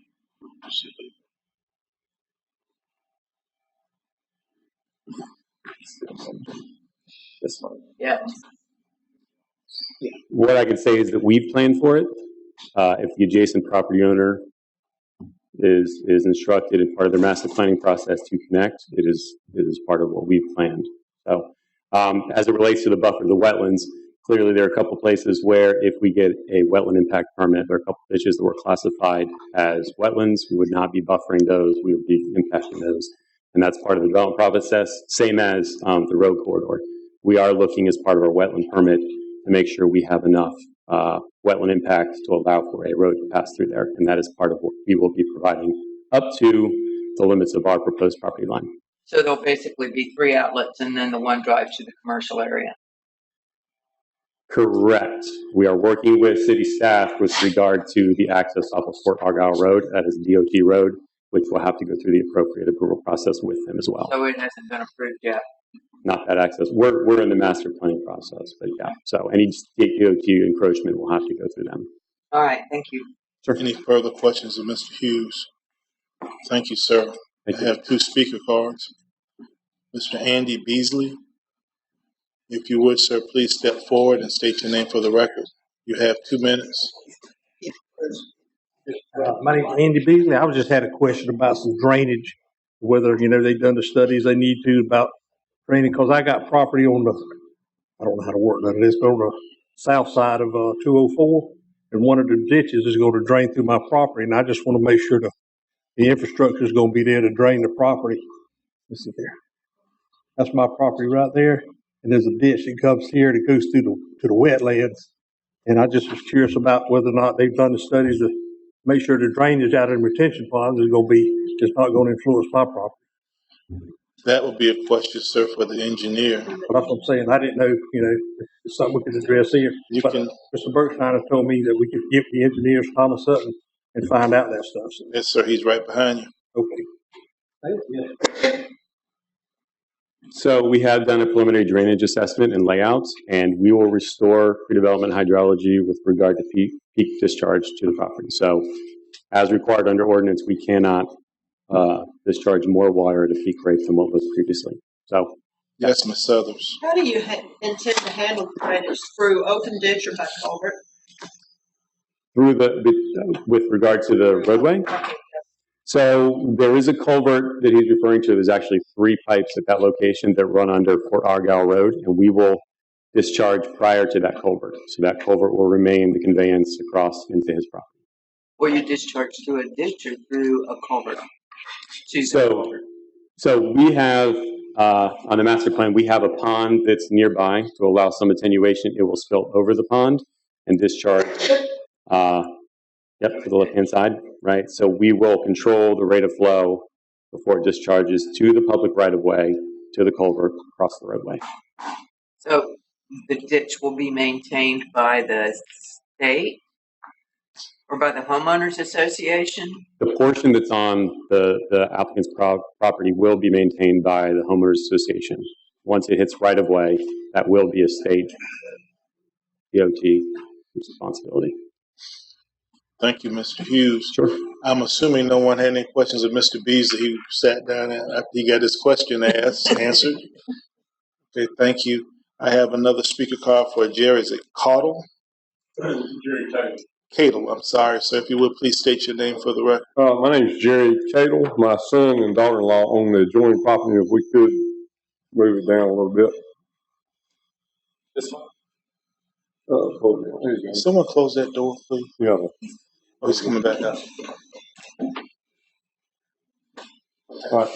[SPEAKER 6] This one.
[SPEAKER 11] Yeah.
[SPEAKER 15] What I can say is that we've planned for it. If the adjacent property owner is instructed as part of their master planning process to connect, it is part of what we've planned. So as it relates to the buffer, the wetlands, clearly there are a couple places where if we get a wetland impact permit, there are a couple ditches that were classified as wetlands. We would not be buffering those, we would be impacting those. And that's part of the development process, same as the road corridor. We are looking as part of our wetland permit to make sure we have enough wetland impact to allow for a road to pass through there. And that is part of what we will be providing up to the limits of our proposed property line.
[SPEAKER 11] So there'll basically be 3 outlets and then the one drive to the commercial area.
[SPEAKER 15] Correct. We are working with city staff with regard to the access off of Fort Argyle Road. That is DOT road, which will have to go through the appropriate approval process with them as well.
[SPEAKER 11] So it hasn't been approved yet?
[SPEAKER 15] Not that access. We're in the master planning process, but yeah. So any state DOT encroachment will have to go through them.
[SPEAKER 11] All right. Thank you.
[SPEAKER 1] Sure. Any further questions of Mr. Hughes? Thank you, sir. I have 2 speaker cards. Mr. Andy Beasley. If you would, sir, please step forward and state your name for the record. You have 2 minutes.
[SPEAKER 16] My name's Andy Beasley. I just had a question about some drainage, whether, they've done the studies they need to about draining, because I got property on I don't know how to work none of this, but on the south side of 204, and one of the ditches is going to drain through my property, and I just want to make sure the infrastructure is going to be there to drain the property. Let's see there. That's my property right there, and there's a ditch that comes here that goes through to the wetlands, and I just was curious about whether or not they've done the studies to make sure the drainage out of the retention ponds is going to be, it's not going to influence my property.
[SPEAKER 1] That would be a question, sir, for the engineer.
[SPEAKER 16] But that's what I'm saying. I didn't know, it's something we could address here. But Mr. Bergstein told me that we could give the engineers Thomas Sutton and find out that stuff. So.
[SPEAKER 1] Yes, sir. He's right behind you.
[SPEAKER 16] Okay.
[SPEAKER 15] So we have done a preliminary drainage assessment and layouts, and we will restore pre-development hydrology with regard to peak discharge to the property. So as required under ordinance, we cannot discharge more water at a peak rate than what was previously. So
[SPEAKER 1] yes, Ms. Southers.
[SPEAKER 19] How do you intend to handle the drainage, through open ditch or by culvert?
[SPEAKER 15] Through with regard to the roadway? So there is a culvert that he's referring to. There's actually 3 pipes at that location that run under Port Argyle Road, and we will discharge prior to that culvert. So that culvert will remain the conveyance across into his property.
[SPEAKER 11] Will you discharge through a ditch or through a culvert?
[SPEAKER 15] So we have, on the master plan, we have a pond that's nearby to allow some attenuation. It will spill over the pond and discharge, to the left-hand side, right? So we will control the rate of flow before it discharges to the public right-of-way, to the culvert across the roadway.
[SPEAKER 11] So the ditch will be maintained by the state or by the homeowners association?
[SPEAKER 15] The portion that's on the applicant's property will be maintained by the homeowners association. Once it hits right-of-way, that will be a state DOT responsibility.
[SPEAKER 1] Thank you, Mr. Hughes.
[SPEAKER 15] Sure.
[SPEAKER 1] I'm assuming no one had any questions of Mr. Beasley. He sat down after he got his question answered. Okay, thank you. I have another speaker card for Jerry. Is it Caudle?
[SPEAKER 17] Jerry Taylor.
[SPEAKER 1] Cadle, I'm sorry, sir. If you would please state your name for the record.
[SPEAKER 17] My name is Jerry Cadle. My son and daughter-in-law own the adjoining property. If we could move it down a little bit.
[SPEAKER 1] This one? Someone close that door, please.
[SPEAKER 17] Yeah.
[SPEAKER 1] Oh, he's coming back up.
[SPEAKER 17] Right.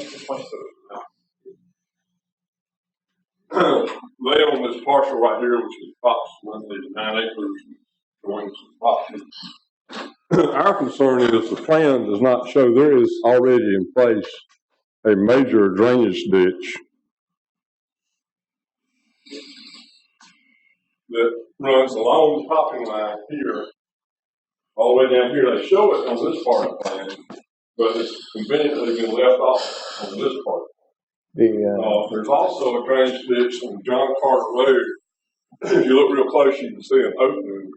[SPEAKER 17] They own this parcel right here, which is approximately 9 acres going to property. Our concern is the plan does not show there is already in place a major drainage ditch that runs along the property line here, all the way down here. They show it on this part of the plan, but it's conveniently been left off on this part. There's also a drainage ditch on John Carter Road. If you look real close, you can see an opening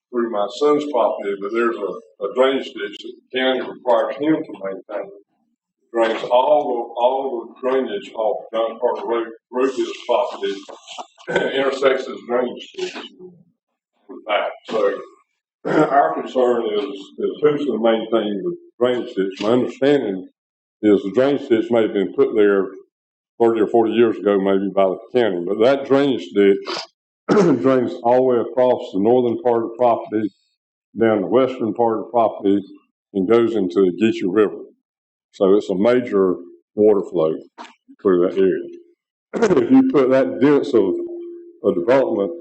[SPEAKER 17] through my son's property, but there's a drainage ditch that the county requires him to maintain. It drains all the drainage off John Carter Road through his property and intersects his drainage ditch with that. So our concern is who's going to maintain the drainage ditch. My understanding is the drainage ditch may have been put there 30 or 40 years ago, maybe by the county, but that drainage ditch drains all the way across the northern part of the property, down the western part of the property, and goes into the Geechee River. So it's a major water flow through that area. If you put that dense of a development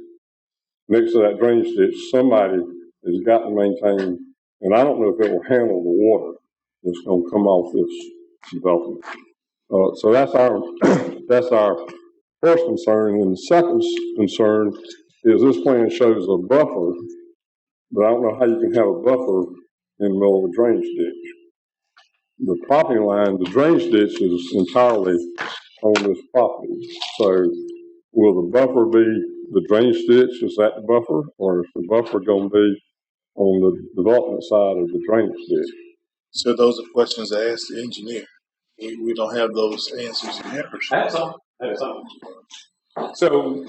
[SPEAKER 17] next to that drainage ditch, somebody has got to maintain, and I don't know if it will handle the water that's going to come off this development. So that's our first concern. And the second concern is this plan shows a buffer, but I don't know how you can have a buffer in the middle of a drainage ditch. The property line, the drainage ditch is entirely on this property. So will the buffer be the drainage ditch? Is that the buffer? Or is the buffer going to be on the development side of the drainage ditch?
[SPEAKER 1] So those are questions I asked the engineer. We don't have those answers yet.
[SPEAKER 15] So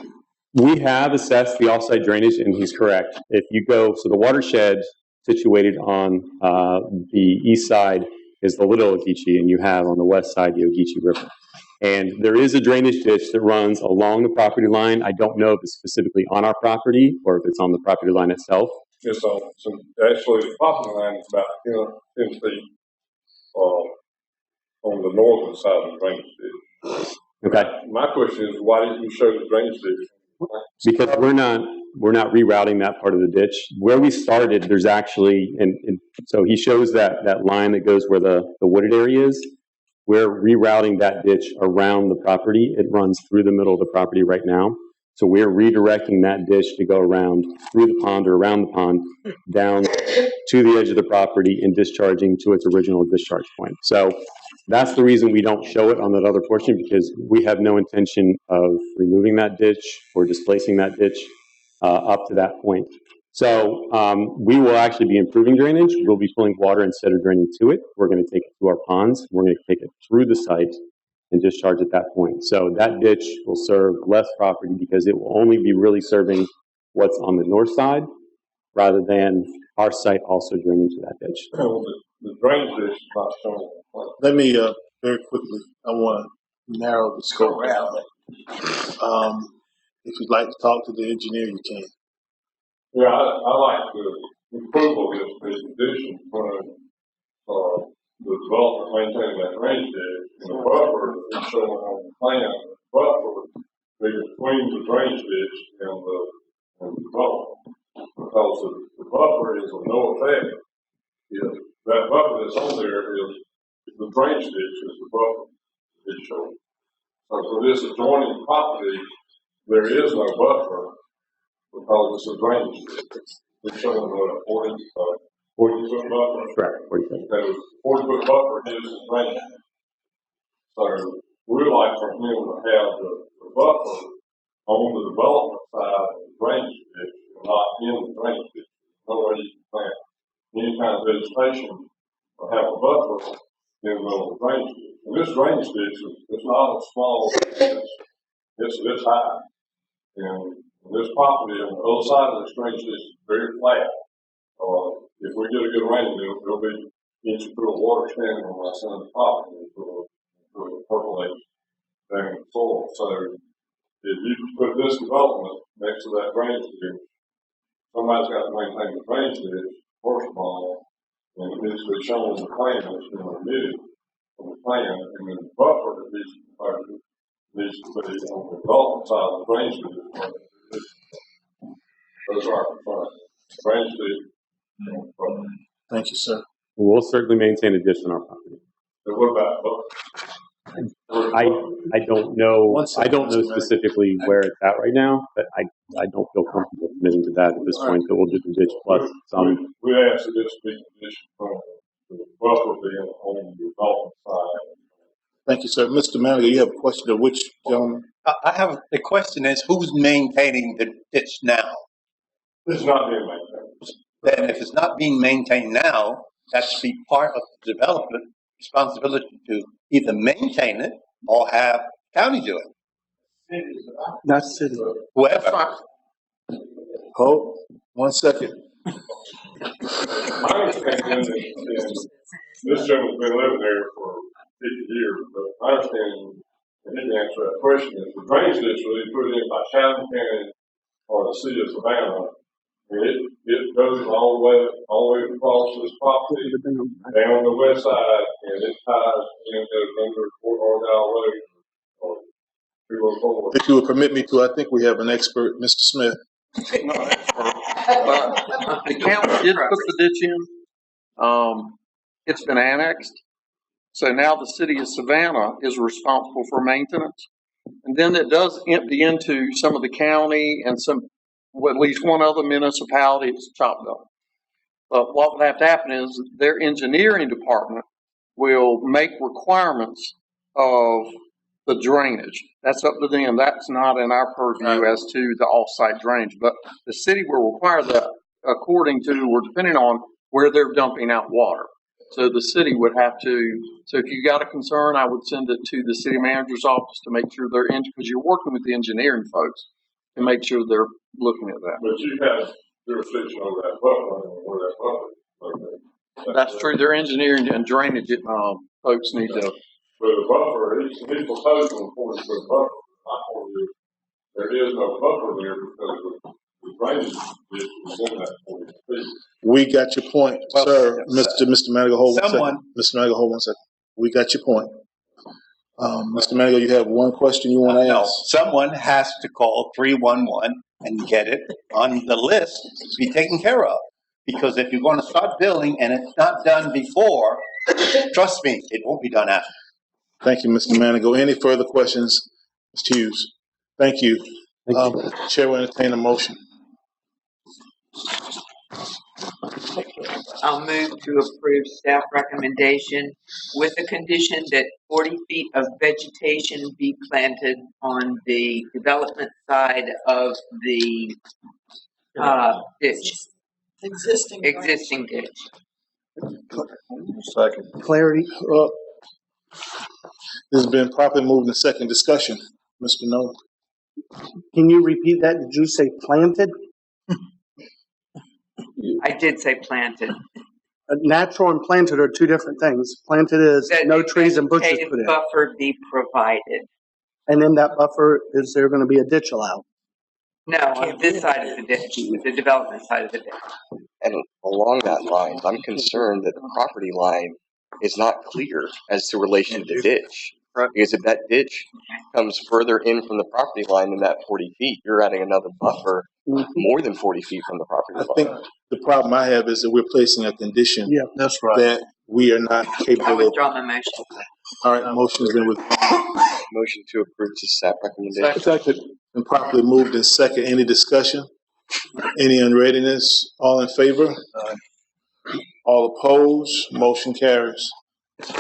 [SPEAKER 15] we have assessed the off-site drainage, and he's correct. If you go, so the watershed situated on the east side is the Little Ogeechee, and you have on the west side the Ogeechee River. And there is a drainage ditch that runs along the property line. I don't know if it's specifically on our property or if it's on the property line itself.
[SPEAKER 17] It's on, so actually the property line is about 10 feet on the northern side of the drainage ditch.
[SPEAKER 15] Okay.
[SPEAKER 17] My question is, why didn't you show the drainage ditch?
[SPEAKER 15] Because we're not rerouting that part of the ditch. Where we started, there's actually, and so he shows that line that goes where the wooded area is. We're rerouting that ditch around the property. It runs through the middle of the property right now. So we're redirecting that ditch to go around through the pond or around the pond, down to the edge of the property and discharging to its original discharge point. So that's the reason we don't show it on that other portion, because we have no intention of removing that ditch or displacing that ditch up to that point. So we will actually be improving drainage. We'll be pulling water instead of draining to it. We're going to take it to our ponds. We're going to take it through the site and discharge at that point. So that ditch will serve less property because it will only be really serving what's on the north side rather than our site also draining to that ditch.
[SPEAKER 17] The drainage ditch is not shown.
[SPEAKER 1] Let me, very quickly, I want to narrow the scope down. If you'd like to talk to the engineer, you can.
[SPEAKER 17] Yeah, I like the approval of this addition from the development maintaining that drainage ditch, and the buffer is shown on the plan. The buffer between the drainage ditch and the development, because the buffer is of no effect. If that buffer that's on there is the drainage ditch is the buffer it's shown. So for this adjoining property, there is no buffer because it's a drainage ditch. It's showing what a 40-foot buffer.
[SPEAKER 15] Correct.
[SPEAKER 17] 40-foot buffer is the drainage. So we would like for him to have the buffer on the development side of the drainage ditch and not in the drainage ditch. No way you can plant any kind of vegetation or have a buffer in the middle of the drainage ditch. And this drainage ditch is not a small ditch. It's this high. And this property on the other side of this drainage ditch is very flat. If we get a good rain, there'll be inch through a water standing on my son's property to percolate down the soil. So if you put this development next to that drainage ditch, somebody's got to maintain the drainage ditch, first of all, and it needs to be shown on the plan that's been omitted from the plan, and then the buffer that needs to be on the development side of the drainage ditch. Those are our concerns. Drainage ditch.
[SPEAKER 1] Thank you, sir.
[SPEAKER 15] We'll certainly maintain a ditch on our property.
[SPEAKER 17] And what about
[SPEAKER 15] I don't know. I don't know specifically where it's at right now, but I don't feel comfortable committing to that at this point. That we'll do the ditch plus some.
[SPEAKER 17] We asked that this be conditioned from the buffer being on the development side.
[SPEAKER 1] Thank you, sir. Mr. Manager, you have a question of which gentleman?
[SPEAKER 18] I have the question is who's maintaining the ditch now?
[SPEAKER 17] It's not being maintained.
[SPEAKER 18] Then if it's not being maintained now, that should be part of the development responsibility to either maintain it or have county do it.
[SPEAKER 1] Not city.
[SPEAKER 18] Whoever.
[SPEAKER 1] Hold 1 second.
[SPEAKER 17] My understanding is this gentleman's been living there for 50 years, but my understanding, and he can answer that question, is the drainage ditch was either put in by Chatham County or the city of Savannah. And it goes all the way across this property, down the west side, and it ties in, goes under Fort Argyle Road, or 204.
[SPEAKER 1] If you would permit me to, I think we have an expert, Mr. Smith.
[SPEAKER 20] The county did put the ditch in. It's been annexed. So now the city of Savannah is responsible for maintenance. And then it does empty into some of the county and at least one other municipality. It's chopped up. But what would have to happen is their engineering department will make requirements of the drainage. That's up to them. That's not in our purview as to the off-site drainage. But the city will require that according to or depending on where they're dumping out water. So the city would have to, so if you got a concern, I would send it to the city manager's office to make sure they're in, because you're working with the engineering folks to make sure they're looking at that.
[SPEAKER 17] But you have jurisdiction over that buffer, where that buffer.
[SPEAKER 20] That's true. Their engineering and drainage folks need to.
[SPEAKER 17] But the buffer, he's proposed on 40-foot buffer. There is no buffer there because the drainage is in that 40 feet.
[SPEAKER 1] We got your point, sir. Mr. Manigault, hold 1 second. Mr. Manigault, hold 1 second. We got your point. Mr. Manigault, you have one question you want to ask?
[SPEAKER 18] Someone has to call 311 and get it on the list to be taken care of. Because if you're going to start building and it's not done before, trust me, it won't be done after.
[SPEAKER 1] Thank you, Mr. Manigault. Any further questions? Mr. Hughes. Thank you. Chair will entertain a motion.
[SPEAKER 11] I'll move to approve staff recommendation with the condition that 40 feet of vegetation be planted on the development side of the ditch. Existing ditch.
[SPEAKER 1] Second.
[SPEAKER 9] Clarity.
[SPEAKER 1] This has been properly moved in second discussion. Mr. Nolan.
[SPEAKER 9] Can you repeat that? Did you say planted?
[SPEAKER 11] I did say planted.
[SPEAKER 9] Natural and planted are two different things. Planted is no trees and bushes put in.
[SPEAKER 11] Buffer be provided.
[SPEAKER 9] And in that buffer, is there going to be a ditch allowed?
[SPEAKER 11] No, on this side of the ditch, the development side of the ditch.
[SPEAKER 3] And along that line, I'm concerned that the property line is not clear as to relation to the ditch. Because if that ditch comes further in from the property line than that 40 feet, you're adding another buffer more than 40 feet from the property line.
[SPEAKER 1] I think the problem I have is that we're placing a condition
[SPEAKER 22] that's right.
[SPEAKER 1] that we are not capable of.
[SPEAKER 11] I withdraw my motion.
[SPEAKER 1] All right, motion's been withdrawn.
[SPEAKER 3] Motion to approve the staff recommendation.
[SPEAKER 1] Second. Been properly moved in second. Any discussion? Any unreadiness? All in favor? All opposed? Motion carries.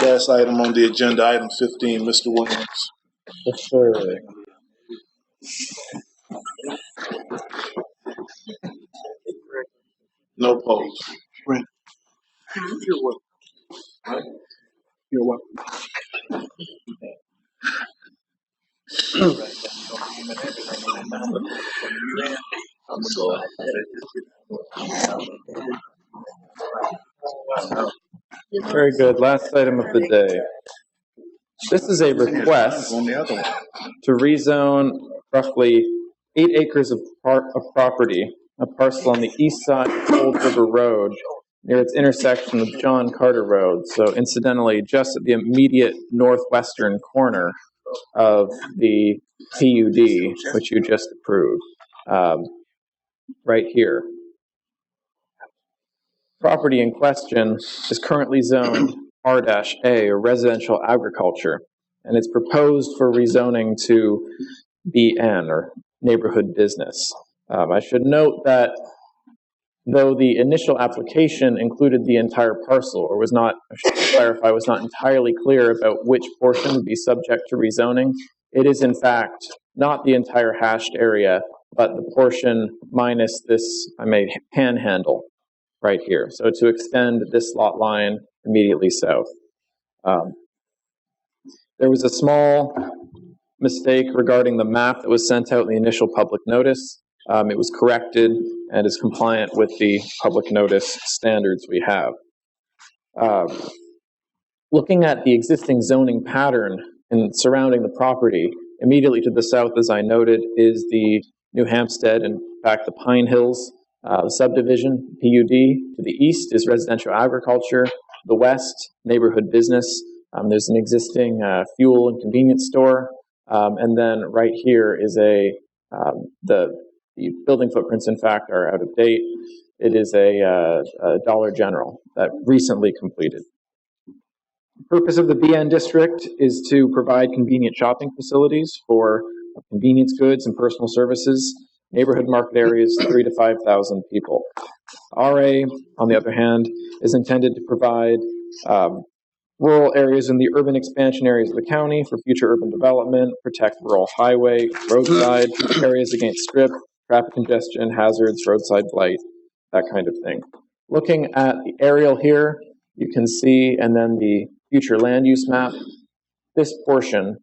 [SPEAKER 1] Last item on the agenda, item 15, Mr. Williams.
[SPEAKER 6] Yes, sir.
[SPEAKER 1] No opposed.
[SPEAKER 22] You're welcome. You're welcome.
[SPEAKER 6] Very good. Last item of the day. This is a request to rezone roughly 8 acres of property, a parcel on the east side of Old River Road, near its intersection with John Carter Road. So incidentally, just at the immediate northwestern corner of the PUD, which you just approved, right here. Property in question is currently zoned R-A, or residential agriculture, and it's proposed for rezoning to BN, or neighborhood business. I should note that though the initial application included the entire parcel, or was not, I should clarify, was not entirely clear about which portion would be subject to rezoning, it is in fact not the entire hashed area, but the portion minus this, I may panhandle right here. So to extend this lot line immediately south. There was a small mistake regarding the map that was sent out in the initial public notice. It was corrected and is compliant with the public notice standards we have. Looking at the existing zoning pattern and surrounding the property, immediately to the south, as I noted, is the New Hampstead, and in fact the Pine Hills subdivision, PUD. To the east is residential agriculture. The west, neighborhood business. There's an existing fuel and convenience store. And then right here is the building footprints, in fact, are out of date. It is a Dollar General that recently completed. The purpose of the BN district is to provide convenient shopping facilities for convenience goods and personal services. Neighborhood market areas, 3,000 to 5,000 people. RA, on the other hand, is intended to provide rural areas in the urban expansion areas of the county for future urban development, protect rural highway, roadside areas against strip, traffic congestion, hazards, roadside blight, that kind of thing. Looking at the aerial here, you can see, and then the future land use map, this portion,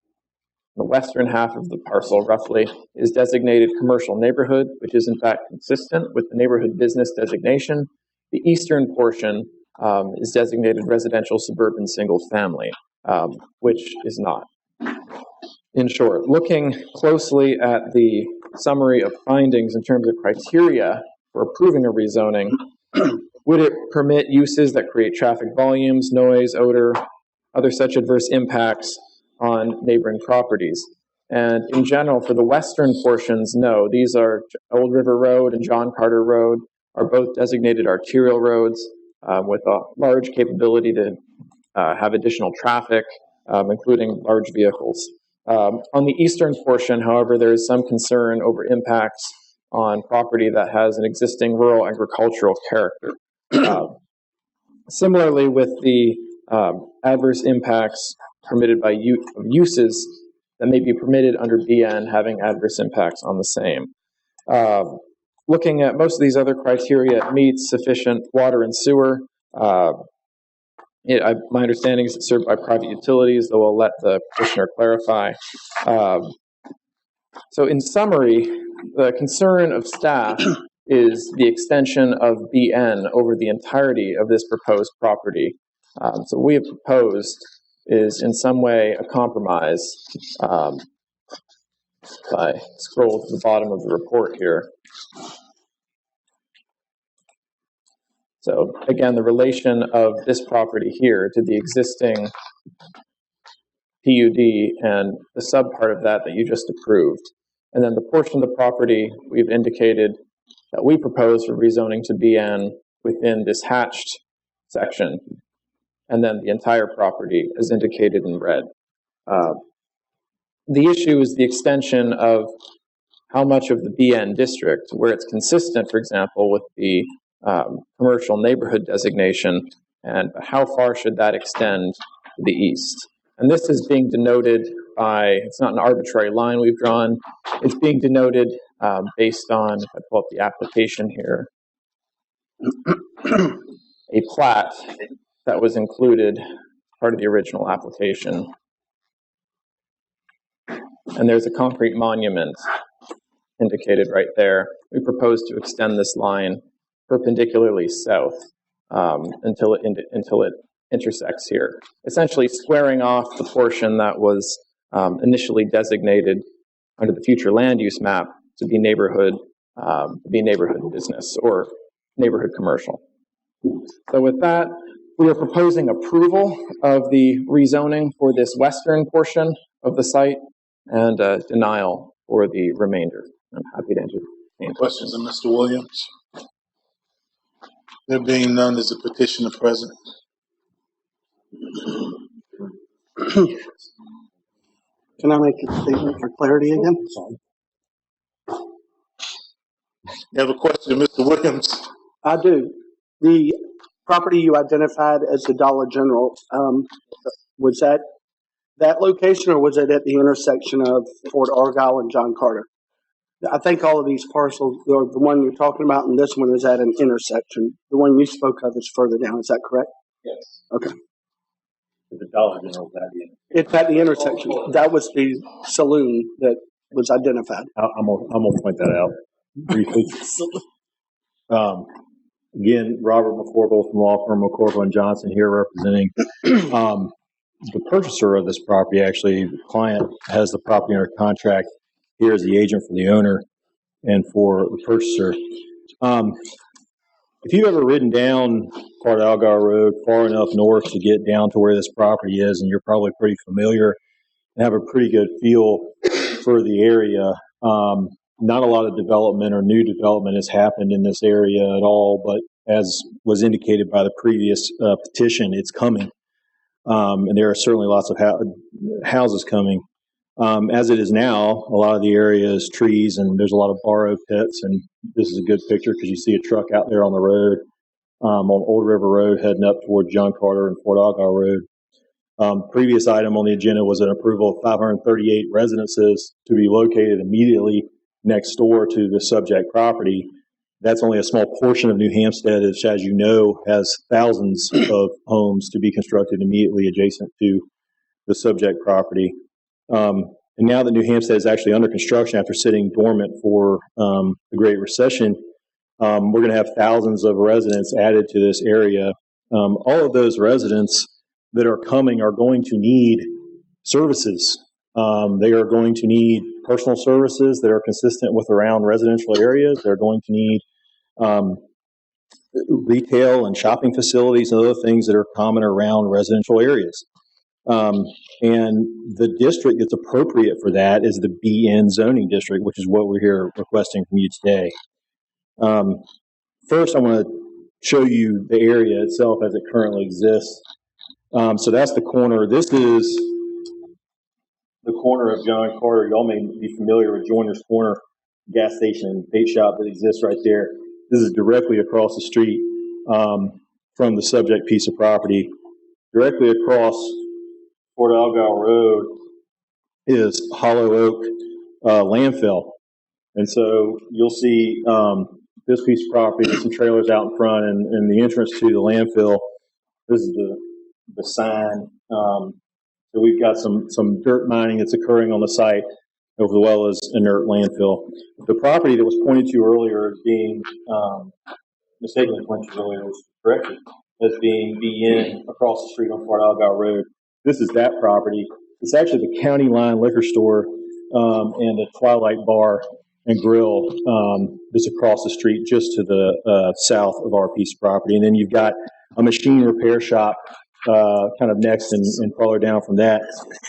[SPEAKER 6] the western half of the parcel roughly, is designated commercial neighborhood, which is in fact consistent with the neighborhood business designation. The eastern portion is designated residential suburban single family, which is not. In short, looking closely at the summary of findings in terms of criteria for approving a rezoning, would it permit uses that create traffic volumes, noise, odor, other such adverse impacts on neighboring properties? And in general, for the western portions, no. These are Old River Road and John Carter Road are both designated arterial roads with a large capability to have additional traffic, including large vehicles. On the eastern portion, however, there is some concern over impacts on property that has an existing rural agricultural character. Similarly, with the adverse impacts permitted by uses that may be permitted under BN having adverse impacts on the same. Looking at most of these other criteria, it meets sufficient water and sewer. My understanding is it's served by private utilities, though I'll let the petitioner clarify. So in summary, the concern of staff is the extension of BN over the entirety of this proposed property. So what we have proposed is in some way a compromise. If I scroll to the bottom of the report here. So again, the relation of this property here to the existing PUD and the subpart of that you just approved. And then the portion of the property we've indicated that we propose for rezoning to BN within this hatched section. And then the entire property is indicated in red. The issue is the extension of how much of the BN district, where it's consistent, for example, with the commercial neighborhood designation, and how far should that extend to the east. And this is being denoted by, it's not an arbitrary line we've drawn, it's being denoted based on, if I pull up the application here, a plat that was included part of the original application. And there's a concrete monument indicated right there. We propose to extend this line perpendicularly south until it intersects here, essentially squaring off the portion that was initially designated under the future land use map to be neighborhood business or neighborhood commercial. So with that, we are proposing approval of the rezoning for this western portion of the site and denial for the remainder. I'm happy to answer any
[SPEAKER 1] Questions of Mr. Williams? There being none, is the petitioner present?
[SPEAKER 9] Can I make a statement for clarity again?
[SPEAKER 1] You have a question of Mr. Williams?
[SPEAKER 9] I do. The property you identified as the Dollar General, was that location, or was it at the intersection of Fort Argyle and John Carter? I think all of these parcels, the one you're talking about and this one is at an intersection. The one you spoke of is further down. Is that correct?
[SPEAKER 10] Yes.
[SPEAKER 9] Okay.
[SPEAKER 10] The Dollar General is at the end.
[SPEAKER 9] It's at the intersection. That was the saloon that was identified.
[SPEAKER 10] I'm gonna point that out briefly. Again, Robert McCorville from law firm McCorville and Johnson here representing the purchaser of this property. Actually, the client has the property under contract. Here is the agent for the owner and for the purchaser. If you've ever ridden down Fort Argyle Road far enough north to get down to where this property is, and you're probably pretty familiar and have a pretty good feel for the area, not a lot of development or new development has happened in this area at all, but as was indicated by the previous petition, it's coming. And there are certainly lots of houses coming. As it is now, a lot of the area is trees and there's a lot of borrow pits, and this is a good picture because you see a truck out there on the road, on Old River Road heading up toward John Carter and Fort Argyle Road. Previous item on the agenda was an approval of 538 residences to be located immediately next door to the subject property. That's only a small portion of New Hampstead, which, as you know, has thousands of homes to be constructed immediately adjacent to the subject property. And now that New Hampstead is actually under construction after sitting dormant for the Great Recession, we're going to have thousands of residents added to this area. All of those residents that are coming are going to need services. They are going to need personal services that are consistent with around residential areas. They're going to need retail and shopping facilities and other things that are common around residential areas. And the district that's appropriate for that is the BN zoning district, which is what we're here requesting from you today. First, I want to show you the area itself as it currently exists. So that's the corner. This is the corner of John Carter. Y'all may be familiar with Joiner's Corner gas station and bait shop that exists right there. This is directly across the street from the subject piece of property. Directly across Fort Algal Road is Hollow Oak landfill. And so you'll see this piece of property with some trailers out in front and the entrance to the landfill. This is the sign. So we've got some dirt mining that's occurring on the site as well as inert landfill. The property that was pointed to earlier as being mistakenly pointed to earlier was corrected as being BN across the street on Fort Algal Road. This is that property. It's actually the County Line Liquor Store and the Twilight Bar and Grill that's across the street just to the south of our piece of property. And then you've got a machine repair shop kind of next and farther down from that.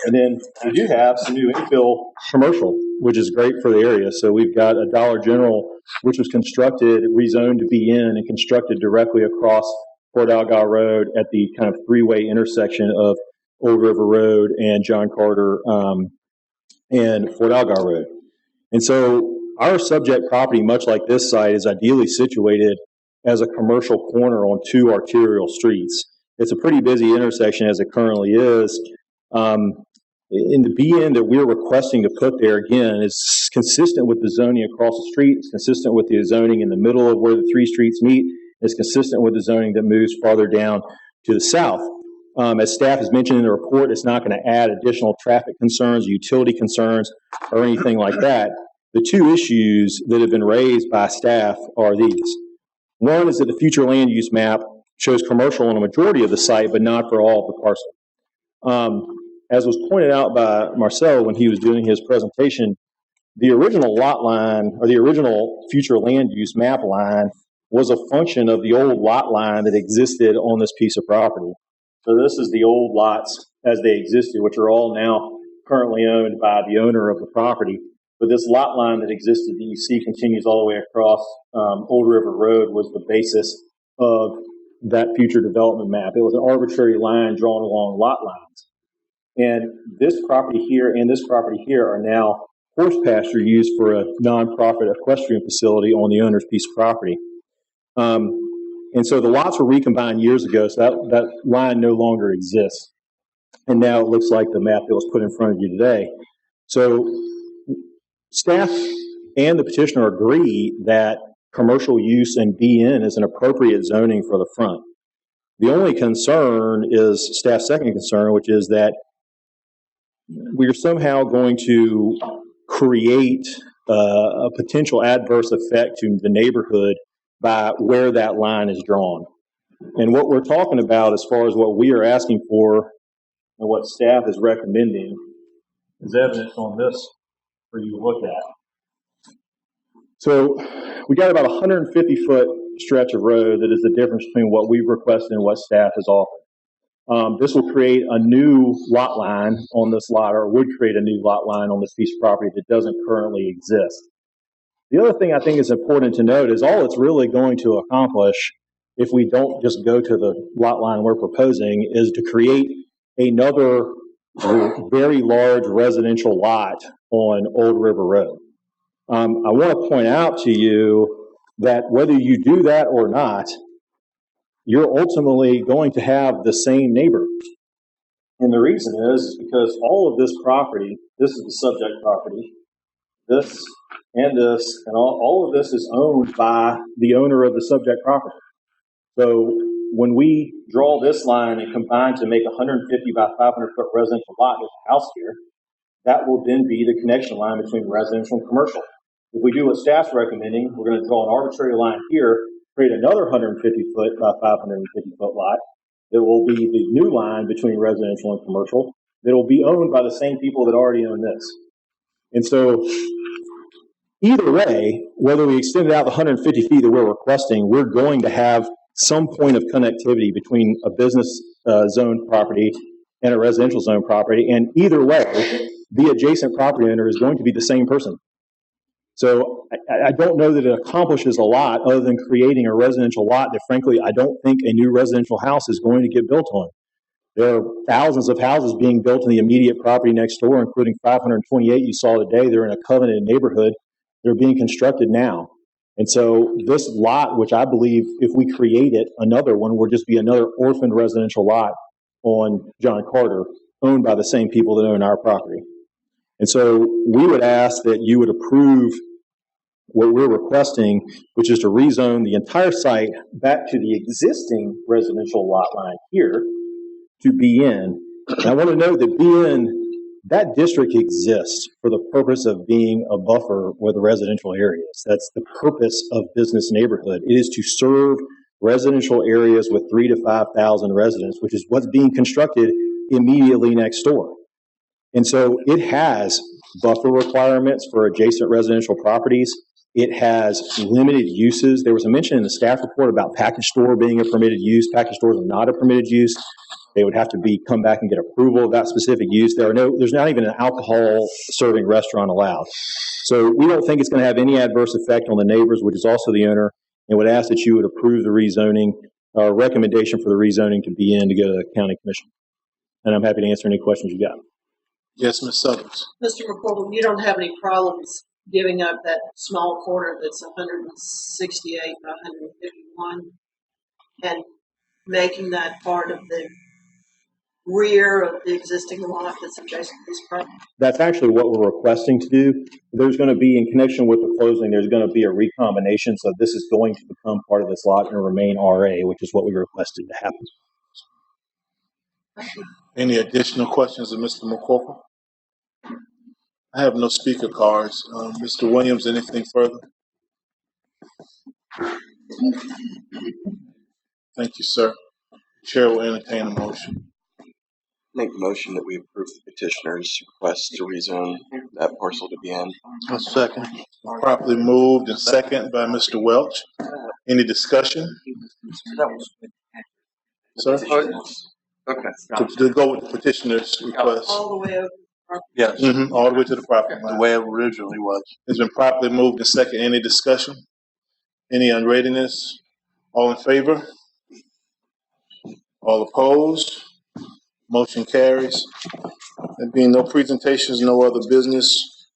[SPEAKER 10] And then we do have some new infill commercial, which is great for the area. So we've got a Dollar General, which was constructed, rezoned to BN and constructed directly across Fort Algal Road at the kind of three-way intersection of Old River Road and John Carter and Fort Algal Road. And so our subject property, much like this site, is ideally situated as a commercial corner on two arterial streets. It's a pretty busy intersection as it currently is. In the BN that we're requesting to put there, again, is consistent with the zoning across the street. It's consistent with the zoning in the middle of where the three streets meet. It's consistent with the zoning that moves farther down to the south. As staff has mentioned in the report, it's not going to add additional traffic concerns, utility concerns, or anything like that. The two issues that have been raised by staff are these. One is that the future land use map shows commercial on a majority of the site, but not for all of the parcel. As was pointed out by Marcel when he was doing his presentation, the original lot line, or the original future land use map line, was a function of the old lot line that existed on this piece of property. So this is the old lots as they existed, which are all now currently owned by the owner of the property. But this lot line that existed that you see continues all the way across Old River Road was the basis of that future development map. It was an arbitrary line drawn along lot lines. And this property here and this property here are now horse pasture used for a nonprofit equestrian facility on the owner's piece of property. And so the lots were recombined years ago, so that line no longer exists. And now it looks like the map that was put in front of you today. So staff and the petitioner agree that commercial use in BN is an appropriate zoning for the front. The only concern is staff's second concern, which is that we're somehow going to create a potential adverse effect to the neighborhood by where that line is drawn. And what we're talking about as far as what we are asking for and what staff is recommending is evidence on this for you to look at. So we got about a 150-foot stretch of road that is the difference between what we've requested and what staff has offered. This will create a new lot line on this lot, or would create a new lot line on this piece of property that doesn't currently exist. The other thing I think is important to note is all it's really going to accomplish, if we don't just go to the lot line we're proposing, is to create another very large residential lot on Old River Road. I want to point out to you that whether you do that or not, you're ultimately going to have the same neighbors. And the reason is because all of this property, this is the subject property, this, and this, and all of this is owned by the owner of the subject property. So when we draw this line and combine to make a 150 by 500 foot residential lot with a house here, that will then be the connection line between residential and commercial. If we do what staff's recommending, we're going to draw an arbitrary line here, create another 150 foot by 550 foot lot that will be the new line between residential and commercial that will be owned by the same people that already own this. And so either way, whether we extend it out the 150 feet that we're requesting, we're going to have some point of connectivity between a business zone property and a residential zone property. And either way, the adjacent property owner is going to be the same person. So I don't know that it accomplishes a lot other than creating a residential lot that, frankly, I don't think a new residential house is going to get built on. There are thousands of houses being built in the immediate property next door, including 528 you saw today. They're in a covenanted neighborhood. They're being constructed now. And so this lot, which I believe if we create it, another one will just be another orphaned residential lot on John Carter, owned by the same people that own our property. And so we would ask that you would approve what we're requesting, which is to rezone the entire site back to the existing residential lot line here to BN. And I want to note that BN, that district exists for the purpose of being a buffer with residential areas. That's the purpose of business neighborhood. It is to serve residential areas with 3,000 to 5,000 residents, which is what's being constructed immediately next door. And so it has buffer requirements for adjacent residential properties. It has limited uses. There was a mention in the staff report about package store being a permitted use. Package stores are not a permitted use. They would have to come back and get approval of that specific use. There's not even an alcohol serving restaurant allowed. So we don't think it's going to have any adverse effect on the neighbors, which is also the owner, and would ask that you would approve the rezoning, recommendation for the rezoning to BN to go to the county commission. And I'm happy to answer any questions you got.
[SPEAKER 22] Yes, Ms. Suthers.
[SPEAKER 19] Mr. McCormick, you don't have any problems giving up that small corner that's 168 by 151 and making that part of the rear of the existing lot that's adjacent to this property?
[SPEAKER 10] That's actually what we're requesting to do. There's going to be, in connection with the closing, there's going to be a recombination, so this is going to become part of this lot and remain RA, which is what we requested to happen.
[SPEAKER 22] Any additional questions of Mr. McCormick? I have no speaker cards. Mr. Williams, anything further? Thank you, sir. Chair will entertain a motion.
[SPEAKER 3] Make the motion that we approve the petitioner's request to rezone that parcel to BN.
[SPEAKER 22] A second. Properly moved and second by Mr. Welch. Any discussion? Sir?
[SPEAKER 3] Okay.
[SPEAKER 22] To go with the petitioner's request.
[SPEAKER 19] All the way over.
[SPEAKER 22] Yes. All the way to the property line.
[SPEAKER 8] The way it originally was.
[SPEAKER 22] It's been properly moved and second. Any discussion? Any unreadiness? All in favor? All opposed? Motion carries. There being no presentations, no other business,